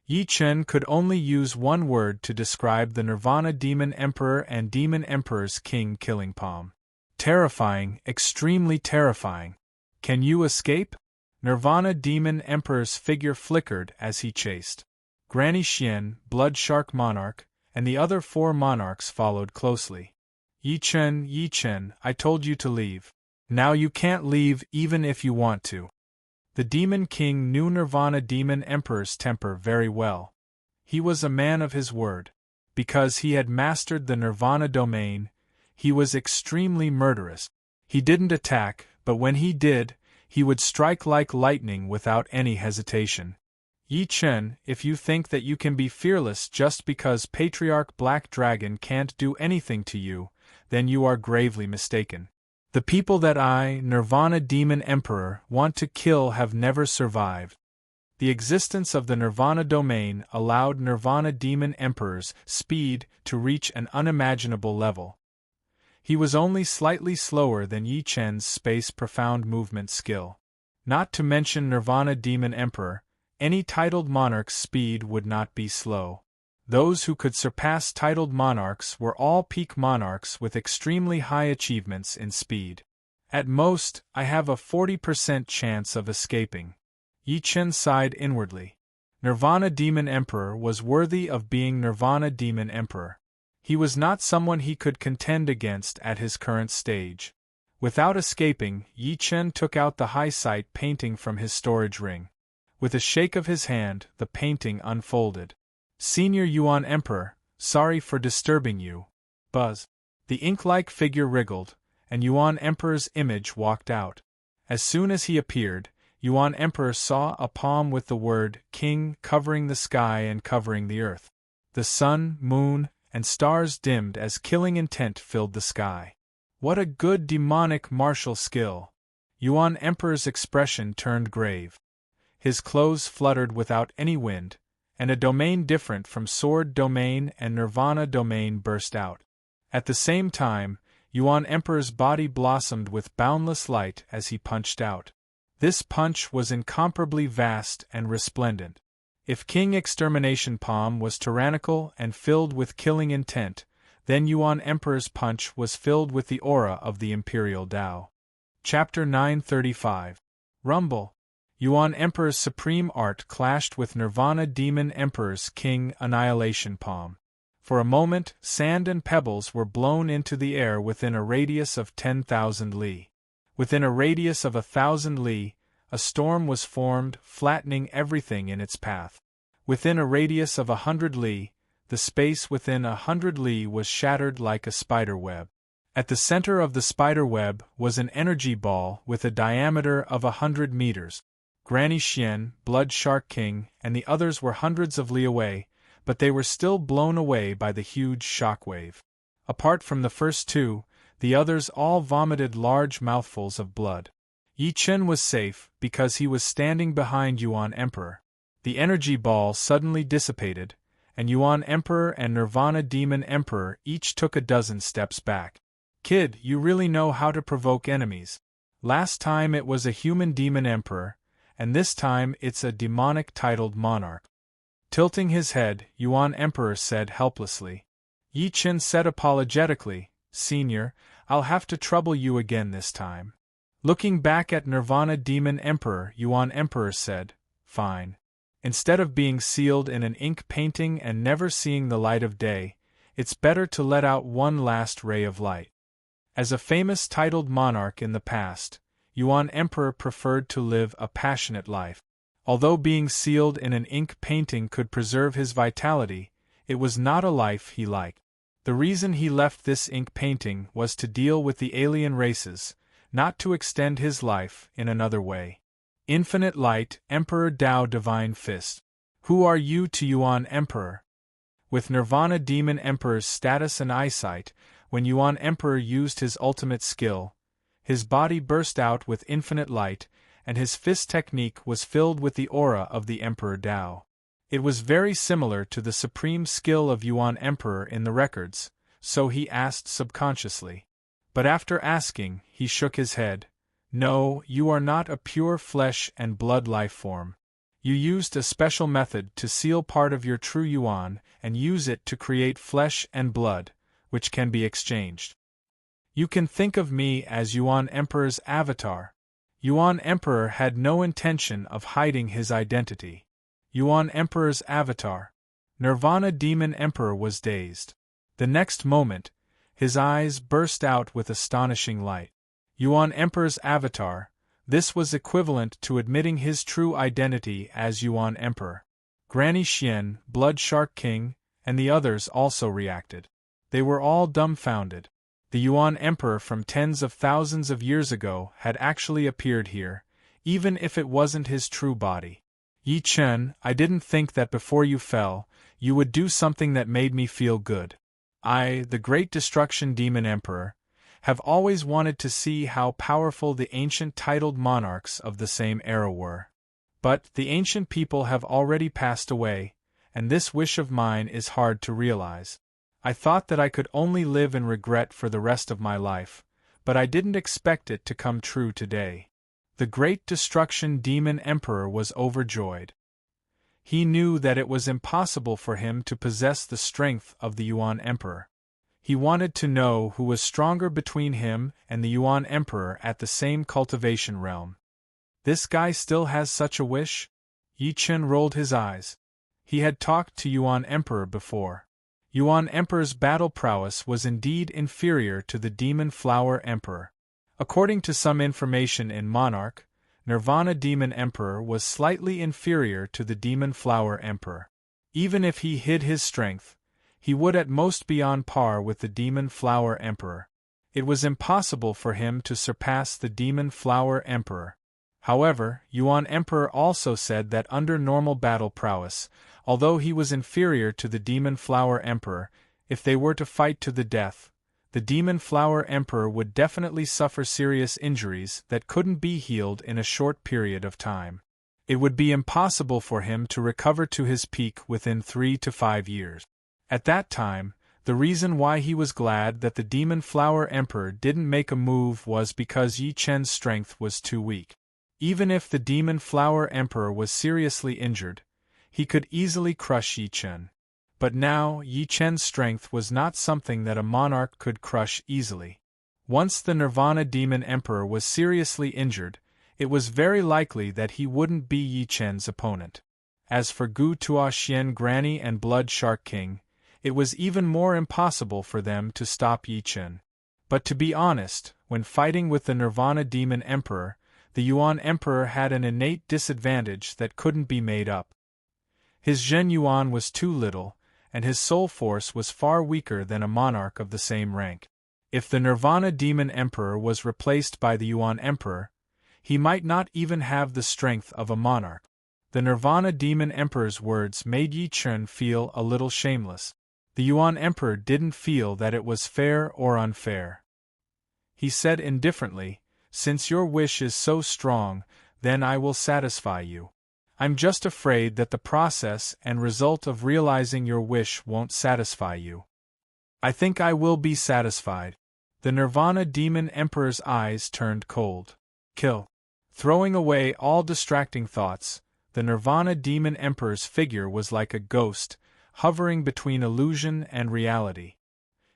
Yi Chen could only use one word to describe the Nirvana Demon Emperor and Demon Emperor's King killing palm. Terrifying, extremely terrifying. Can you escape? Nirvana Demon Emperor's figure flickered as he chased. Granny Xian, Blood Shark Monarch, and the other 4 monarchs followed closely. Yi Chen, I told you to leave. Now you can't leave even if you want to. The Demon King knew Nirvana Demon Emperor's temper very well. He was a man of his word. Because he had mastered the Nirvana domain, he was extremely murderous. He didn't attack, but when he did, he would strike like lightning without any hesitation. Yi Chen, if you think that you can be fearless just because Patriarch Black Dragon can't do anything to you, then you are gravely mistaken. The people that I, Nirvana Demon Emperor, want to kill have never survived. The existence of the Nirvana domain allowed Nirvana Demon Emperor's speed to reach an unimaginable level. He was only slightly slower than Yi Chen's space profound movement skill. Not to mention Nirvana Demon Emperor, any titled monarch's speed would not be slow. Those who could surpass titled monarchs were all peak monarchs with extremely high achievements in speed. At most, I have a 40% chance of escaping. Yi Chen sighed inwardly. Nirvana Demon Emperor was worthy of being Nirvana Demon Emperor. He was not someone he could contend against at his current stage. Without escaping, Yi Chen took out the high sight painting from his storage ring. With a shake of his hand, the painting unfolded. Senior Yuan Emperor, sorry for disturbing you. Buzz. The ink-like figure wriggled, and Yuan Emperor's image walked out. As soon as he appeared, Yuan Emperor saw a palm with the word King covering the sky and covering the earth. The sun, moon, and stars dimmed as killing intent filled the sky. What a good demonic martial skill! Yuan Emperor's expression turned grave. His clothes fluttered without any wind, and a domain different from Sword Domain and Nirvana Domain burst out. At the same time, Yuan Emperor's body blossomed with boundless light as he punched out. This punch was incomparably vast and resplendent. If King Extermination Palm was tyrannical and filled with killing intent, then Yuan Emperor's punch was filled with the aura of the Imperial Tao. Chapter 935. Rumble. Yuan Emperor's supreme art clashed with Nirvana Demon Emperor's King Annihilation Palm. For a moment, sand and pebbles were blown into the air within a radius of 10,000 li. Within a radius of 1,000 li, a storm was formed, flattening everything in its path. Within a radius of 100 li, the space within 100 li was shattered like a spider web. At the center of the spider web was an energy ball with a diameter of 100 meters. Granny Xian, Blood Shark King, and the others were hundreds of li away, but they were still blown away by the huge shockwave. Apart from the first two, the others all vomited large mouthfuls of blood. Yi Chen was safe because he was standing behind Yuan Emperor. The energy ball suddenly dissipated, and Yuan Emperor and Nirvana Demon Emperor each took a dozen steps back. Kid, you really know how to provoke enemies. Last time it was a human demon emperor, and this time it's a demonic titled monarch. Tilting his head, Yuan Emperor said helplessly. Yi Chen said apologetically, Senior, I'll have to trouble you again this time. Looking back at Nirvana Demon Emperor, Yuan Emperor said, Fine. Instead of being sealed in an ink painting and never seeing the light of day, it's better to let out one last ray of light. As a famous titled monarch in the past, Yuan Emperor preferred to live a passionate life. Although being sealed in an ink painting could preserve his vitality, it was not a life he liked. The reason he left this ink painting was to deal with the alien races, not to extend his life in another way. Infinite Light, Emperor Dao Divine Fist. Who are you to Yuan Emperor? With Nirvana Demon Emperor's status and eyesight, when Yuan Emperor used his ultimate skill, his body burst out with infinite light, and his fist technique was filled with the aura of the Emperor Dao. It was very similar to the supreme skill of Yuan Emperor in the records, so he asked subconsciously. But after asking, he shook his head. No, you are not a pure flesh and blood life form. You used a special method to seal part of your true Yuan and use it to create flesh and blood, which can be exchanged. You can think of me as Yuan Emperor's avatar. Yuan Emperor had no intention of hiding his identity. Yuan Emperor's avatar. Nirvana Demon Emperor was dazed. The next moment, his eyes burst out with astonishing light. Yuan Emperor's avatar. This was equivalent to admitting his true identity as Yuan Emperor. Granny Xian, Blood Shark King, and the others also reacted. They were all dumbfounded. The Yuan Emperor from tens of thousands of years ago had actually appeared here, even if it wasn't his true body. Yi Chen, I didn't think that before you fell, you would do something that made me feel good. I, the Great Destruction Demon Emperor, have always wanted to see how powerful the ancient titled monarchs of the same era were. But the ancient people have already passed away, and this wish of mine is hard to realize. I thought that I could only live in regret for the rest of my life, but I didn't expect it to come true today. The Great Destruction Demon Emperor was overjoyed. He knew that it was impossible for him to possess the strength of the Yuan Emperor. He wanted to know who was stronger between him and the Yuan Emperor at the same cultivation realm. This guy still has such a wish? Yi Chen rolled his eyes. He had talked to Yuan Emperor before. Yuan Emperor's battle prowess was indeed inferior to the Demon Flower Emperor. According to some information in Monarch, Nirvana Demon Emperor was slightly inferior to the Demon Flower Emperor. Even if he hid his strength, he would at most be on par with the Demon Flower Emperor. It was impossible for him to surpass the Demon Flower Emperor. However, Yuan Emperor also said that under normal battle prowess, although he was inferior to the Demon Flower Emperor, if they were to fight to the death, the Demon Flower Emperor would definitely suffer serious injuries that couldn't be healed in a short period of time. It would be impossible for him to recover to his peak within 3 to 5 years. At that time, the reason why he was glad that the Demon Flower Emperor didn't make a move was because Yi Chen's strength was too weak. Even if the Demon Flower Emperor was seriously injured, he could easily crush Yi Chen. But now, Yi Chen's strength was not something that a monarch could crush easily. Once the Nirvana Demon Emperor was seriously injured, it was very likely that he wouldn't be Yi Chen's opponent. As for Gu Tuoxian Granny and Blood Shark King, it was even more impossible for them to stop Yi Chen. But to be honest, when fighting with the Nirvana Demon Emperor, the Yuan Emperor had an innate disadvantage that couldn't be made up. His Zhen Yuan was too little, and his soul force was far weaker than a monarch of the same rank. If the Nirvana Demon Emperor was replaced by the Yuan Emperor, he might not even have the strength of a monarch. The Nirvana Demon Emperor's words made Yi Chen feel a little shameless. The Yuan Emperor didn't feel that it was fair or unfair. He said indifferently, "Since your wish is so strong, then I will satisfy you. I'm just afraid that the process and result of realizing your wish won't satisfy you." "I think I will be satisfied." The Nirvana Demon Emperor's eyes turned cold. "Kill." Throwing away all distracting thoughts, the Nirvana Demon Emperor's figure was like a ghost, hovering between illusion and reality.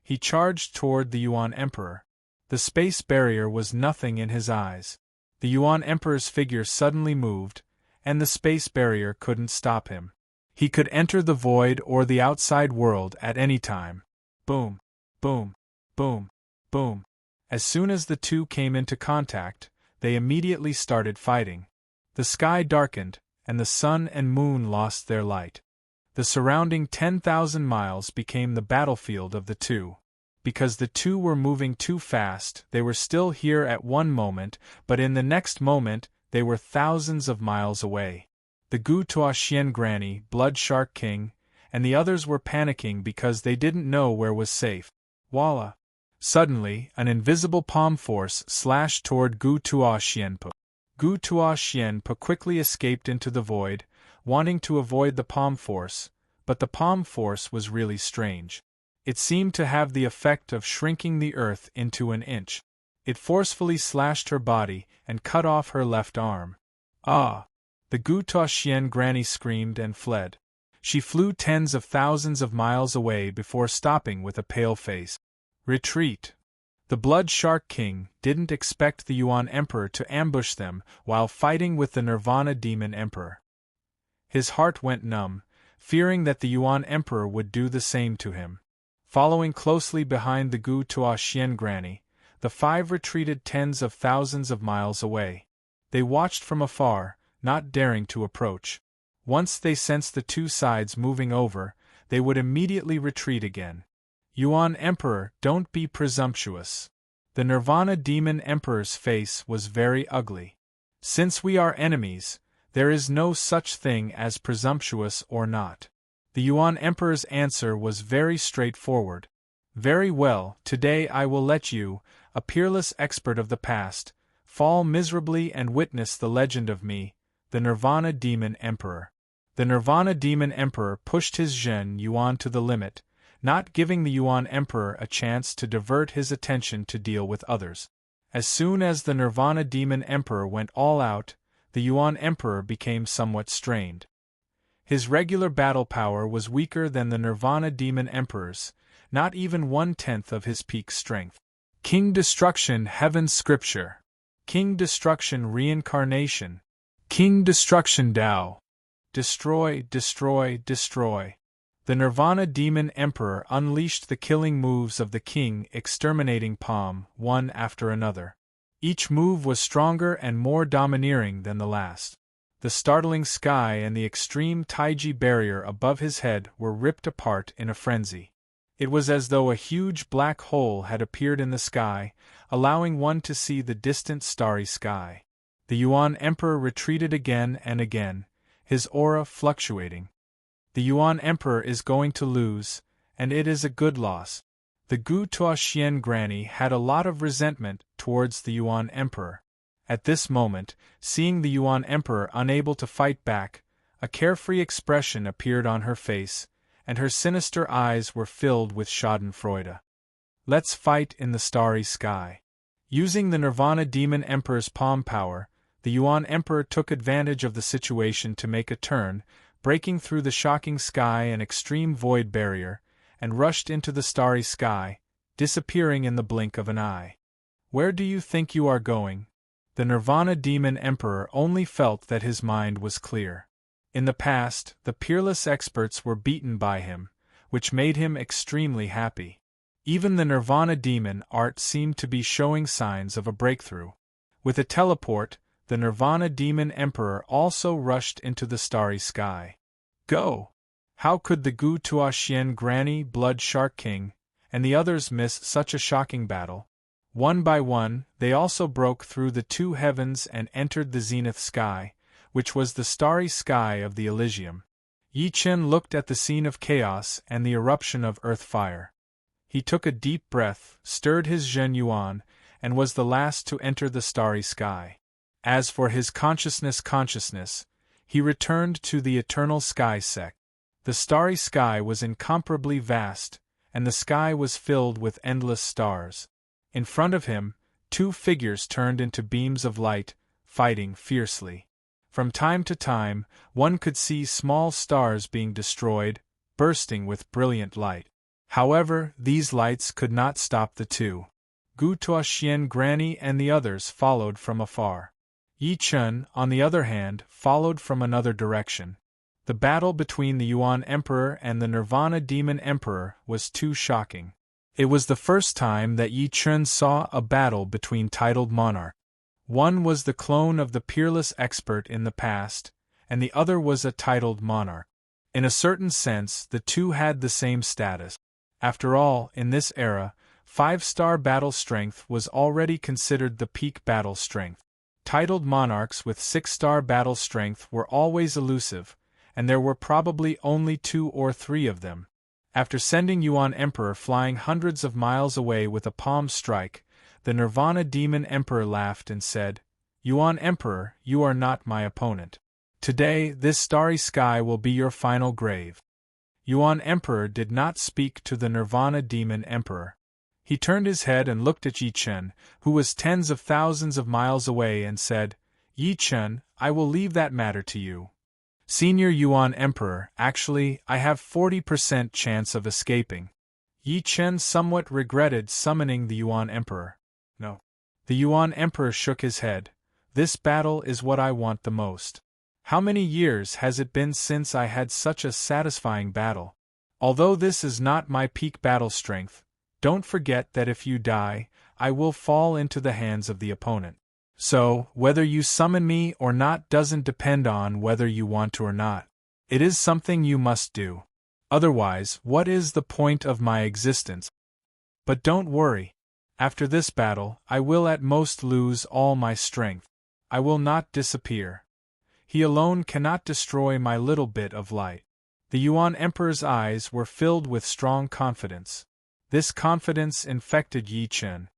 He charged toward the Yuan Emperor. The space barrier was nothing in his eyes. The Yuan Emperor's figure suddenly moved, and the space barrier couldn't stop him. He could enter the void or the outside world at any time. Boom, boom, boom, boom. As soon as the two came into contact, they immediately started fighting. The sky darkened, and the sun and moon lost their light. The surrounding 10,000 miles became the battlefield of the two. Because the two were moving too fast, they were still here at one moment, but in the next moment, they were thousands of miles away. The Gu Tuoxian Granny, Blood Shark King, and the others were panicking because they didn't know where was safe. Voila! Suddenly, an invisible palm force slashed toward Gu Tuoxianpo. Gu Tuoxianpo quickly escaped into the void, wanting to avoid the palm force, but the palm force was really strange. It seemed to have the effect of shrinking the earth into an inch. It forcefully slashed her body and cut off her left arm. Ah! The Gu Tuoxian Granny screamed and fled. She flew tens of thousands of miles away before stopping with a pale face. Retreat! The Blood Shark King didn't expect the Yuan Emperor to ambush them while fighting with the Nirvana Demon Emperor. His heart went numb, fearing that the Yuan Emperor would do the same to him. Following closely behind the Gu Tuoxian Granny, the five retreated tens of thousands of miles away. They watched from afar, not daring to approach. Once they sensed the two sides moving over, they would immediately retreat again. Yuan Emperor, don't be presumptuous. The Nirvana Demon Emperor's face was very ugly. Since we are enemies, there is no such thing as presumptuous or not. The Yuan Emperor's answer was very straightforward. Very well, today I will let you, a peerless expert of the past, fall miserably and witness the legend of me, the Nirvana Demon Emperor. The Nirvana Demon Emperor pushed his Zhen Yuan to the limit, not giving the Yuan Emperor a chance to divert his attention to deal with others. As soon as the Nirvana Demon Emperor went all out, the Yuan Emperor became somewhat strained. His regular battle power was weaker than the Nirvana Demon Emperor's, not even 1/10 of his peak strength. King Destruction Heaven's Scripture. King Destruction Reincarnation. King Destruction Tao. Destroy, destroy, destroy. The Nirvana Demon Emperor unleashed the killing moves of the King Exterminating Palm, one after another. Each move was stronger and more domineering than the last. The startling sky and the extreme Taiji barrier above his head were ripped apart in a frenzy. It was as though a huge black hole had appeared in the sky, allowing one to see the distant starry sky. The Yuan Emperor retreated again and again, his aura fluctuating. The Yuan Emperor is going to lose, and it is a good loss. The Gu Tuoxian Granny had a lot of resentment towards the Yuan Emperor. At this moment, seeing the Yuan Emperor unable to fight back, a carefree expression appeared on her face, and her sinister eyes were filled with schadenfreude. Let's fight in the starry sky. Using the Nirvana Demon Emperor's palm power, the Yuan Emperor took advantage of the situation to make a turn, breaking through the shocking sky and extreme void barrier, and rushed into the starry sky, disappearing in the blink of an eye. Where do you think you are going? The Nirvana Demon Emperor only felt that his mind was clear. In the past, the peerless experts were beaten by him, which made him extremely happy. Even the Nirvana Demon art seemed to be showing signs of a breakthrough. With a teleport, the Nirvana Demon Emperor also rushed into the starry sky. Go! How could the Gu Tuoxian Granny Blood Shark King and the others miss such a shocking battle. One by one, they also broke through the two heavens and entered the zenith sky, which was the starry sky of the Elysium. Yi Chen looked at the scene of chaos and the eruption of earth fire. He took a deep breath, stirred his Zhen Yuan, and was the last to enter the starry sky. As for his consciousness, he returned to the eternal sky sect. The starry sky was incomparably vast, and the sky was filled with endless stars. In front of him, two figures turned into beams of light, fighting fiercely. From time to time, one could see small stars being destroyed, bursting with brilliant light. However, these lights could not stop the two. Gu Tuoxian Granny and the others followed from afar. Yi Chen, on the other hand, followed from another direction. The battle between the Yuan Emperor and the Nirvana Demon Emperor was too shocking. It was the first time that Yi Chen saw a battle between titled monarchs. One was the clone of the peerless expert in the past, and the other was a titled monarch. In a certain sense, the two had the same status. After all, in this era, 5-star battle strength was already considered the peak battle strength. Titled monarchs with 6-star battle strength were always elusive, and there were probably only 2 or 3 of them. After sending Yuan Emperor flying hundreds of miles away with a palm strike, the Nirvana Demon Emperor laughed and said, "Yuan Emperor, you are not my opponent. Today, this starry sky will be your final grave." Yuan Emperor did not speak to the Nirvana Demon Emperor. He turned his head and looked at Yi Chen, who was tens of thousands of miles away, and said, "Yi Chen, I will leave that matter to you. Senior Yuan Emperor, actually, I have 40% chance of escaping." Yi Chen somewhat regretted summoning the Yuan Emperor. No. The Yuan Emperor shook his head. "This battle is what I want the most. How many years has it been since I had such a satisfying battle? Although this is not my peak battle strength, don't forget that if you die, I will fall into the hands of the opponent. So, whether you summon me or not doesn't depend on whether you want to or not. It is something you must do. Otherwise, what is the point of my existence? But don't worry. After this battle, I will at most lose all my strength. I will not disappear. He alone cannot destroy my little bit of light." The Yuan Emperor's eyes were filled with strong confidence. This confidence infected Yi Chen.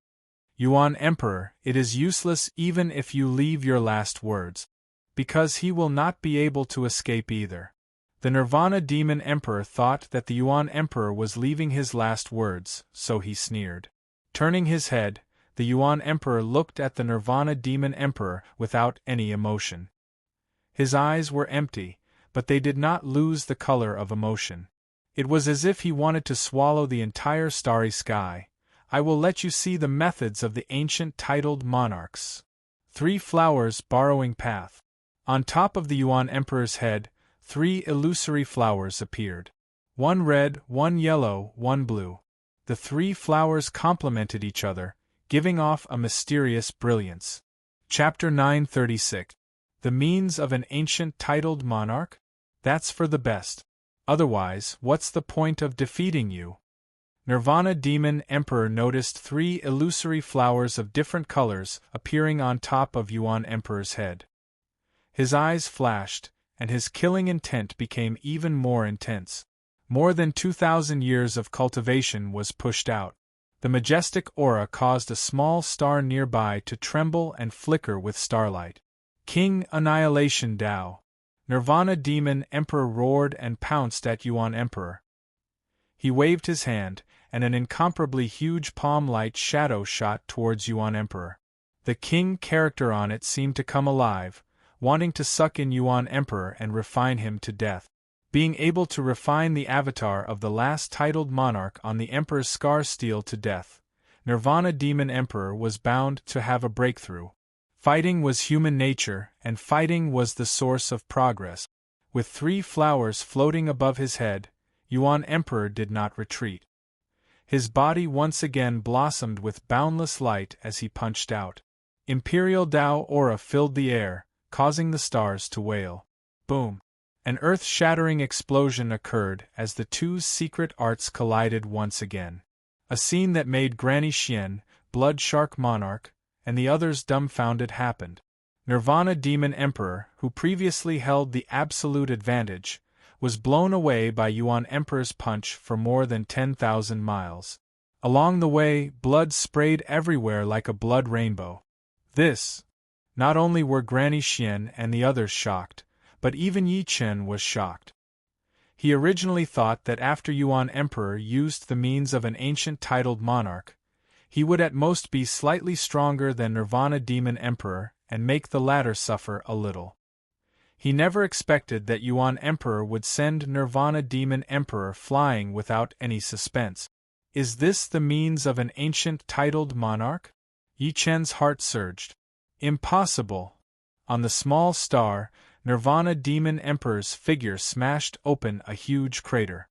"Yuan Emperor, it is useless even if you leave your last words. Because he will not be able to escape either." The Nirvana Demon Emperor thought that the Yuan Emperor was leaving his last words, so he sneered. Turning his head, the Yuan Emperor looked at the Nirvana Demon Emperor without any emotion. His eyes were empty, but they did not lose the color of emotion. It was as if he wanted to swallow the entire starry sky. "I will let you see the methods of the ancient titled monarchs." 3 flowers borrowing path. On top of the Yuan Emperor's head, 3 illusory flowers appeared. One red, one yellow, one blue. The 3 flowers complemented each other, giving off a mysterious brilliance. Chapter 936. The means of an ancient titled monarch? That's for the best. Otherwise, what's the point of defeating you? Nirvana Demon Emperor noticed 3 illusory flowers of different colors appearing on top of Yuan Emperor's head. His eyes flashed, and his killing intent became even more intense. More than 2,000 years of cultivation was pushed out. The majestic aura caused a small star nearby to tremble and flicker with starlight. "King Annihilation Dao!" Nirvana Demon Emperor roared and pounced at Yuan Emperor. He waved his hand, and an incomparably huge palm-light shadow shot towards Yuan Emperor. The king character on it seemed to come alive, wanting to suck in Yuan Emperor and refine him to death. Being able to refine the avatar of the last titled monarch on the Emperor's scar steel to death, Nirvana Demon Emperor was bound to have a breakthrough. Fighting was human nature, and fighting was the source of progress. With 3 flowers floating above his head, Yuan Emperor did not retreat. His body once again blossomed with boundless light as he punched out. Imperial Dao aura filled the air, causing the stars to wail. Boom! An earth-shattering explosion occurred as the 2 secret arts collided once again. A scene that made Granny Xian, Blood Shark Monarch, and the others dumbfounded happened. Nirvana Demon Emperor, who previously held the absolute advantage, was blown away by Yuan Emperor's punch for more than 10,000 miles. Along the way, blood sprayed everywhere like a blood rainbow. Not only were Granny Xian and the others shocked, but even Yi Chen was shocked. He originally thought that after Yuan Emperor used the means of an ancient titled monarch, he would at most be slightly stronger than Nirvana Demon Emperor and make the latter suffer a little. He never expected that Yuan Emperor would send Nirvana Demon Emperor flying without any suspense. Is this the means of an ancient titled monarch? Yi Chen's heart surged. Impossible! On the small star, Nirvana Demon Emperor's figure smashed open a huge crater.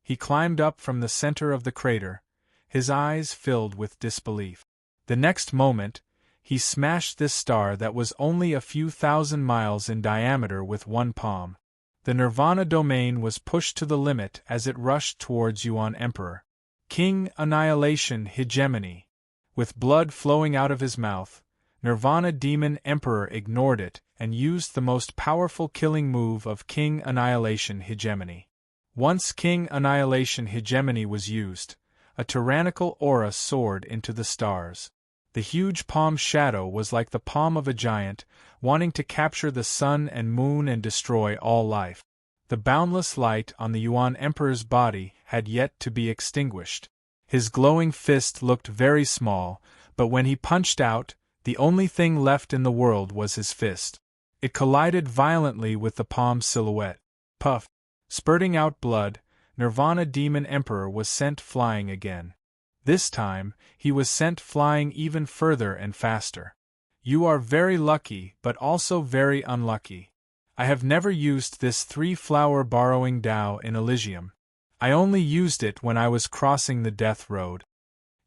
He climbed up from the center of the crater, his eyes filled with disbelief. The next moment, he smashed this star that was only a few thousand miles in diameter with one palm. The Nirvana domain was pushed to the limit as it rushed towards Yuan Emperor. King Annihilation Hegemony. With blood flowing out of his mouth, Nirvana Demon Emperor ignored it and used the most powerful killing move of King Annihilation Hegemony. Once King Annihilation Hegemony was used, a tyrannical aura soared into the stars. The huge palm's shadow was like the palm of a giant, wanting to capture the sun and moon and destroy all life. The boundless light on the Yuan Emperor's body had yet to be extinguished. His glowing fist looked very small, but when he punched out, the only thing left in the world was his fist. It collided violently with the palm's silhouette. Puff! Spurting out blood, Nirvana Demon Emperor was sent flying again. This time, he was sent flying even further and faster. You are very lucky but also very unlucky. I have never used this three-flower borrowing Tao in Elysium. I only used it when I was crossing the death road.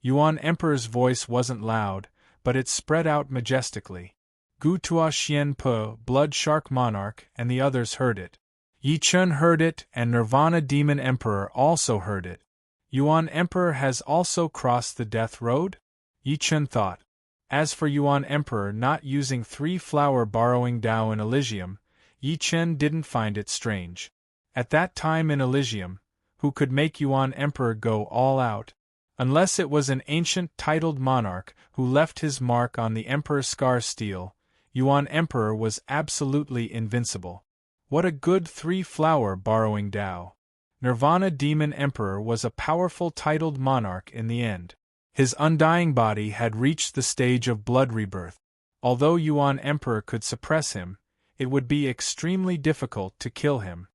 Yuan Emperor's voice wasn't loud, but it spread out majestically. Gu Tua Xian Po, Blood Shark Monarch, and the others heard it. Yi Chen heard it, and Nirvana Demon Emperor also heard it. Yuan Emperor has also crossed the death road? Yi Chen thought. As for Yuan Emperor not using three-flower borrowing Tao in Elysium, Yi Chen didn't find it strange. At that time in Elysium, who could make Yuan Emperor go all out? Unless it was an ancient titled monarch who left his mark on the Emperor's scar steel, Yuan Emperor was absolutely invincible. What a good three-flower borrowing Tao. Nirvana Demon Emperor was a powerful titled monarch in the end. His undying body had reached the stage of blood rebirth. Although Yuan Emperor could suppress him, it would be extremely difficult to kill him.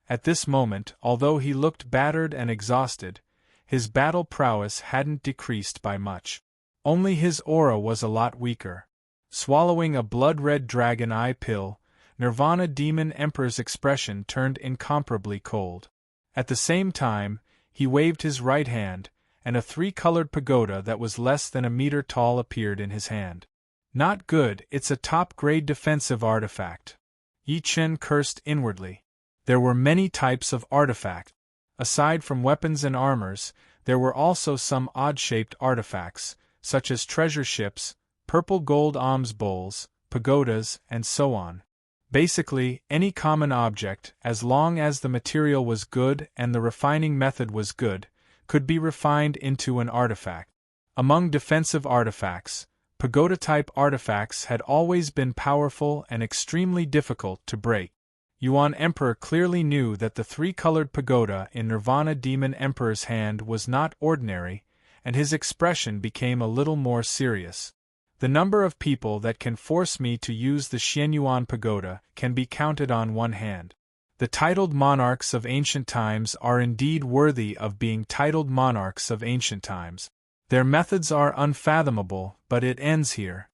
At this moment, although he looked battered and exhausted, his battle prowess hadn't decreased by much. Only his aura was a lot weaker. Swallowing a blood-red dragon eye pill, Nirvana Demon Emperor's expression turned incomparably cold. At the same time, he waved his right hand, and a three-colored pagoda that was less than a meter tall appeared in his hand. Not good, it's a top-grade defensive artifact. Yi Chen cursed inwardly. There were many types of artifact. Aside from weapons and armors, there were also some odd-shaped artifacts, such as treasure ships, purple gold alms bowls, pagodas, and so on. Basically, any common object, as long as the material was good and the refining method was good, could be refined into an artifact. Among defensive artifacts, pagoda-type artifacts had always been powerful and extremely difficult to break. Yuan Emperor clearly knew that the three-colored pagoda in Nirvana Demon Emperor's hand was not ordinary, and his expression became a little more serious. The number of people that can force me to use the Xianyuan pagoda can be counted on one hand. The titled monarchs of ancient times are indeed worthy of being titled monarchs of ancient times. Their methods are unfathomable, but it ends here.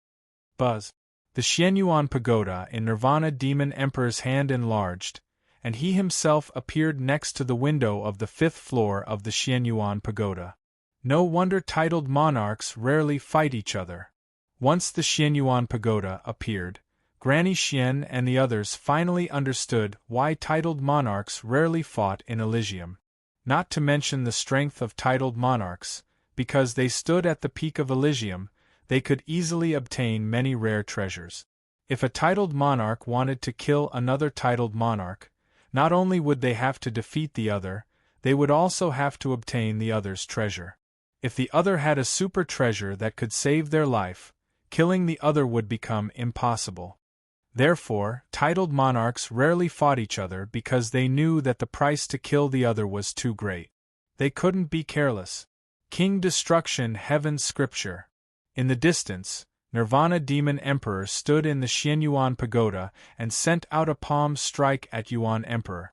Buzz. The Xianyuan pagoda in Nirvana Demon Emperor's hand enlarged, and he himself appeared next to the window of the 5th floor of the Xianyuan pagoda. No wonder titled monarchs rarely fight each other. Once the Xianyuan pagoda appeared, Granny Xian and the others finally understood why titled monarchs rarely fought in Elysium. Not to mention the strength of titled monarchs, because they stood at the peak of Elysium, they could easily obtain many rare treasures. If a titled monarch wanted to kill another titled monarch, not only would they have to defeat the other, they would also have to obtain the other's treasure. If the other had a super treasure that could save their life, killing the other would become impossible. Therefore, titled monarchs rarely fought each other because they knew that the price to kill the other was too great. They couldn't be careless. King Destruction Heaven's Scripture. In the distance, Nirvana Demon Emperor stood in the Xianyuan Pagoda and sent out a palm strike at Yuan Emperor.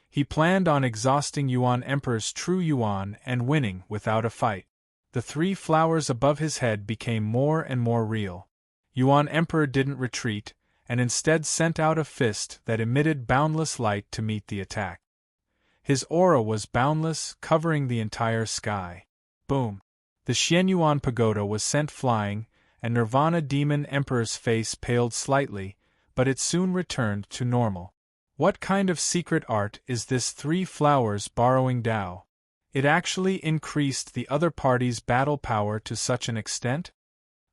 He planned on exhausting Yuan Emperor's true Yuan and winning without a fight. The three flowers above his head became more and more real. Yuan Emperor didn't retreat, and instead sent out a fist that emitted boundless light to meet the attack. His aura was boundless, covering the entire sky. Boom! The Xianyuan Pagoda was sent flying, and Nirvana Demon Emperor's face paled slightly, but it soon returned to normal. What kind of secret art is this three flowers borrowing Tao? It actually increased the other party's battle power to such an extent?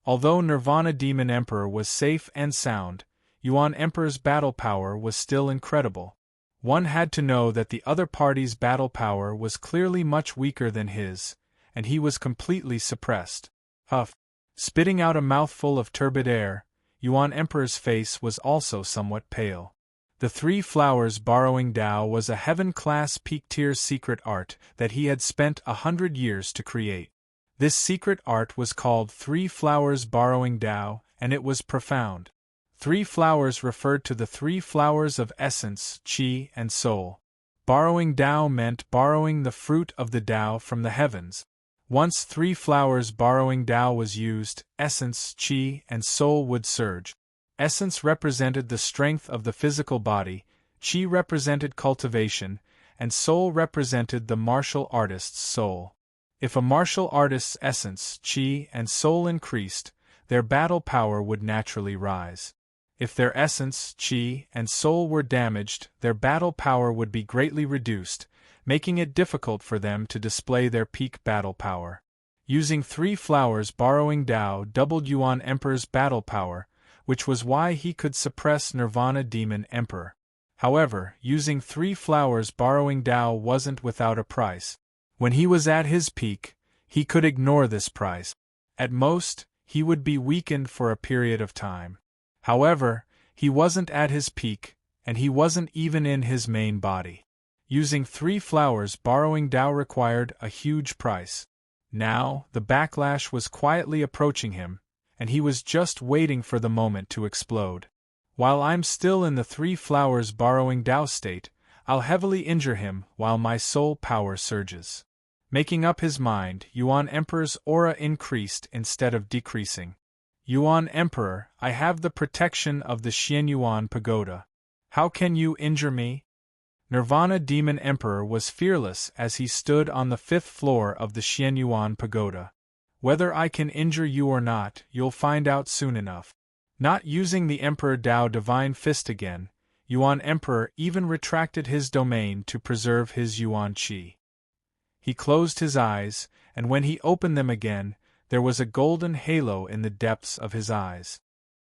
Although Nirvana Demon Emperor was safe and sound, Yuan Emperor's battle power was still incredible. One had to know that the other party's battle power was clearly much weaker than his, and he was completely suppressed. Huff! Spitting out a mouthful of turbid air, Yuan Emperor's face was also somewhat pale. The three flowers borrowing Tao was a heaven-class peak-tier secret art that he had spent 100 years to create. This secret art was called Three Flowers Borrowing Tao, and it was profound. Three flowers referred to the three flowers of essence, qi, and soul. Borrowing Tao meant borrowing the fruit of the Tao from the heavens. Once three flowers borrowing Tao was used, essence, qi, and soul would surge. Essence represented the strength of the physical body, qi represented cultivation, and soul represented the martial artist's soul. If a martial artist's essence, qi, and soul increased, their battle power would naturally rise. If their essence, qi, and soul were damaged, their battle power would be greatly reduced, making it difficult for them to display their peak battle power. Using three flowers borrowing Tao doubled Yuan Emperor's battle power, which was why he could suppress Nirvana Demon Emperor. However, using three flowers borrowing Tao wasn't without a price. When he was at his peak, he could ignore this price. At most, he would be weakened for a period of time. However, he wasn't at his peak, and he wasn't even in his main body. Using three flowers borrowing Tao required a huge price. Now, the backlash was quietly approaching him, and he was just waiting for the moment to explode. While I'm still in the three flowers borrowing Tao state, I'll heavily injure him while my soul power surges. Making up his mind, Yuan Emperor's aura increased instead of decreasing. Yuan Emperor, I have the protection of the Xianyuan Pagoda. How can you injure me? Nirvana Demon Emperor was fearless as he stood on the 5th floor of the Xianyuan Pagoda. Whether I can injure you or not, you'll find out soon enough. Not using the Emperor Tao Divine Fist again, Yuan Emperor even retracted his domain to preserve his Yuan Qi. He closed his eyes, and when he opened them again, there was a golden halo in the depths of his eyes.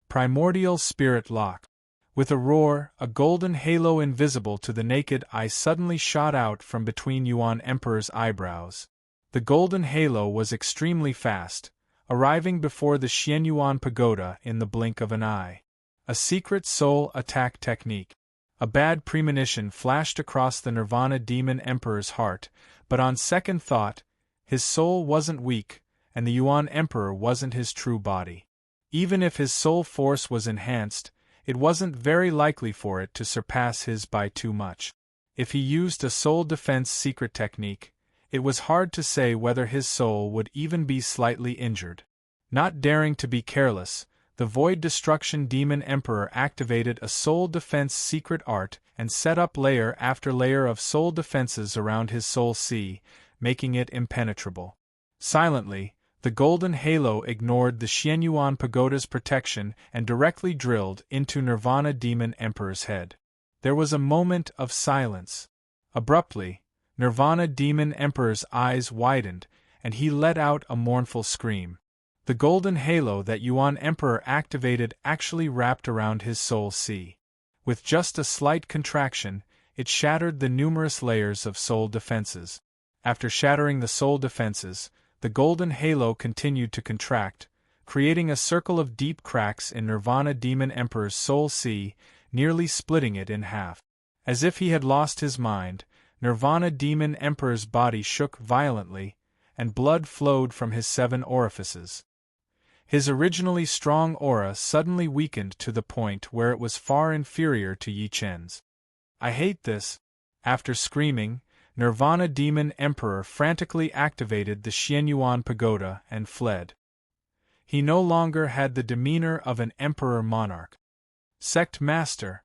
Primordial Spirit Lock. With a roar, a golden halo invisible to the naked eye suddenly shot out from between Yuan Emperor's eyebrows. The golden halo was extremely fast, arriving before the Xianyuan Pagoda in the blink of an eye. A secret soul attack technique. A bad premonition flashed across the Nirvana Demon Emperor's heart, but on second thought, his soul wasn't weak, and the Yuan Emperor wasn't his true body. Even if his soul force was enhanced, it wasn't very likely for it to surpass his by too much. If he used a soul defense secret technique, it was hard to say whether his soul would even be slightly injured. Not daring to be careless, the Void Destruction Demon Emperor activated a soul defense secret art and set up layer after layer of soul defenses around his soul sea, making it impenetrable. Silently, the golden halo ignored the Xianyuan Pagoda's protection and directly drilled into Nirvana Demon Emperor's head. There was a moment of silence. Abruptly, Nirvana Demon Emperor's eyes widened, and he let out a mournful scream. The golden halo that Yuan Emperor activated actually wrapped around his soul sea. With just a slight contraction, it shattered the numerous layers of soul defenses. After shattering the soul defenses, the golden halo continued to contract, creating a circle of deep cracks in Nirvana Demon Emperor's soul sea, nearly splitting it in half. As if he had lost his mind, Nirvana Demon Emperor's body shook violently, and blood flowed from his 7 orifices. His originally strong aura suddenly weakened to the point where it was far inferior to Yi Chen's. "I hate this." After screaming, Nirvana Demon Emperor frantically activated the Xianyuan Pagoda and fled. He no longer had the demeanor of an emperor monarch. Sect Master.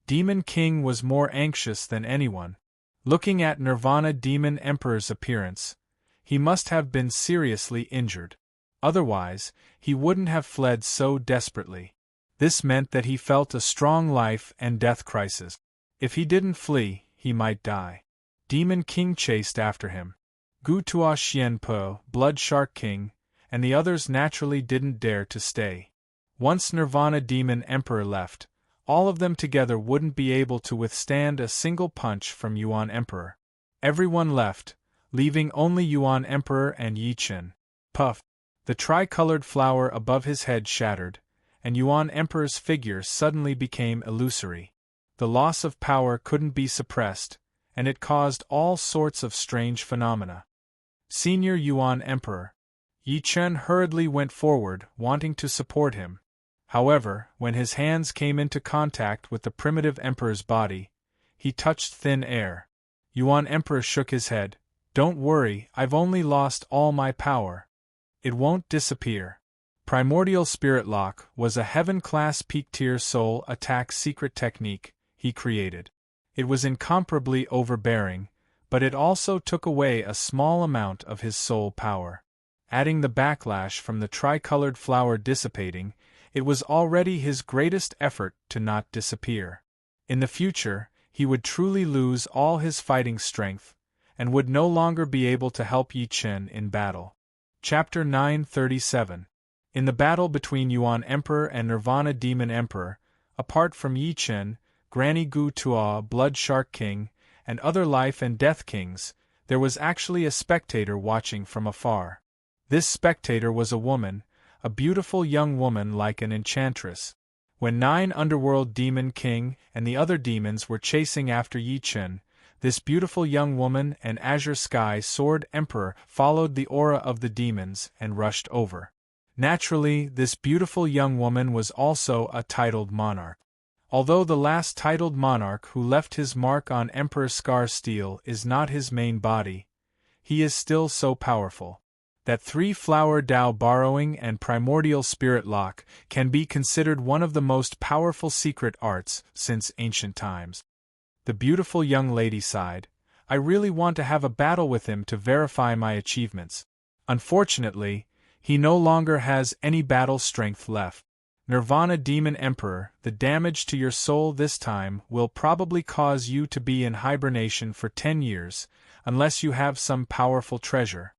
Demon King was more anxious than anyone. Looking at Nirvana Demon Emperor's appearance, he must have been seriously injured. Otherwise, he wouldn't have fled so desperately. This meant that he felt a strong life and death crisis. If he didn't flee, he might die. Demon King chased after him. Gu Tua Xian Po, Blood Shark King, and the others naturally didn't dare to stay. Once Nirvana Demon Emperor left, all of them together wouldn't be able to withstand a single punch from Yuan Emperor. Everyone left, leaving only Yuan Emperor and Yi Chen. Puff! The tricolored flower above his head shattered, and Yuan Emperor's figure suddenly became illusory. The loss of power couldn't be suppressed, and it caused all sorts of strange phenomena. Senior Yuan Emperor. Yi Chen hurriedly went forward, wanting to support him. However, when his hands came into contact with the primitive emperor's body, he touched thin air. Yuan Emperor shook his head. "Don't worry, I've only lost all my power. It won't disappear." Primordial Spirit Lock was a heaven-class peak-tier soul attack secret technique he created. It was incomparably overbearing, but it also took away a small amount of his soul power. Adding the backlash from the tricolored flower dissipating, it was already his greatest effort to not disappear. In the future, he would truly lose all his fighting strength, and would no longer be able to help Yi Chen in battle. Chapter 937. In the battle between Yuan Emperor and Nirvana Demon Emperor, apart from Yi Chen, Granny Gu Tua, Blood Shark King, and other life and death kings, there was actually a spectator watching from afar. This spectator was a woman, a beautiful young woman like an enchantress. When 9 Underworld Demon King and the other demons were chasing after Yi Chen, this beautiful young woman and Azure Sky Sword Emperor followed the aura of the demons and rushed over. Naturally, this beautiful young woman was also a titled monarch. Although the last titled monarch who left his mark on Emperor Scar Steel is not his main body, he is still so powerful that 3-flower Dao Borrowing and Primordial Spirit Lock can be considered one of the most powerful secret arts since ancient times. The beautiful young lady sighed. "I really want to have a battle with him to verify my achievements. Unfortunately, he no longer has any battle strength left. Nirvana Demon Emperor, the damage to your soul this time will probably cause you to be in hibernation for 10 years, unless you have some powerful treasure."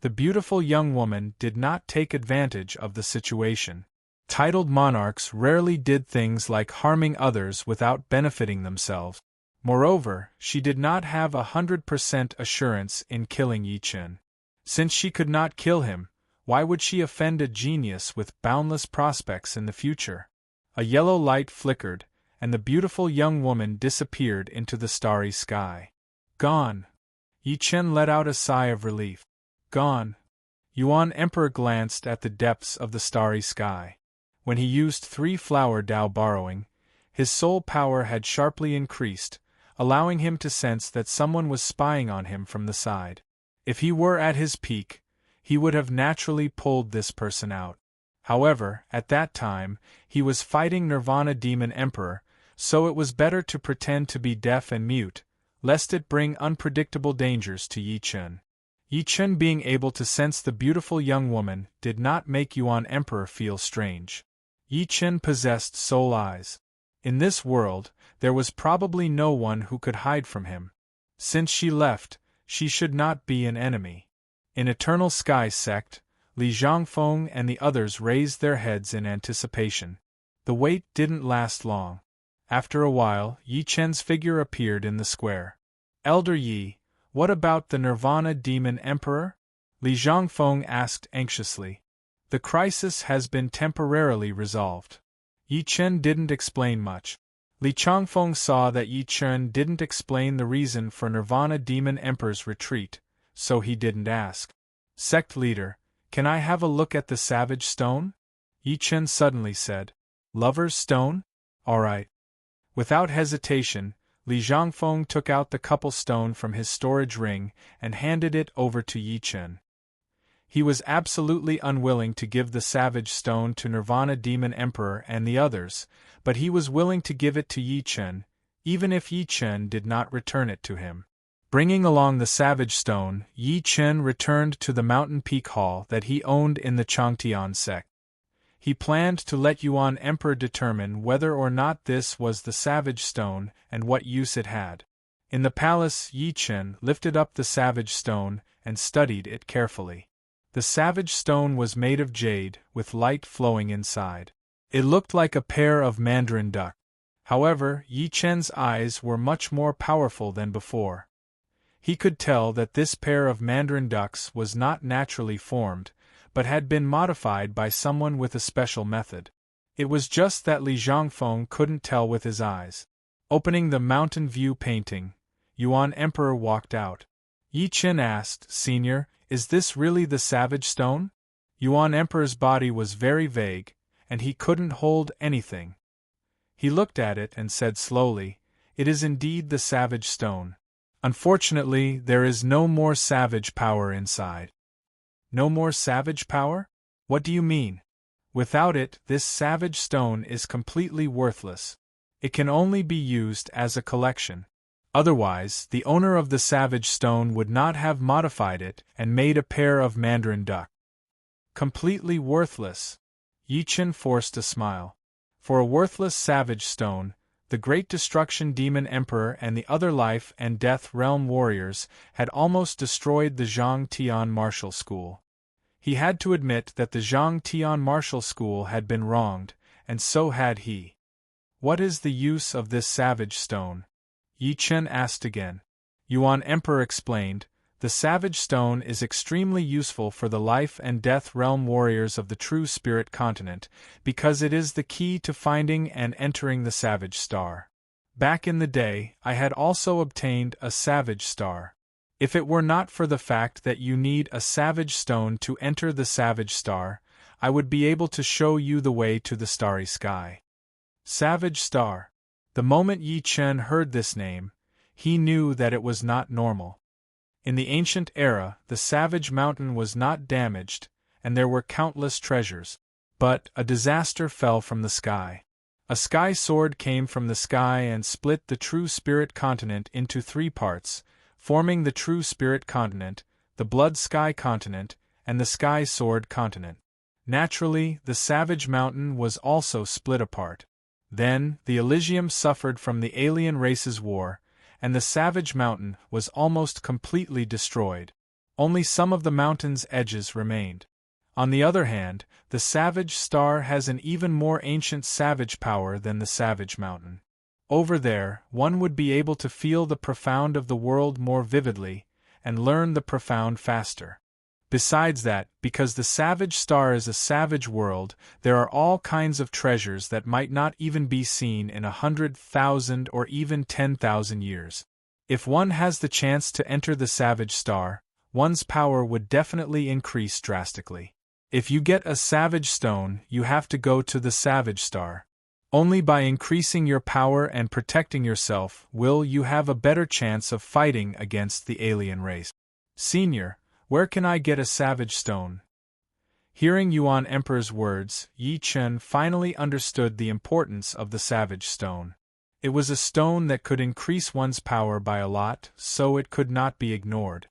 The beautiful young woman did not take advantage of the situation. Titled monarchs rarely did things like harming others without benefiting themselves. Moreover, she did not have 100% assurance in killing Yi Chen. Since she could not kill him, why would she offend a genius with boundless prospects in the future? A yellow light flickered, and the beautiful young woman disappeared into the starry sky. "Gone." Yi Chen let out a sigh of relief. "Gone." Yuan Emperor glanced at the depths of the starry sky. When he used 3-flower Dao Borrowing, his soul power had sharply increased, allowing him to sense that someone was spying on him from the side. If he were at his peak, he would have naturally pulled this person out. However, at that time, he was fighting Nirvana Demon Emperor, so it was better to pretend to be deaf and mute, lest it bring unpredictable dangers to Yi Chen. Yi Chen being able to sense the beautiful young woman did not make Yuan Emperor feel strange. Yi Chen possessed soul eyes. In this world, there was probably no one who could hide from him. Since she left, she should not be an enemy. In Eternal Sky sect, Li Zhangfeng and the others raised their heads in anticipation. The wait didn't last long. After a while, Yi Chen's figure appeared in the square. Elder Yi, what about the Nirvana Demon Emperor? Li Zhangfeng asked anxiously. The crisis has been temporarily resolved. Yi Chen didn't explain much. Li Changfeng saw that Yi Chen didn't explain the reason for Nirvana Demon Emperor's retreat, so he didn't ask. Sect leader, can I have a look at the Savage Stone? Yi Chen suddenly said. Lover's Stone? All right. Without hesitation, Li Zhangfeng took out the couple stone from his storage ring and handed it over to Yi Chen. He was absolutely unwilling to give the Savage Stone to Nirvana Demon Emperor and the others, but he was willing to give it to Yi Chen, even if Yi Chen did not return it to him. Bringing along the Savage Stone, Yi Chen returned to the Mountain Peak Hall that he owned in the Changtian sect. He planned to let Yuan Emperor determine whether or not this was the Savage Stone and what use it had. In the palace, Yi Chen lifted up the Savage Stone and studied it carefully. The Savage Stone was made of jade, with light flowing inside. It looked like a pair of mandarin ducks. However, Yi Chen's eyes were much more powerful than before. He could tell that this pair of mandarin ducks was not naturally formed, but had been modified by someone with a special method. It was just that Li Zhangfeng couldn't tell with his eyes. Opening the Mountain View painting, Yuan Emperor walked out. Yi Chen asked, Senior, is this really the Savage Stone? Yuan Emperor's body was very vague, and he couldn't hold anything. He looked at it and said slowly, It is indeed the Savage Stone. Unfortunately, there is no more savage power inside. No more savage power? What do you mean? Without it, this Savage Stone is completely worthless. It can only be used as a collection. Otherwise, the owner of the Savage Stone would not have modified it and made a pair of mandarin ducks. Completely worthless. Yi Chen forced a smile. For a worthless Savage Stone, the Great Destruction Demon Emperor and the other Life and Death Realm warriors had almost destroyed the Zhang Tian martial school. He had to admit that the Zhang Tian martial school had been wronged, and so had he. What is the use of this Savage Stone? Yi Chen asked again. Yuan Emperor explained, the Savage Stone is extremely useful for the Life and Death Realm warriors of the True Spirit Continent, because it is the key to finding and entering the Savage Star. Back in the day, I had also obtained a Savage Star. If it were not for the fact that you need a Savage Stone to enter the Savage Star, I would be able to show you the way to the starry sky. Savage Star. The moment Yi Chen heard this name, he knew that it was not normal. In the ancient era, the Savage Mountain was not damaged, and there were countless treasures. But a disaster fell from the sky. A sky sword came from the sky and split the True Spirit Continent into 3 parts, forming the True Spirit Continent, the Blood Sky Continent, and the Sky Sword Continent. Naturally, the Savage Mountain was also split apart. Then, the Elysium suffered from the alien race's war, and the Savage Mountain was almost completely destroyed. Only some of the mountain's edges remained. On the other hand, the Savage Star has an even more ancient savage power than the Savage Mountain. Over there, one would be able to feel the profound of the world more vividly, and learn the profound faster. Besides that, because the Savage Star is a savage world, there are all kinds of treasures that might not even be seen in 100,000 or even 10,000 years. If one has the chance to enter the Savage Star, one's power would definitely increase drastically. If you get a Savage Stone, you have to go to the Savage Star. Only by increasing your power and protecting yourself will you have a better chance of fighting against the alien race. Senior, where can I get a Savage Stone? Hearing Yuan Emperor's words, Yi Chen finally understood the importance of the Savage Stone. It was a stone that could increase one's power by a lot, so it could not be ignored.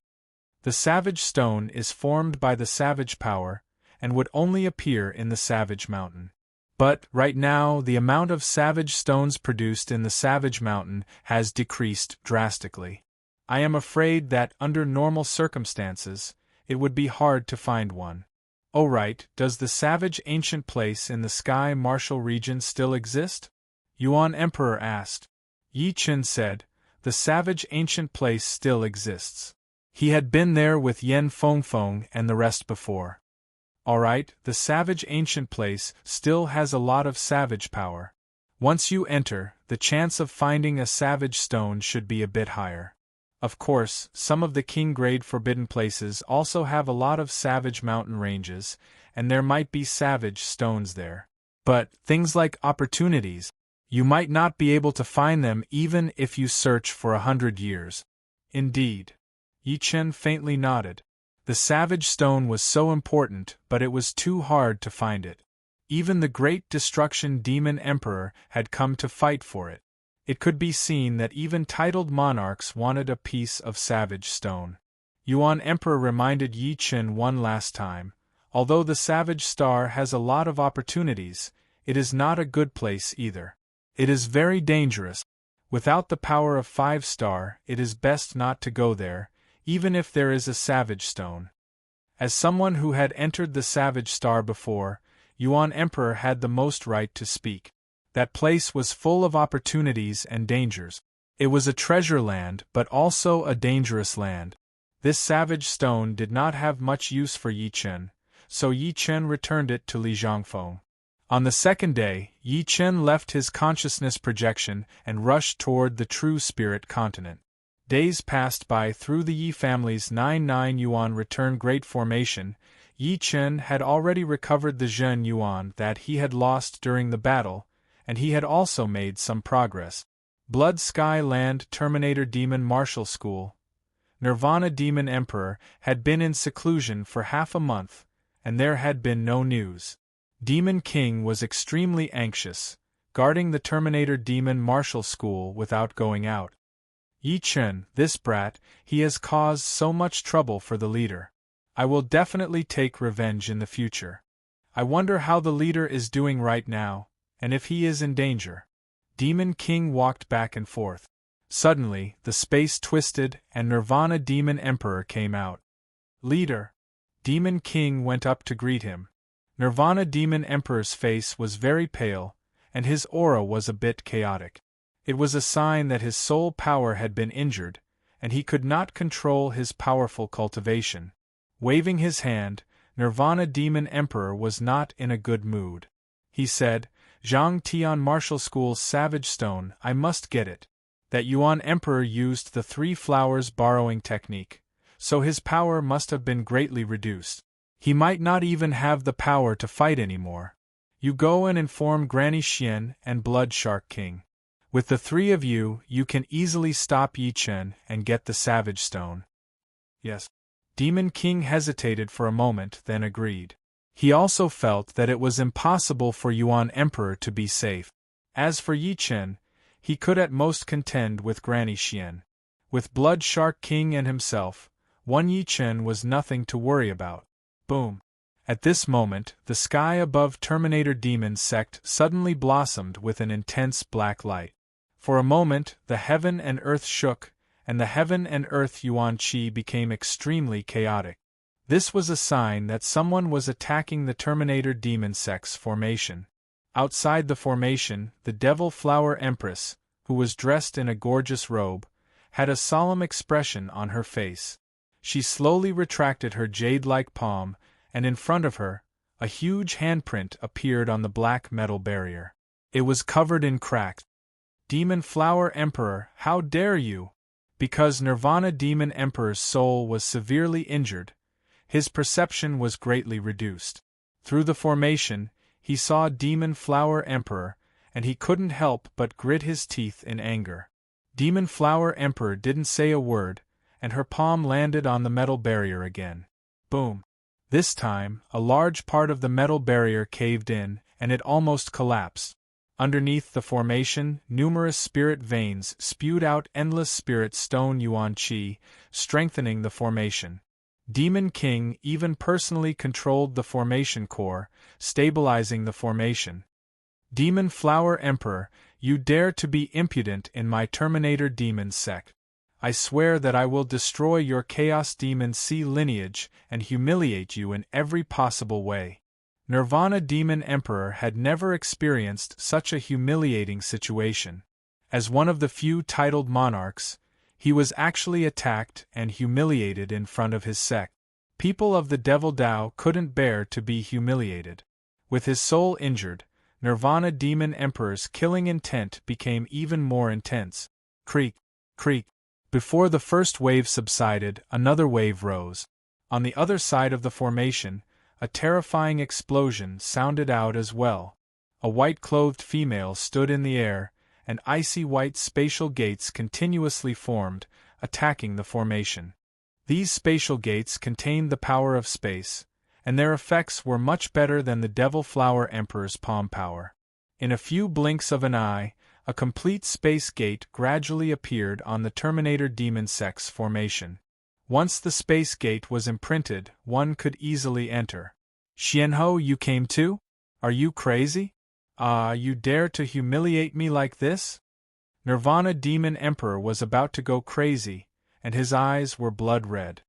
The Savage Stone is formed by the Savage power, and would only appear in the Savage Mountain. But, right now, the amount of Savage Stones produced in the Savage Mountain has decreased drastically. I am afraid that, under normal circumstances, it would be hard to find one. Oh right, does the savage ancient place in the sky martial region still exist? Yuan Emperor asked. Yi Chen said, the savage ancient place still exists. He had been there with Yen Fengfeng and the rest before. Alright, the savage ancient place still has a lot of savage power. Once you enter, the chance of finding a savage stone should be a bit higher. Of course, some of the king-grade forbidden places also have a lot of savage mountain ranges, and there might be savage stones there. But, things like opportunities, you might not be able to find them even if you search for 100 years. Indeed. Yi Chen faintly nodded. The savage stone was so important, but it was too hard to find it. Even the great destruction demon emperor had come to fight for it. It could be seen that even titled monarchs wanted a piece of savage stone. Yuan Emperor reminded Yi Chen one last time, although the savage star has a lot of opportunities, it is not a good place either. It is very dangerous. Without the power of 5-star, it is best not to go there, even if there is a savage stone. As someone who had entered the savage star before, Yuan Emperor had the most right to speak. That place was full of opportunities and dangers. It was a treasure land but also a dangerous land. This savage stone did not have much use for Yi Chen, so Yi Chen returned it to Li Zhangfeng. On the second day, Yi Chen left his consciousness projection and rushed toward the true spirit continent. Days passed by through the Yi family's 99 yuan return great formation. Yi Chen had already recovered the Zhen yuan that he had lost during the battle, and he had also made some progress. Blood Sky Land Terminator Demon Martial School. Nirvana Demon Emperor had been in seclusion for half a month, and there had been no news. Demon King was extremely anxious, guarding the Terminator Demon Martial School without going out. Yi Chen, this brat, he has caused so much trouble for the leader. I will definitely take revenge in the future. I wonder how the leader is doing right now, and if he is in danger. Demon King walked back and forth. Suddenly, the space twisted and Nirvana Demon Emperor came out. Leader! Demon King went up to greet him. Nirvana Demon Emperor's face was very pale, and his aura was a bit chaotic. It was a sign that his soul power had been injured, and he could not control his powerful cultivation. Waving his hand, Nirvana Demon Emperor was not in a good mood. He said, Zhang Tian Martial School's Savage Stone, I must get it. That Yuan Emperor used the 3 flowers borrowing technique, so his power must have been greatly reduced. He might not even have the power to fight anymore. You go and inform Granny Xian and Blood Shark King. With the 3 of you, you can easily stop Yi Chen and get the Savage Stone. Yes. Demon King hesitated for a moment, then agreed. He also felt that it was impossible for Yuan Emperor to be safe. As for Yi Chen, he could at most contend with Granny Xian. With Blood Shark King and himself, one Yi Chen was nothing to worry about. Boom. At this moment, the sky above Terminator Demon Sect suddenly blossomed with an intense black light. For a moment, the heaven and earth shook, and the heaven and earth Yuan Qi became extremely chaotic. This was a sign that someone was attacking the Terminator Demon Sect's formation. Outside the formation, the Devil Flower Empress, who was dressed in a gorgeous robe, had a solemn expression on her face. She slowly retracted her jade-like palm, and in front of her, a huge handprint appeared on the black metal barrier. It was covered in cracks. Demon Flower Emperor, how dare you? Because Nirvana Demon Emperor's soul was severely injured, his perception was greatly reduced. Through the formation, he saw Demon Flower Emperor, and he couldn't help but grit his teeth in anger. Demon Flower Emperor didn't say a word, and her palm landed on the metal barrier again. Boom. This time, a large part of the metal barrier caved in, and it almost collapsed. Underneath the formation, numerous spirit veins spewed out endless spirit stone Yuan Qi, strengthening the formation. Demon King even personally controlled the formation core, stabilizing the formation. Demon Flower Emperor, you dare to be impudent in my Terminator Demon Sect. I swear that I will destroy your Chaos Demon C lineage and humiliate you in every possible way. Nirvana Demon Emperor had never experienced such a humiliating situation. As one of the few titled monarchs, he was actually attacked and humiliated in front of his sect. People of the Devil Tao couldn't bear to be humiliated. With his soul injured, Nirvana Demon Emperor's killing intent became even more intense. Creak, creak. Before the first wave subsided, another wave rose. On the other side of the formation, a terrifying explosion sounded out as well. A white-clothed female stood in the air, and icy white spatial gates continuously formed, attacking the formation. These spatial gates contained the power of space, and their effects were much better than the Devil Flower Emperor's palm power. In a few blinks of an eye, a complete space gate gradually appeared on the Terminator Demon Sex formation. Once the space gate was imprinted, one could easily enter. Xianhou, you came too? Are you crazy? You dare to humiliate me like this? Nirvana Demon Emperor was about to go crazy, and his eyes were blood red.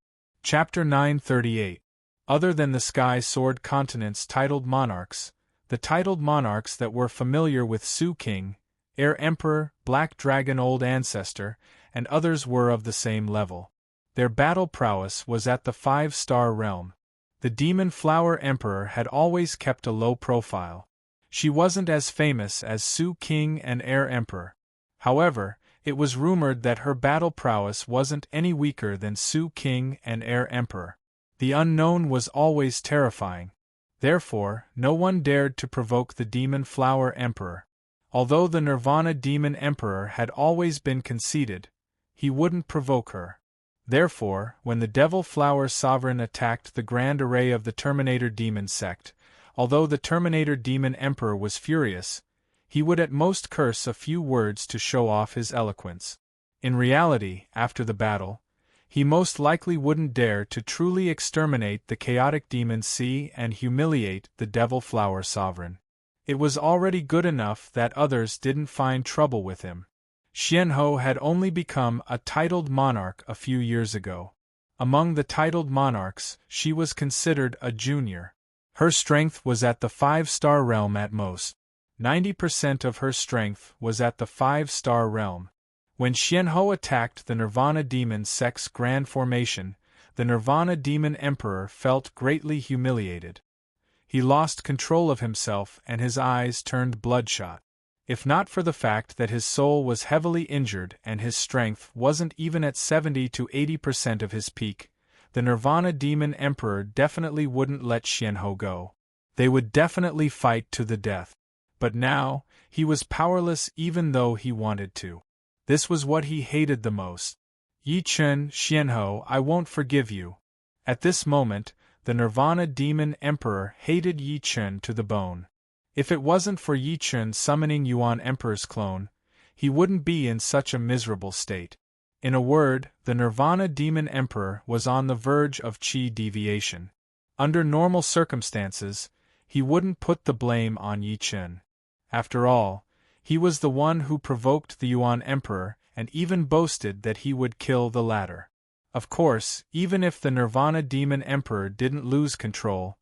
Chapter 938. Other than the Sky Sword Continent's titled monarchs, the titled monarchs that were familiar with Su King, Air Emperor, Black Dragon Old Ancestor, and others were of the same level. Their battle prowess was at the 5-star realm. The Demon Flower Emperor had always kept a low profile. She wasn't as famous as Su King and Air Emperor. However, it was rumored that her battle prowess wasn't any weaker than Su King and Air Emperor. The unknown was always terrifying. Therefore, no one dared to provoke the Demon Flower Emperor. Although the Nirvana Demon Emperor had always been conceited, he wouldn't provoke her. Therefore, when the Devil Flower Sovereign attacked the grand array of the Terminator Demon sect, although the Terminator Demon Emperor was furious, he would at most curse a few words to show off his eloquence. In reality, after the battle, he most likely wouldn't dare to truly exterminate the chaotic Demon C and humiliate the Devil Flower Sovereign. It was already good enough that others didn't find trouble with him. Xianhou had only become a titled monarch a few years ago. Among the titled monarchs, she was considered a junior. Her strength was at the 5-star realm at most. 90% of her strength was at the 5-star realm. When Xianhou attacked the Nirvana Demon Sect's grand formation, the Nirvana Demon Emperor felt greatly humiliated. He lost control of himself and his eyes turned bloodshot. If not for the fact that his soul was heavily injured and his strength wasn't even at 70 to 80% of his peak, the Nirvana Demon Emperor definitely wouldn't let Xianhou go. They would definitely fight to the death. But now, he was powerless even though he wanted to. This was what he hated the most. Yi Chen, Xianhou, I won't forgive you. At this moment, the Nirvana Demon Emperor hated Yi Chen to the bone. If it wasn't for Yi Chen summoning Yuan Emperor's clone, he wouldn't be in such a miserable state. In a word, the Nirvana Demon Emperor was on the verge of chi deviation. Under normal circumstances, he wouldn't put the blame on Yi Chen. After all, he was the one who provoked the Yuan Emperor and even boasted that he would kill the latter. Of course, even if the Nirvana Demon Emperor didn't lose control,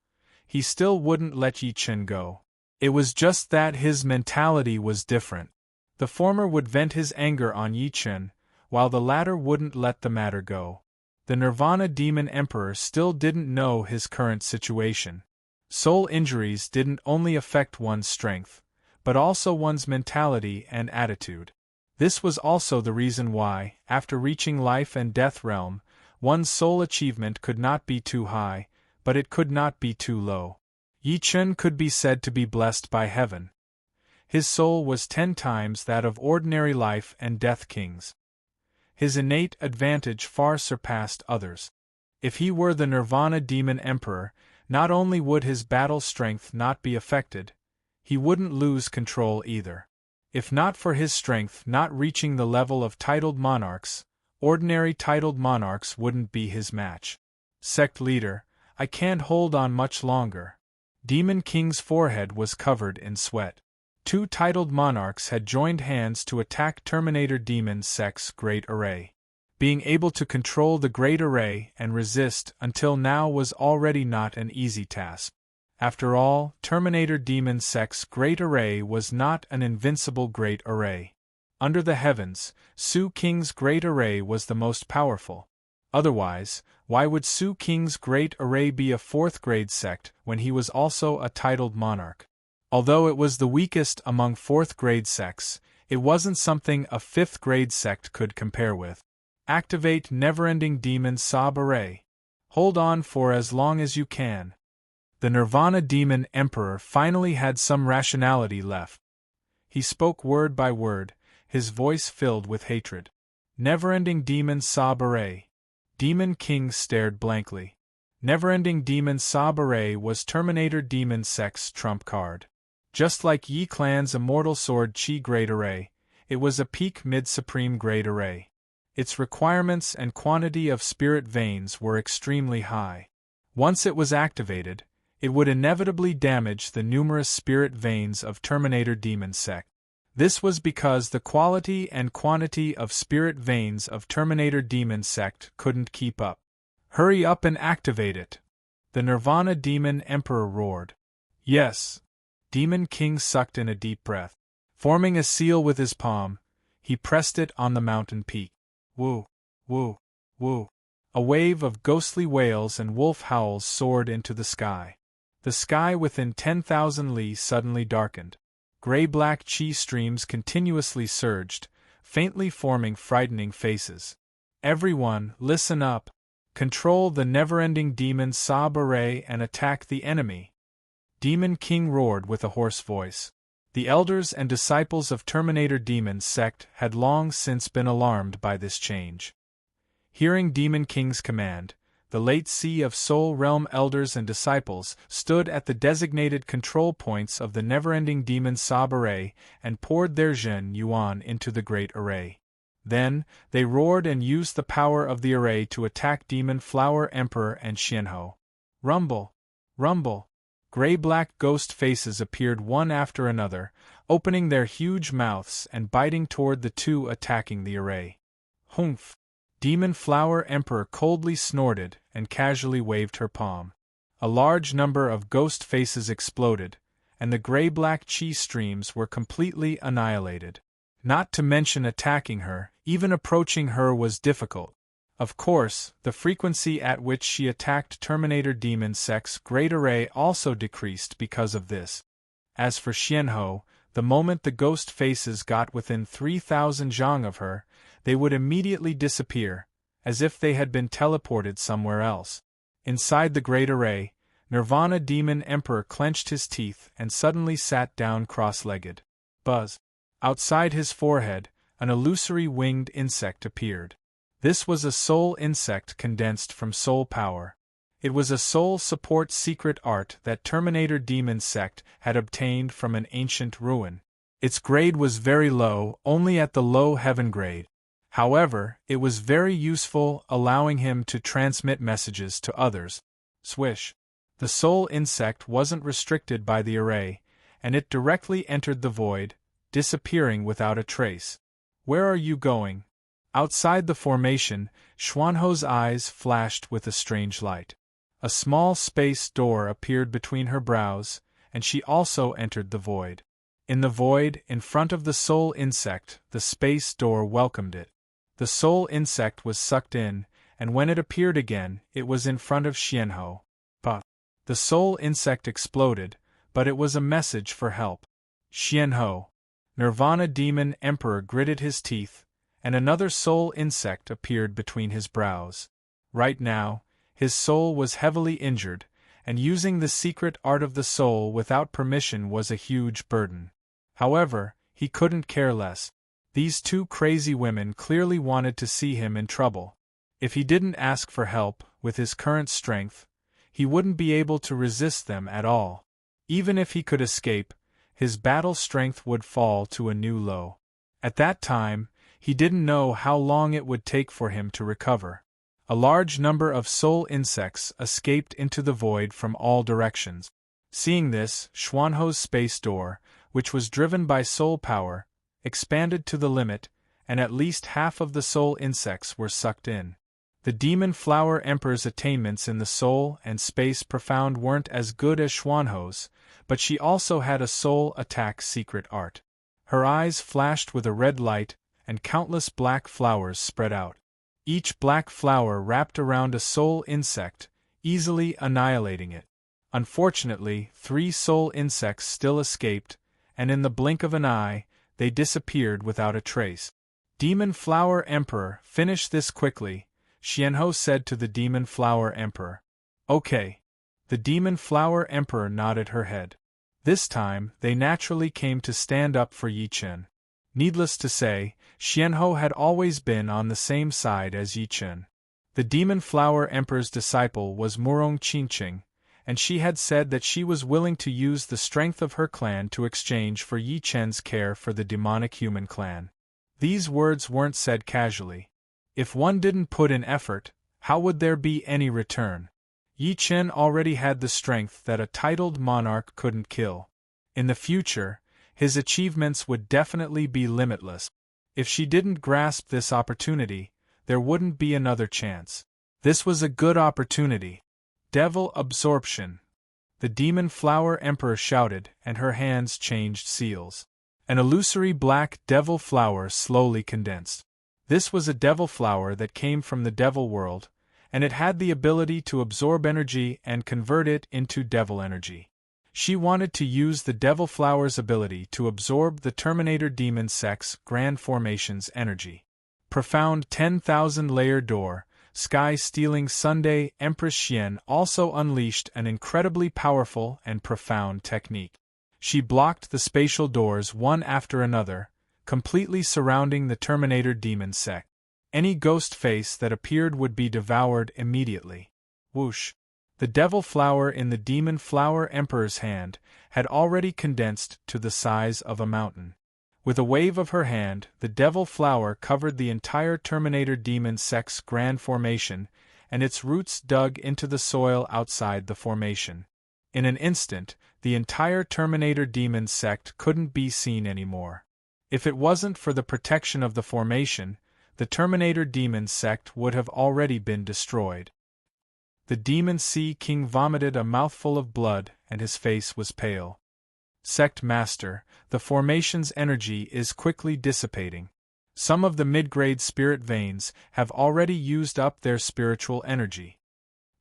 he still wouldn't let Yi Chen go. It was just that his mentality was different. The former would vent his anger on Yi Chen, while the latter wouldn't let the matter go. The Nirvana Demon Emperor still didn't know his current situation. Soul injuries didn't only affect one's strength, but also one's mentality and attitude. This was also the reason why, after reaching life and death realm, one's soul achievement could not be too high, but it could not be too low. Yi Chen could be said to be blessed by heaven. His soul was 10 times that of ordinary life and death kings. His innate advantage far surpassed others. If he were the Nirvana Demon Emperor, not only would his battle strength not be affected, he wouldn't lose control either. If not for his strength not reaching the level of titled monarchs, ordinary titled monarchs wouldn't be his match. Sect leader, I can't hold on much longer. Demon King's forehead was covered in sweat. 2 titled monarchs had joined hands to attack Terminator Demon Sect's great array. Being able to control the great array and resist until now was already not an easy task. After all, Terminator Demon Sex's great array was not an invincible great array. Under the heavens, Su King's great array was the most powerful. Otherwise, why would Su King's great array be a fourth-grade sect when he was also a titled monarch? Although it was the weakest among fourth-grade sects, it wasn't something a fifth-grade sect could compare with. Activate Neverending Demon Sob Array. Hold on for as long as you can. The Nirvana Demon Emperor finally had some rationality left. He spoke word by word, his voice filled with hatred. Neverending Demon Sob Array. Demon King stared blankly. Neverending Demon Sob Array was Terminator Demon Sex's trump card. Just like Yi Clan's Immortal Sword Chi Great Array, it was a peak mid-supreme grade array. Its requirements and quantity of spirit veins were extremely high. Once it was activated, it would inevitably damage the numerous spirit veins of Terminator Demon Sect. This was because the quality and quantity of spirit veins of Terminator Demon Sect couldn't keep up. Hurry up and activate it! The Nirvana Demon Emperor roared. Yes! Demon King sucked in a deep breath. Forming a seal with his palm, he pressed it on the mountain peak. Woo! Woo! Woo! A wave of ghostly wails and wolf howls soared into the sky. The sky within 10,000 li suddenly darkened. Gray-black chi streams continuously surged, faintly forming frightening faces. Everyone, listen up! Control the never-ending Demon Sob Array and attack the enemy! Demon King roared with a hoarse voice. The elders and disciples of Terminator Demon Sect had long since been alarmed by this change. Hearing Demon King's command, the late Sea of Soul Realm elders and disciples stood at the designated control points of the never-ending Demon Sob Array and poured their Zhen Yuan into the great array. Then, they roared and used the power of the array to attack Demon Flower Emperor and Xianhou. Rumble! Rumble! Gray-black ghost faces appeared one after another, opening their huge mouths and biting toward the two attacking the array. Humph! Demon Flower Emperor coldly snorted and casually waved her palm. A large number of ghost faces exploded, and the gray-black chi streams were completely annihilated. Not to mention attacking her, even approaching her was difficult. Of course, the frequency at which she attacked Terminator Demon Sex's great array also decreased because of this. As for Xianhou, the moment the ghost faces got within 3,000 zhang of her, they would immediately disappear, as if they had been teleported somewhere else. Inside the great array, Nirvana Demon Emperor clenched his teeth and suddenly sat down cross-legged. Buzz! Outside his forehead, an illusory winged insect appeared. This was a soul insect condensed from soul power. It was a soul support secret art that Terminator Demon Sect had obtained from an ancient ruin. Its grade was very low, only at the low heaven grade. However, it was very useful, allowing him to transmit messages to others. Swish! The soul insect wasn't restricted by the array, and it directly entered the void, disappearing without a trace. Where are you going? Outside the formation, Xuanhou's eyes flashed with a strange light. A small space door appeared between her brows, and she also entered the void. In the void, in front of the soul insect, the space door welcomed it. The soul insect was sucked in, and when it appeared again, it was in front of Xianhou. But the soul insect exploded, but it was a message for help. Xianhou. Nirvana Demon Emperor gritted his teeth, and another soul insect appeared between his brows. Right now, his soul was heavily injured, and using the secret art of the soul without permission was a huge burden. However, he couldn't care less. These two crazy women clearly wanted to see him in trouble. If he didn't ask for help, with his current strength, he wouldn't be able to resist them at all. Even if he could escape, his battle strength would fall to a new low. At that time, he didn't know how long it would take for him to recover. A large number of soul insects escaped into the void from all directions. Seeing this, Xuanhou's space door, which was driven by soul power, expanded to the limit, and at least half of the soul insects were sucked in. The Demon Flower Emperor's attainments in the soul and space profound weren't as good as Xuanho's, but she also had a soul attack secret art. Her eyes flashed with a red light, and countless black flowers spread out. Each black flower wrapped around a soul insect, easily annihilating it. Unfortunately, 3 soul insects still escaped, and in the blink of an eye, they disappeared without a trace. Demon Flower Emperor, finish this quickly, Xianhou said to the Demon Flower Emperor. Okay. The Demon Flower Emperor nodded her head. This time, they naturally came to stand up for Yi Chen. Needless to say, Xianhou had always been on the same side as Yi Chen. The Demon Flower Emperor's disciple was Murong Qingqing, and she had said that she was willing to use the strength of her clan to exchange for Yi Chen's care for the demonic human clan. These words weren't said casually. If one didn't put in effort, how would there be any return? Yi Chen already had the strength that a titled monarch couldn't kill. In the future, his achievements would definitely be limitless. If she didn't grasp this opportunity, there wouldn't be another chance. This was a good opportunity. Devil absorption. The Demon Flower Emperor shouted, and her hands changed seals. An illusory black devil flower slowly condensed. This was a devil flower that came from the devil world, and it had the ability to absorb energy and convert it into devil energy. She wanted to use the devil flower's ability to absorb the Terminator Demon Sex Grand Formation's energy. Profound 10,000-layer door, sky-stealing Sunday Empress Xian also unleashed an incredibly powerful and profound technique. She blocked the spatial doors one after another, completely surrounding the Terminator Demon Sect. Any ghost face that appeared would be devoured immediately. Whoosh! The devil flower in the Demon Flower Emperor's hand had already condensed to the size of a mountain. With a wave of her hand, the devil flower covered the entire Terminator Demon Sect's Grand Formation, and its roots dug into the soil outside the formation. In an instant, the entire Terminator Demon Sect couldn't be seen anymore. If it wasn't for the protection of the formation, the Terminator Demon Sect would have already been destroyed. The Demon Sea King vomited a mouthful of blood, and his face was pale. Sect Master, the formation's energy is quickly dissipating. Some of the mid-grade spirit veins have already used up their spiritual energy.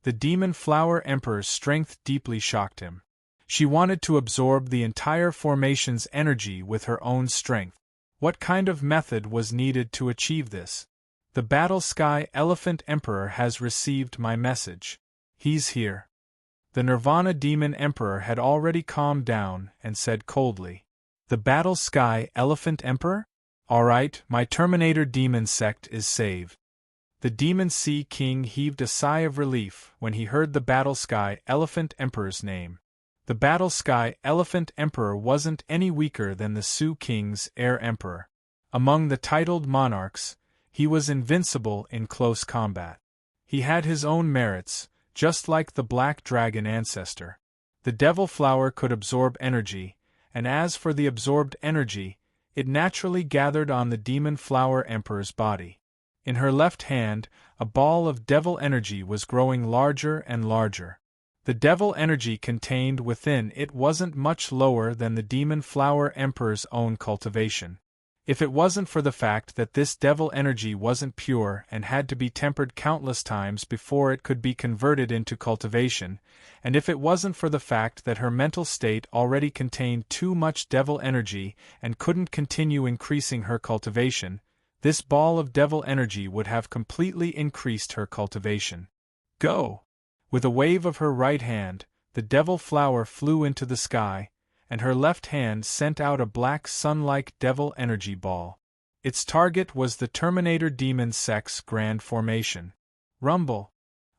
The Demon Flower Emperor's strength deeply shocked him. She wanted to absorb the entire formation's energy with her own strength. What kind of method was needed to achieve this? The Battle Sky Elephant Emperor has received my message. He's here. The Nirvana Demon Emperor had already calmed down and said coldly, "The Battle Sky Elephant Emperor? All right, my Terminator Demon Sect is saved." The Demon Sea King heaved a sigh of relief when he heard the Battle Sky Elephant Emperor's name. The Battle Sky Elephant Emperor wasn't any weaker than the Su King's Air Emperor. Among the titled monarchs, he was invincible in close combat. He had his own merits, just like the Black Dragon ancestor. The Devil Flower could absorb energy, and as for the absorbed energy, it naturally gathered on the Demon Flower Emperor's body. In her left hand, a ball of devil energy was growing larger and larger. The devil energy contained within it wasn't much lower than the Demon Flower Emperor's own cultivation. If it wasn't for the fact that this devil energy wasn't pure and had to be tempered countless times before it could be converted into cultivation, and if it wasn't for the fact that her mental state already contained too much devil energy and couldn't continue increasing her cultivation, this ball of devil energy would have completely increased her cultivation. Go! With a wave of her right hand, the devil flower flew into the sky, and her left hand sent out a black sun-like devil energy ball. Its target was the Terminator Demon Sect's Grand Formation. Rumble!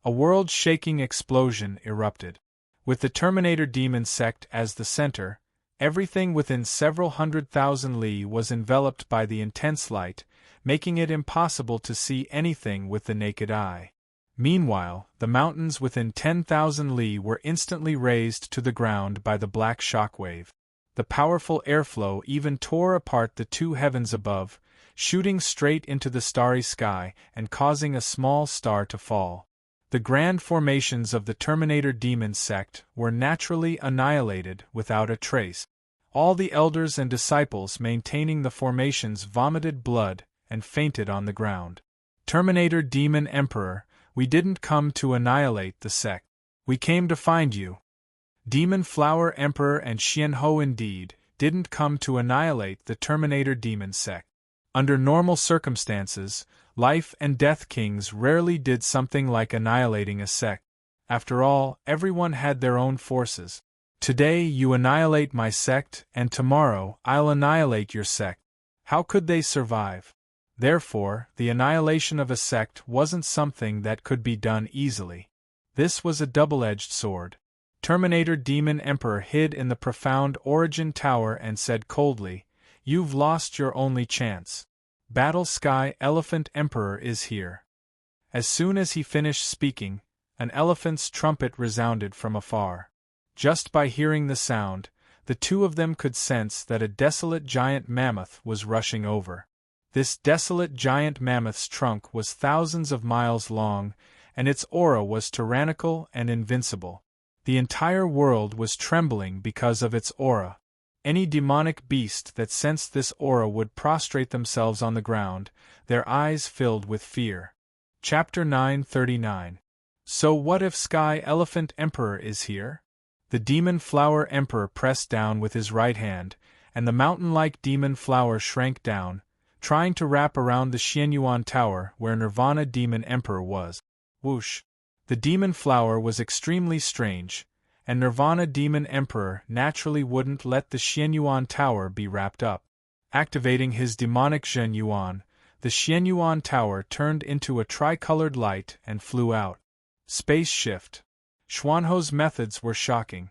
A world-shaking explosion erupted. With the Terminator Demon Sect as the center, everything within several 100,000 li was enveloped by the intense light, making it impossible to see anything with the naked eye. Meanwhile, the mountains within 10,000 li were instantly razed to the ground by the black shockwave. The powerful airflow even tore apart the two heavens above, shooting straight into the starry sky and causing a small star to fall. The grand formations of the Terminator demon sect were naturally annihilated without a trace. All the elders and disciples maintaining the formations vomited blood and fainted on the ground. Terminator Demon Emperor, we didn't come to annihilate the sect. We came to find you. Demon Flower Emperor and Xianhou indeed didn't come to annihilate the Terminator demon sect. Under normal circumstances, life and death kings rarely did something like annihilating a sect. After all, everyone had their own forces. Today you annihilate my sect, and tomorrow I'll annihilate your sect. How could they survive? Therefore, the annihilation of a sect wasn't something that could be done easily. This was a double-edged sword. Terminator Demon Emperor hid in the profound Origin Tower and said coldly, "You've lost your only chance. Battle Sky Elephant Emperor is here." As soon as he finished speaking, an elephant's trumpet resounded from afar. Just by hearing the sound, the two of them could sense that a desolate giant mammoth was rushing over. This desolate giant mammoth's trunk was thousands of miles long, and its aura was tyrannical and invincible. The entire world was trembling because of its aura. Any demonic beast that sensed this aura would prostrate themselves on the ground, their eyes filled with fear. Chapter 939. So what if Sky Elephant Emperor is here? The Demon Flower Emperor pressed down with his right hand, and the mountain-like demon flower shrank down, trying to wrap around the Xianyuan Tower where Nirvana Demon Emperor was. Whoosh! The demon flower was extremely strange, and Nirvana Demon Emperor naturally wouldn't let the Xianyuan Tower be wrapped up. Activating his demonic Zhenyuan, the Xianyuan Tower turned into a tricolored light and flew out. Space shift. Xuanhou's methods were shocking.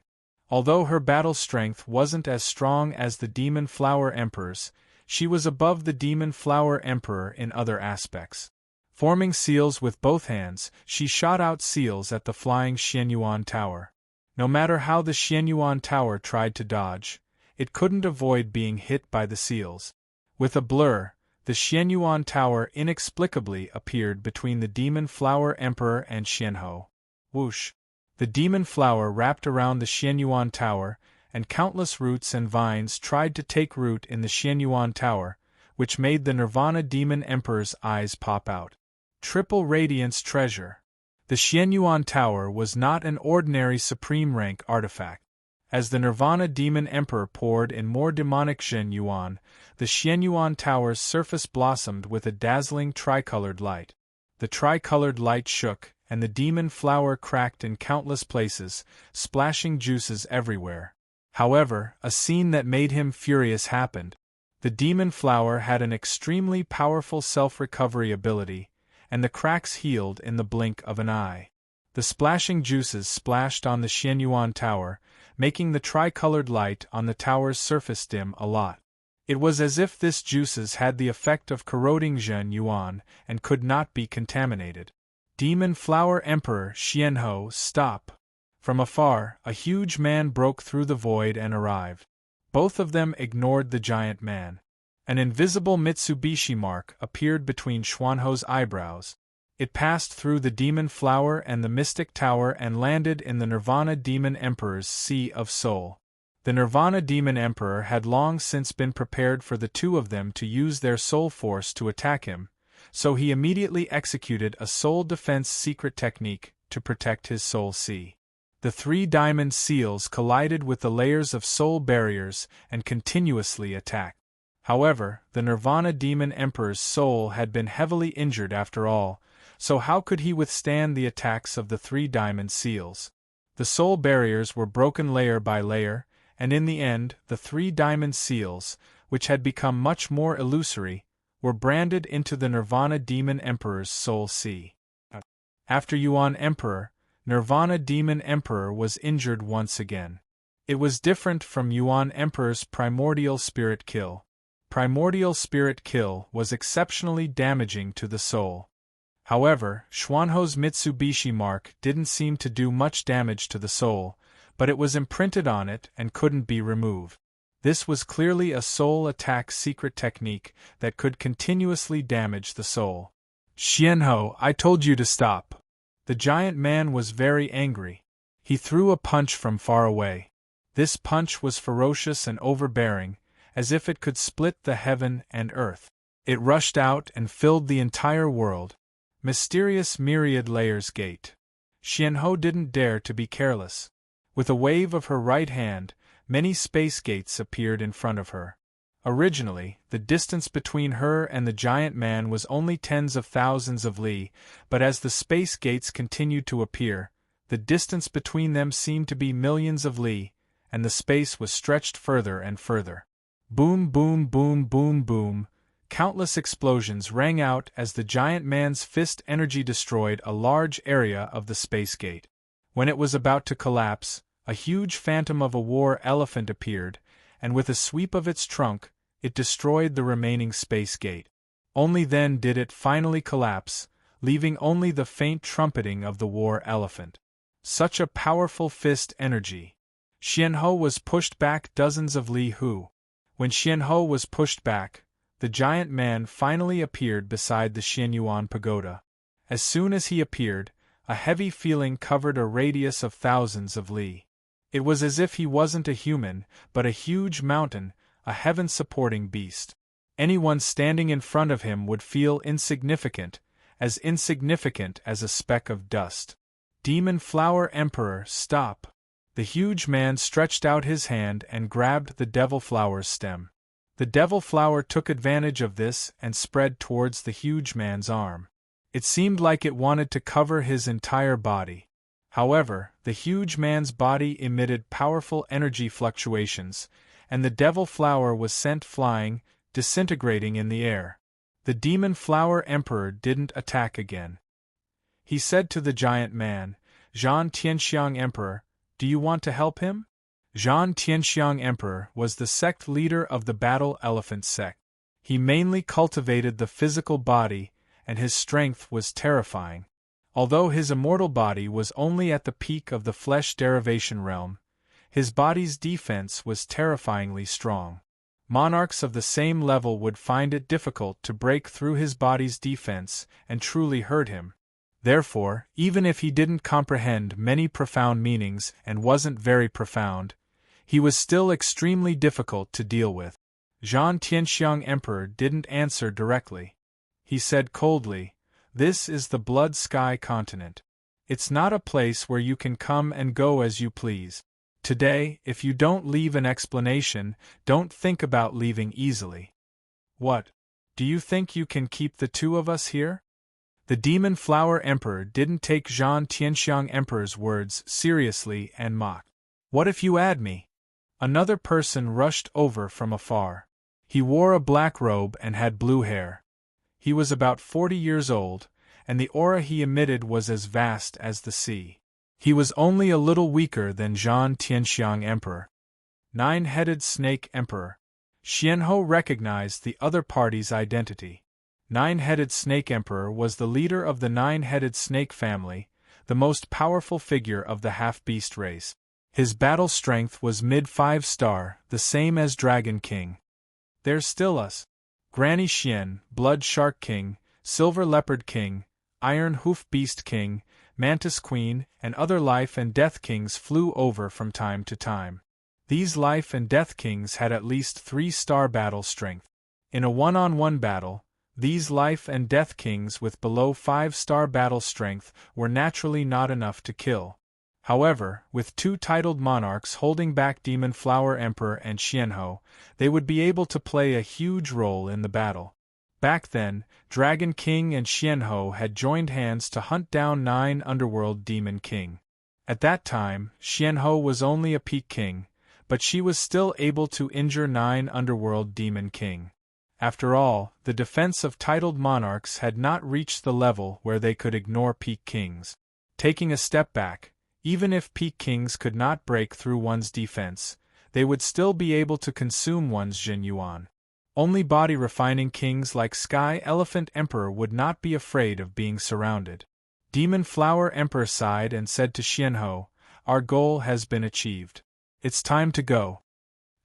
Although her battle strength wasn't as strong as the Demon Flower Emperor's, she was above the Demon Flower Emperor in other aspects. Forming seals with both hands, she shot out seals at the flying Xianyuan Tower. No matter how the Xianyuan Tower tried to dodge, it couldn't avoid being hit by the seals. With a blur, the Xianyuan Tower inexplicably appeared between the Demon Flower Emperor and Xianhou. Whoosh! The demon flower wrapped around the Xianyuan Tower, and countless roots and vines tried to take root in the Xianyuan Tower, which made the Nirvana Demon Emperor's eyes pop out. Triple Radiance Treasure. The Xianyuan Tower was not an ordinary supreme rank artifact. As the Nirvana Demon Emperor poured in more demonic Zhenyuan, the Xianyuan Tower's surface blossomed with a dazzling tricolored light. The tricolored light shook, and the demon flower cracked in countless places, splashing juices everywhere. However, a scene that made him furious happened. The demon flower had an extremely powerful self-recovery ability, and the cracks healed in the blink of an eye. The splashing juices splashed on the Xianyuan Tower, making the tricolored light on the tower's surface dim a lot. It was as if this juices had the effect of corroding Zhenyuan and could not be contaminated. Demon Flower Emperor Xianhou, stop! From afar, a huge man broke through the void and arrived. Both of them ignored the giant man. An invisible Mitsubishi mark appeared between Xuanhou's eyebrows. It passed through the Demon Flower and the Mystic Tower and landed in the Nirvana Demon Emperor's Sea of Soul. The Nirvana Demon Emperor had long since been prepared for the two of them to use their soul force to attack him, so he immediately executed a soul defense secret technique to protect his soul sea. The three diamond seals collided with the layers of soul barriers and continuously attacked. However, the Nirvana Demon Emperor's soul had been heavily injured after all, so how could he withstand the attacks of the three diamond seals? The soul barriers were broken layer by layer, and in the end, the three diamond seals, which had become much more illusory, were branded into the Nirvana Demon Emperor's soul sea. After Yuan Emperor, Nirvana Demon Emperor was injured once again. It was different from Yuan Emperor's Primordial Spirit Kill. Primordial Spirit Kill was exceptionally damaging to the soul. However, Xuanhou's Mitsubishi mark didn't seem to do much damage to the soul, but it was imprinted on it and couldn't be removed. This was clearly a soul attack secret technique that could continuously damage the soul. Xianhou, I told you to stop. The giant man was very angry. He threw a punch from far away. This punch was ferocious and overbearing, as if it could split the heaven and earth. It rushed out and filled the entire world. Mysterious myriad layers gate. Xianhou didn't dare to be careless. With a wave of her right hand, many space gates appeared in front of her. Originally, the distance between her and the giant man was only tens of thousands of li, but as the space gates continued to appear, the distance between them seemed to be millions of li, and the space was stretched further and further. Boom, boom, boom, boom, boom. Countless explosions rang out as the giant man's fist energy destroyed a large area of the space gate. When it was about to collapse, a huge phantom of a war elephant appeared, and with a sweep of its trunk, it destroyed the remaining space gate. Only then did it finally collapse, leaving only the faint trumpeting of the war elephant. Such a powerful fist energy. Xianhou was pushed back dozens of li hu. When Xianhou was pushed back, the giant man finally appeared beside the Xianyuan pagoda. As soon as he appeared, a heavy feeling covered a radius of thousands of li. It was as if he wasn't a human, but a huge mountain, a heaven-supporting beast. Anyone standing in front of him would feel insignificant as a speck of dust. Demon Flower Emperor, stop! The huge man stretched out his hand and grabbed the devil flower's stem. The devil flower took advantage of this and spread towards the huge man's arm. It seemed like it wanted to cover his entire body. However, the huge man's body emitted powerful energy fluctuations, and the devil flower was sent flying, disintegrating in the air. The demon flower emperor didn't attack again. He said to the giant man, Zhan Tianxiang Emperor, do you want to help him? Zhan Tianxiang Emperor was the sect leader of the Battle Elephant sect. He mainly cultivated the physical body, and his strength was terrifying. Although his immortal body was only at the peak of the flesh derivation realm, his body's defense was terrifyingly strong. Monarchs of the same level would find it difficult to break through his body's defense and truly hurt him. Therefore, even if he didn't comprehend many profound meanings and wasn't very profound, he was still extremely difficult to deal with. Zhan Tianxiang Emperor didn't answer directly. He said coldly, "This is the Blood Sky continent. It's not a place where you can come and go as you please. Today, if you don't leave an explanation, don't think about leaving easily." What? Do you think you can keep the two of us here? The Demon Flower Emperor didn't take Zhan Tianxiang Emperor's words seriously and mocked. What if you add me? Another person rushed over from afar. He wore a black robe and had blue hair. He was about 40 years old, and the aura he emitted was as vast as the sea. He was only a little weaker than Zhan Tianxiang Emperor. Nine-Headed Snake Emperor. Xianhou recognized the other party's identity. Nine-Headed Snake Emperor was the leader of the Nine-Headed Snake family, the most powerful figure of the half-beast race. His battle strength was mid-5 star, the same as Dragon King. There's still us. Granny Xian, Blood Shark King, Silver Leopard King, Iron Hoof Beast King, Mantis Queen, and other Life and Death Kings flew over from time to time. These Life and Death Kings had at least 3-star battle strength. In a one-on-one battle, these Life and Death Kings with below 5-star battle strength were naturally not enough to kill. However, with two titled monarchs holding back Demon Flower Emperor and Xianhou, they would be able to play a huge role in the battle. Back then, Dragon King and Xianhou had joined hands to hunt down 9 Underworld Demon King. At that time, Xianhou was only a Peak King, but she was still able to injure 9 Underworld Demon King. After all, the defense of titled monarchs had not reached the level where they could ignore Peak Kings. Taking a step back, even if Peak Kings could not break through one's defense, they would still be able to consume one's Jinyuan. Only body-refining kings like Sky Elephant Emperor would not be afraid of being surrounded. Demon Flower Emperor sighed and said to Xianhou, "Our goal has been achieved. It's time to go."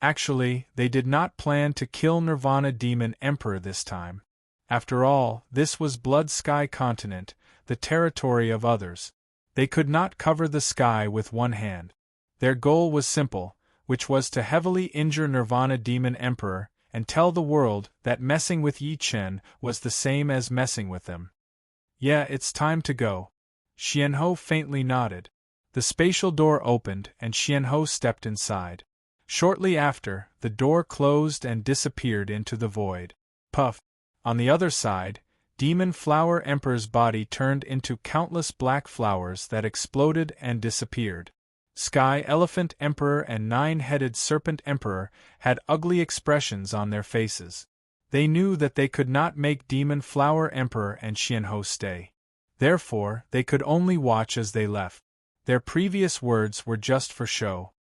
Actually, they did not plan to kill Nirvana Demon Emperor this time. After all, this was Blood Sky Continent, the territory of others. They could not cover the sky with one hand. Their goal was simple, which was to heavily injure Nirvana Demon Emperor, and tell the world that messing with Yi Chen was the same as messing with them. Yeah, it's time to go. Xianhou faintly nodded. The spatial door opened and Xianhou stepped inside. Shortly after, the door closed and disappeared into the void. Puff! On the other side, Demon Flower Emperor's body turned into countless black flowers that exploded and disappeared. Sky Elephant Emperor and Nine-Headed Serpent Emperor had ugly expressions on their faces. They knew that they could not make Demon Flower Emperor and Xianhou stay. Therefore, they could only watch as they left. Their previous words were just for show.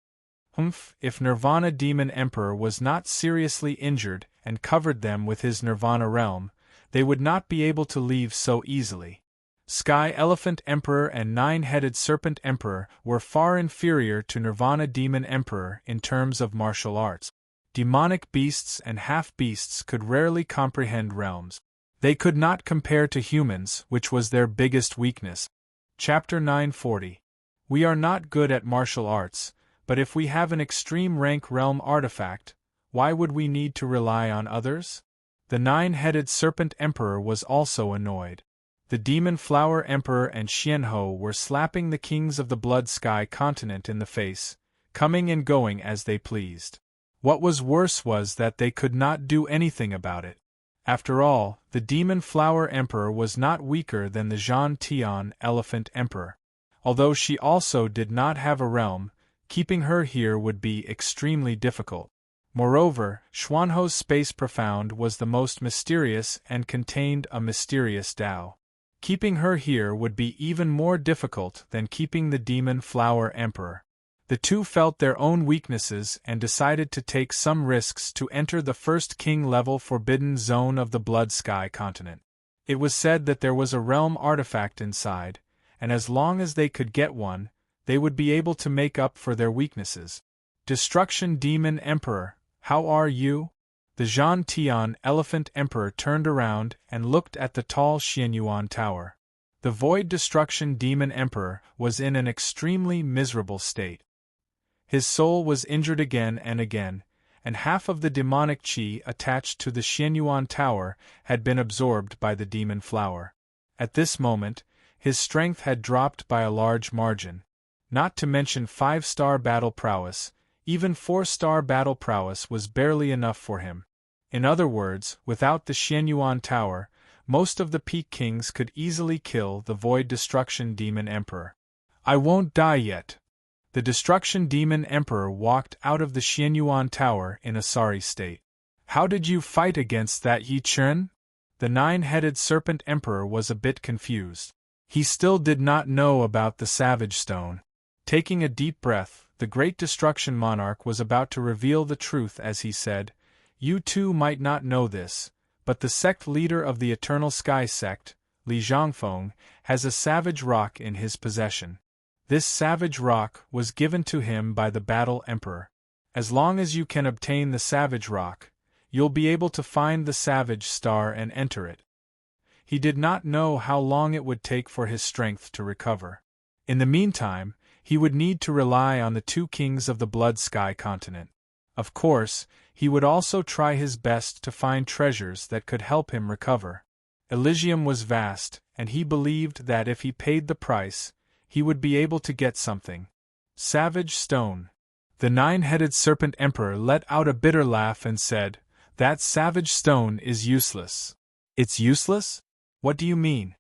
If Nirvana Demon Emperor was not seriously injured and covered them with his Nirvana realm, they would not be able to leave so easily. Sky Elephant Emperor and Nine-Headed Serpent Emperor were far inferior to Nirvana Demon Emperor in terms of martial arts. Demonic beasts and half-beasts could rarely comprehend realms. They could not compare to humans, which was their biggest weakness. Chapter 940. We are not good at martial arts, but if we have an extreme rank realm artifact, why would we need to rely on others? The Nine-Headed Serpent Emperor was also annoyed. The Demon Flower Emperor and Xianhou were slapping the kings of the Blood Sky Continent in the face, coming and going as they pleased. What was worse was that they could not do anything about it. After all, the Demon Flower Emperor was not weaker than the Zhan Tian Elephant Emperor. Although she also did not have a realm, keeping her here would be extremely difficult. Moreover, Xuanhou's Space Profound was the most mysterious and contained a mysterious Tao. Keeping her here would be even more difficult than keeping the Demon Flower Emperor. The two felt their own weaknesses and decided to take some risks to enter the first king-level forbidden zone of the Blood Sky Continent. It was said that there was a realm artifact inside, and as long as they could get one, they would be able to make up for their weaknesses. Destruction Demon Emperor, how are you? The Zhan Tian Elephant Emperor turned around and looked at the tall Xianyuan Tower. The Void Destruction Demon Emperor was in an extremely miserable state. His soul was injured again and again, and half of the demonic qi attached to the Xianyuan Tower had been absorbed by the Demon Flower. At this moment, his strength had dropped by a large margin. Not to mention 5-star battle prowess, even 4-star battle prowess was barely enough for him. In other words, without the Xianyuan Tower, most of the Peak Kings could easily kill the Void Destruction Demon Emperor. I won't die yet. The Destruction Demon Emperor walked out of the Xianyuan Tower in a sorry state. How did you fight against that Yi Chen? The Nine-Headed Serpent Emperor was a bit confused. He still did not know about the Savage Stone. Taking a deep breath, the Great Destruction Monarch was about to reveal the truth as he said, "You too might not know this, but the sect leader of the Eternal Sky Sect, Li Zhangfeng, has a savage rock in his possession. This savage rock was given to him by the Battle Emperor. As long as you can obtain the savage rock, you'll be able to find the Savage Star and enter it." He did not know how long it would take for his strength to recover. In the meantime, he would need to rely on the two kings of the Blood Sky Continent. Of course, he would also try his best to find treasures that could help him recover. Elysium was vast, and he believed that if he paid the price, he would be able to get something. Savage Stone. The Nine-Headed Serpent Emperor let out a bitter laugh and said, "That Savage Stone is useless." "It's useless? What do you mean?"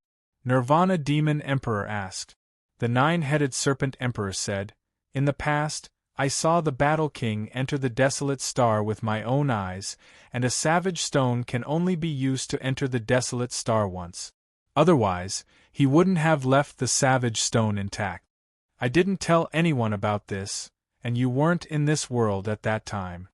Nirvana Demon Emperor asked. The Nine-Headed Serpent Emperor said, "In the past, I saw the Battle King enter the Desolate Star with my own eyes, and a Savage Stone can only be used to enter the Desolate Star once. Otherwise, he wouldn't have left the Savage Stone intact. I didn't tell anyone about this, and you weren't in this world at that time.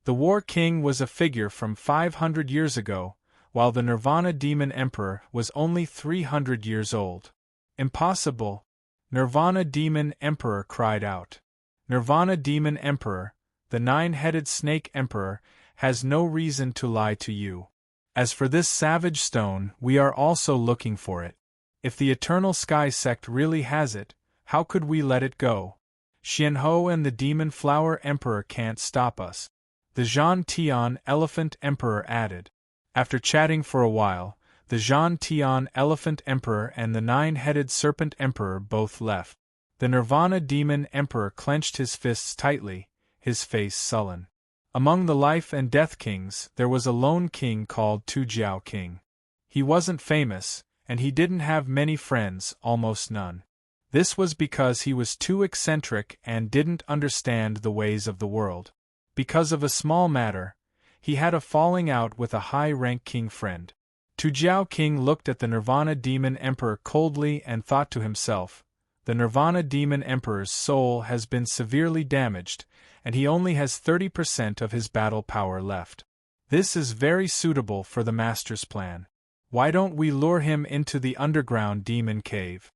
The War King was a figure from 500 years ago, while the Nirvana Demon Emperor was only 300 years old." "Impossible!" Nirvana Demon Emperor cried out. "Nirvana Demon Emperor, the nine-headed snake emperor, has no reason to lie to you. As for this savage stone, we are also looking for it. If the Eternal Sky sect really has it, how could we let it go? Xianhou and the Demon Flower Emperor can't stop us. The Zhan Tian Elephant Emperor added. After chatting for a while, the Zhan Tian Elephant Emperor and the Nine-Headed Serpent Emperor both left. The Nirvana Demon Emperor clenched his fists tightly, his face sullen. Among the Life and Death Kings, there was a lone king called Tujiao King. He wasn't famous, and he didn't have many friends, almost none. This was because he was too eccentric and didn't understand the ways of the world. Because of a small matter, he had a falling out with a high-rank king friend. Tujiao King looked at the Nirvana Demon Emperor coldly and thought to himself, the Nirvana Demon Emperor's soul has been severely damaged, and he only has 30% of his battle power left. This is very suitable for the Master's plan. Why don't we lure him into the underground demon cave?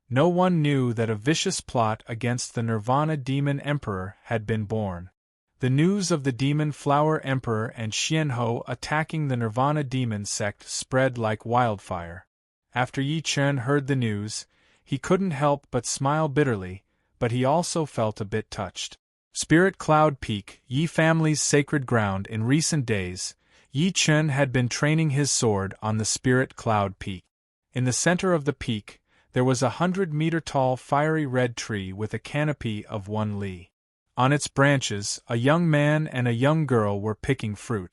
No one knew that a vicious plot against the Nirvana Demon Emperor had been born. The news of the Demon Flower Emperor and Xianhou attacking the Nirvana Demon sect spread like wildfire. After Yi Chen heard the news, he couldn't help but smile bitterly, but he also felt a bit touched. Spirit Cloud Peak, Yi family's sacred ground. In recent days, Yi Chen had been training his sword on the Spirit Cloud Peak. In the center of the peak, there was a 100-meter-tall fiery red tree with a canopy of 1 li. On its branches, a young man and a young girl were picking fruit.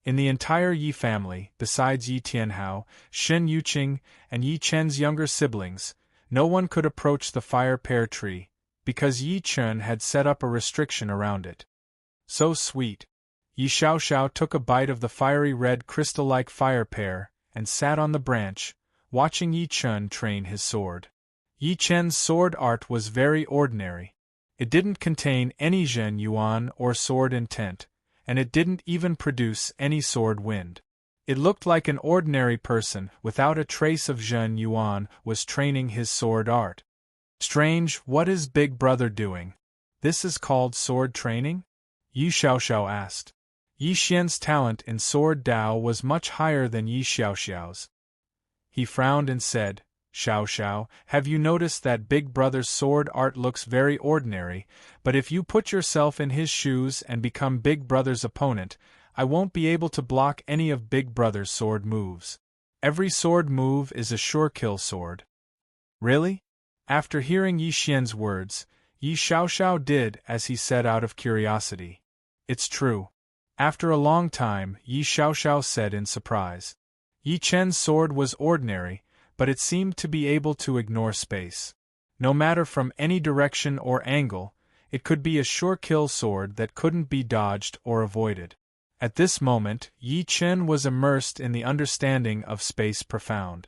In the entire Yi family, besides Yi Tianhao, Shen Yuqing, and Yi Chen's younger siblings, no one could approach the fire pear tree, because Yi Chen had set up a restriction around it. So sweet. Yi Xiaoxiao took a bite of the fiery red crystal-like fire pear, and sat on the branch, watching Yi Chen train his sword. Yi Chen's sword art was very ordinary. It didn't contain any Zhen Yuan or sword intent, and it didn't even produce any sword wind. It looked like an ordinary person without a trace of Zhen Yuan was training his sword art. Strange, what is Big Brother doing? This is called sword training? Yi Xiaoxiao asked. Yi Xian's talent in sword Dao was much higher than Yi Xiaoxiao's. He frowned and said, Xiaoxiao, have you noticed that Big Brother's sword art looks very ordinary, but if you put yourself in his shoes and become Big Brother's opponent, I won't be able to block any of Big Brother's sword moves. Every sword move is a sure kill sword. Really? After hearing Yi Xian's words, Yi Xiaoxiao did as he said out of curiosity. It's true. After a long time, Yi Xiaoxiao said in surprise. Yi Chen's sword was ordinary, but it seemed to be able to ignore space. No matter from any direction or angle, it could be a sure kill sword that couldn't be dodged or avoided. At this moment, Yi Chen was immersed in the understanding of space profound.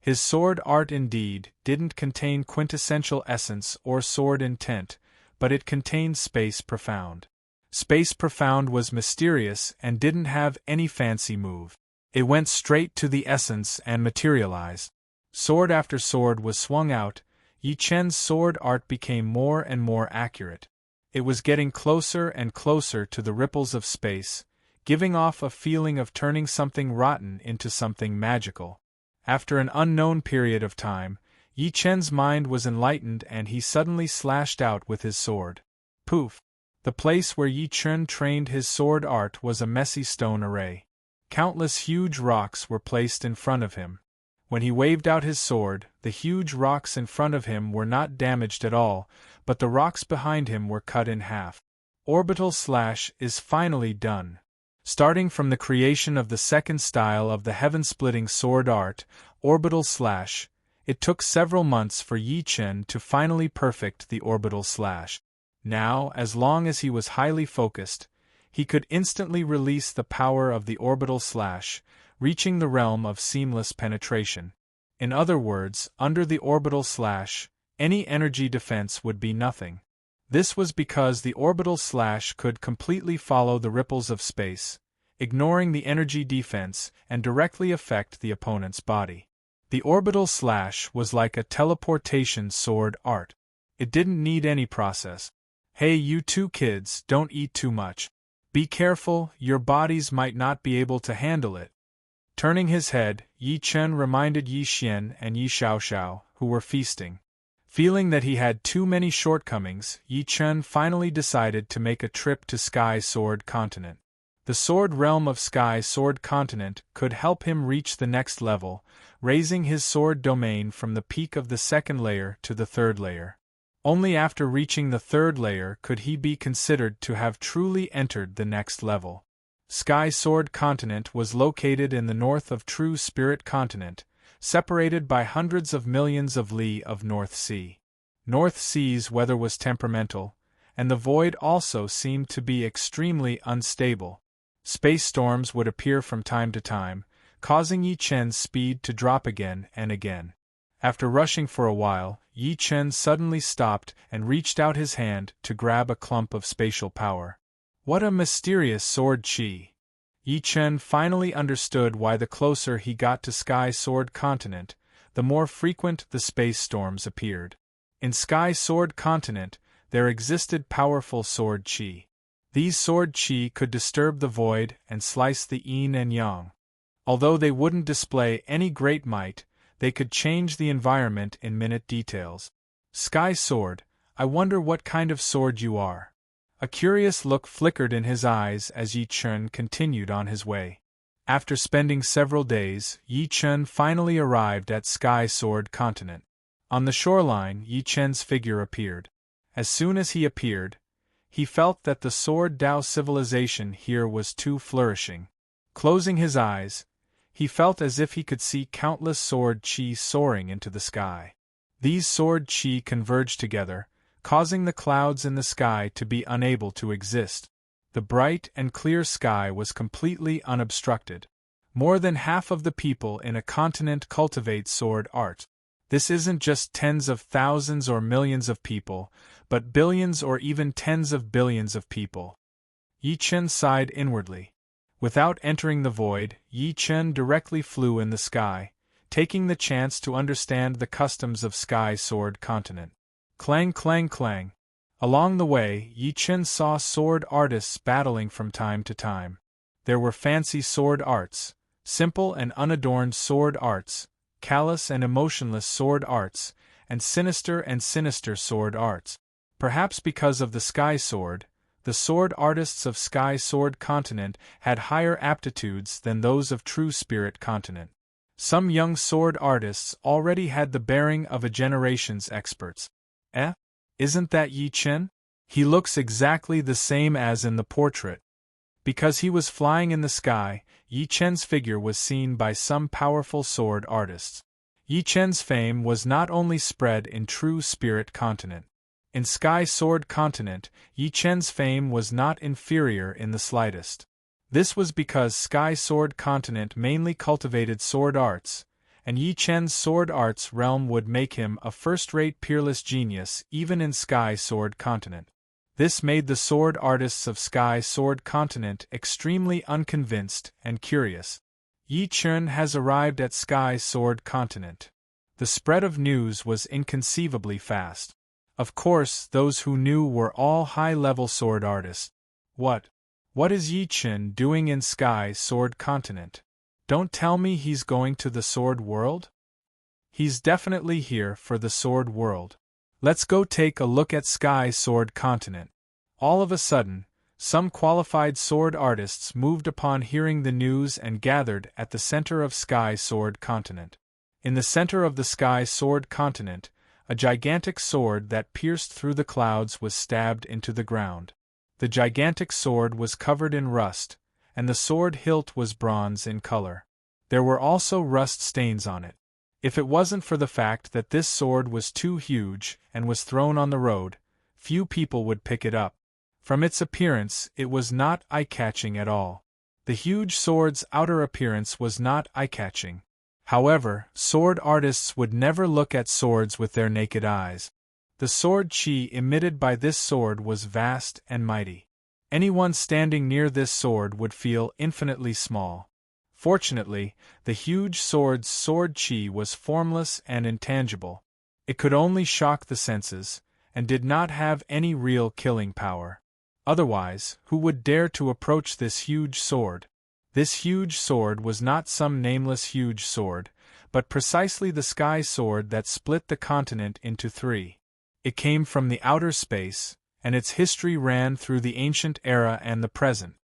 His sword art indeed didn't contain quintessential essence or sword intent, but it contained space profound. Space profound was mysterious and didn't have any fancy move. It went straight to the essence and materialized. Sword after sword was swung out. Yi Chen's sword art became more and more accurate. It was getting closer and closer to the ripples of space, giving off a feeling of turning something rotten into something magical. After an unknown period of time, Yi Chen's mind was enlightened and he suddenly slashed out with his sword. Poof! The place where Yi Chen trained his sword art was a messy stone array. Countless huge rocks were placed in front of him. When he waved out his sword, the huge rocks in front of him were not damaged at all, but the rocks behind him were cut in half. Orbital slash is finally done. Starting from the creation of the second style of the heaven-splitting sword art, orbital slash, it took several months for Yi Chen to finally perfect the orbital slash. Now, as long as he was highly focused, he could instantly release the power of the orbital slash, reaching the realm of seamless penetration. In other words, under the orbital slash, any energy defense would be nothing. This was because the orbital slash could completely follow the ripples of space, ignoring the energy defense and directly affect the opponent's body. The orbital slash was like a teleportation sword art. It didn't need any process. Hey, you two kids, don't eat too much. Be careful, your bodies might not be able to handle it. Turning his head, Yi Chen reminded Yi Xian and Yi Xiaoxiao, who were feasting. Feeling that he had too many shortcomings, Yi Chen finally decided to make a trip to Sky Sword Continent. The Sword Realm of Sky Sword Continent could help him reach the next level, raising his sword domain from the peak of the second layer to the third layer. Only after reaching the third layer could he be considered to have truly entered the next level. Sky Sword Continent was located in the north of True Spirit Continent, separated by hundreds of millions of li of North Sea. North Sea's weather was temperamental, and the void also seemed to be extremely unstable. Space storms would appear from time to time, causing Yi Chen's speed to drop again and again. After rushing for a while, Yi Chen suddenly stopped and reached out his hand to grab a clump of spatial power. What a mysterious sword chi! Yi Chen finally understood why the closer he got to Sky Sword Continent, the more frequent the space storms appeared. In Sky Sword Continent, there existed powerful sword chi. These sword chi could disturb the void and slice the yin and yang. Although they wouldn't display any great might, they could change the environment in minute details. Sky Sword, I wonder what kind of sword you are. A curious look flickered in his eyes as Yi Chen continued on his way. After spending several days, Yi Chen finally arrived at Sky Sword Continent. On the shoreline, Yi Chen's figure appeared. As soon as he appeared, he felt that the Sword Dao civilization here was too flourishing. Closing his eyes, he felt as if he could see countless sword chi soaring into the sky. These sword chi converged together, causing the clouds in the sky to be unable to exist. The bright and clear sky was completely unobstructed. More than half of the people in a continent cultivate sword art. This isn't just tens of thousands or millions of people, but billions or even tens of billions of people. Yi Chen sighed inwardly. Without entering the void, Yi Chen directly flew in the sky, taking the chance to understand the customs of Sky Sword Continent. Clang clang clang. Along the way, Yi Chen saw sword artists battling from time to time. There were fancy sword arts, simple and unadorned sword arts, callous and emotionless sword arts, and sinister sword arts. Perhaps because of the Sky Sword, the sword artists of Sky Sword Continent had higher aptitudes than those of True Spirit Continent. Some young sword artists already had the bearing of a generation's experts. Isn't that Yi Chen? He looks exactly the same as in the portrait. Because he was flying in the sky, Yi Chen's figure was seen by some powerful sword artists. Yi Chen's fame was not only spread in True Spirit Continent. In Sky Sword Continent, Yi Chen's fame was not inferior in the slightest. This was because Sky Sword Continent mainly cultivated sword arts, and Yi Chen's sword arts realm would make him a first-rate peerless genius even in Sky Sword Continent. This made the sword artists of Sky Sword Continent extremely unconvinced and curious. Yi Chen has arrived at Sky Sword Continent. The spread of news was inconceivably fast. Of course, those who knew were all high-level sword artists. What is Yi Chen doing in Sky Sword Continent? Don't tell me he's going to the Sword World? He's definitely here for the Sword World. Let's go take a look at Sky Sword Continent. All of a sudden, some qualified sword artists moved upon hearing the news and gathered at the center of Sky Sword Continent. In the center of the Sky Sword Continent, a gigantic sword that pierced through the clouds was stabbed into the ground. The gigantic sword was covered in rust, and the sword hilt was bronze in color. There were also rust stains on it. If it wasn't for the fact that this sword was too huge and was thrown on the road, few people would pick it up. From its appearance, it was not eye-catching at all. The huge sword's outer appearance was not eye-catching. However, sword artists would never look at swords with their naked eyes. The sword chi emitted by this sword was vast and mighty. Anyone standing near this sword would feel infinitely small. Fortunately, the huge sword's sword chi was formless and intangible. It could only shock the senses, and did not have any real killing power. Otherwise, who would dare to approach this huge sword? This huge sword was not some nameless huge sword, but precisely the sky sword that split the continent into three. It came from the outer space, and its history ran through the ancient era and the present.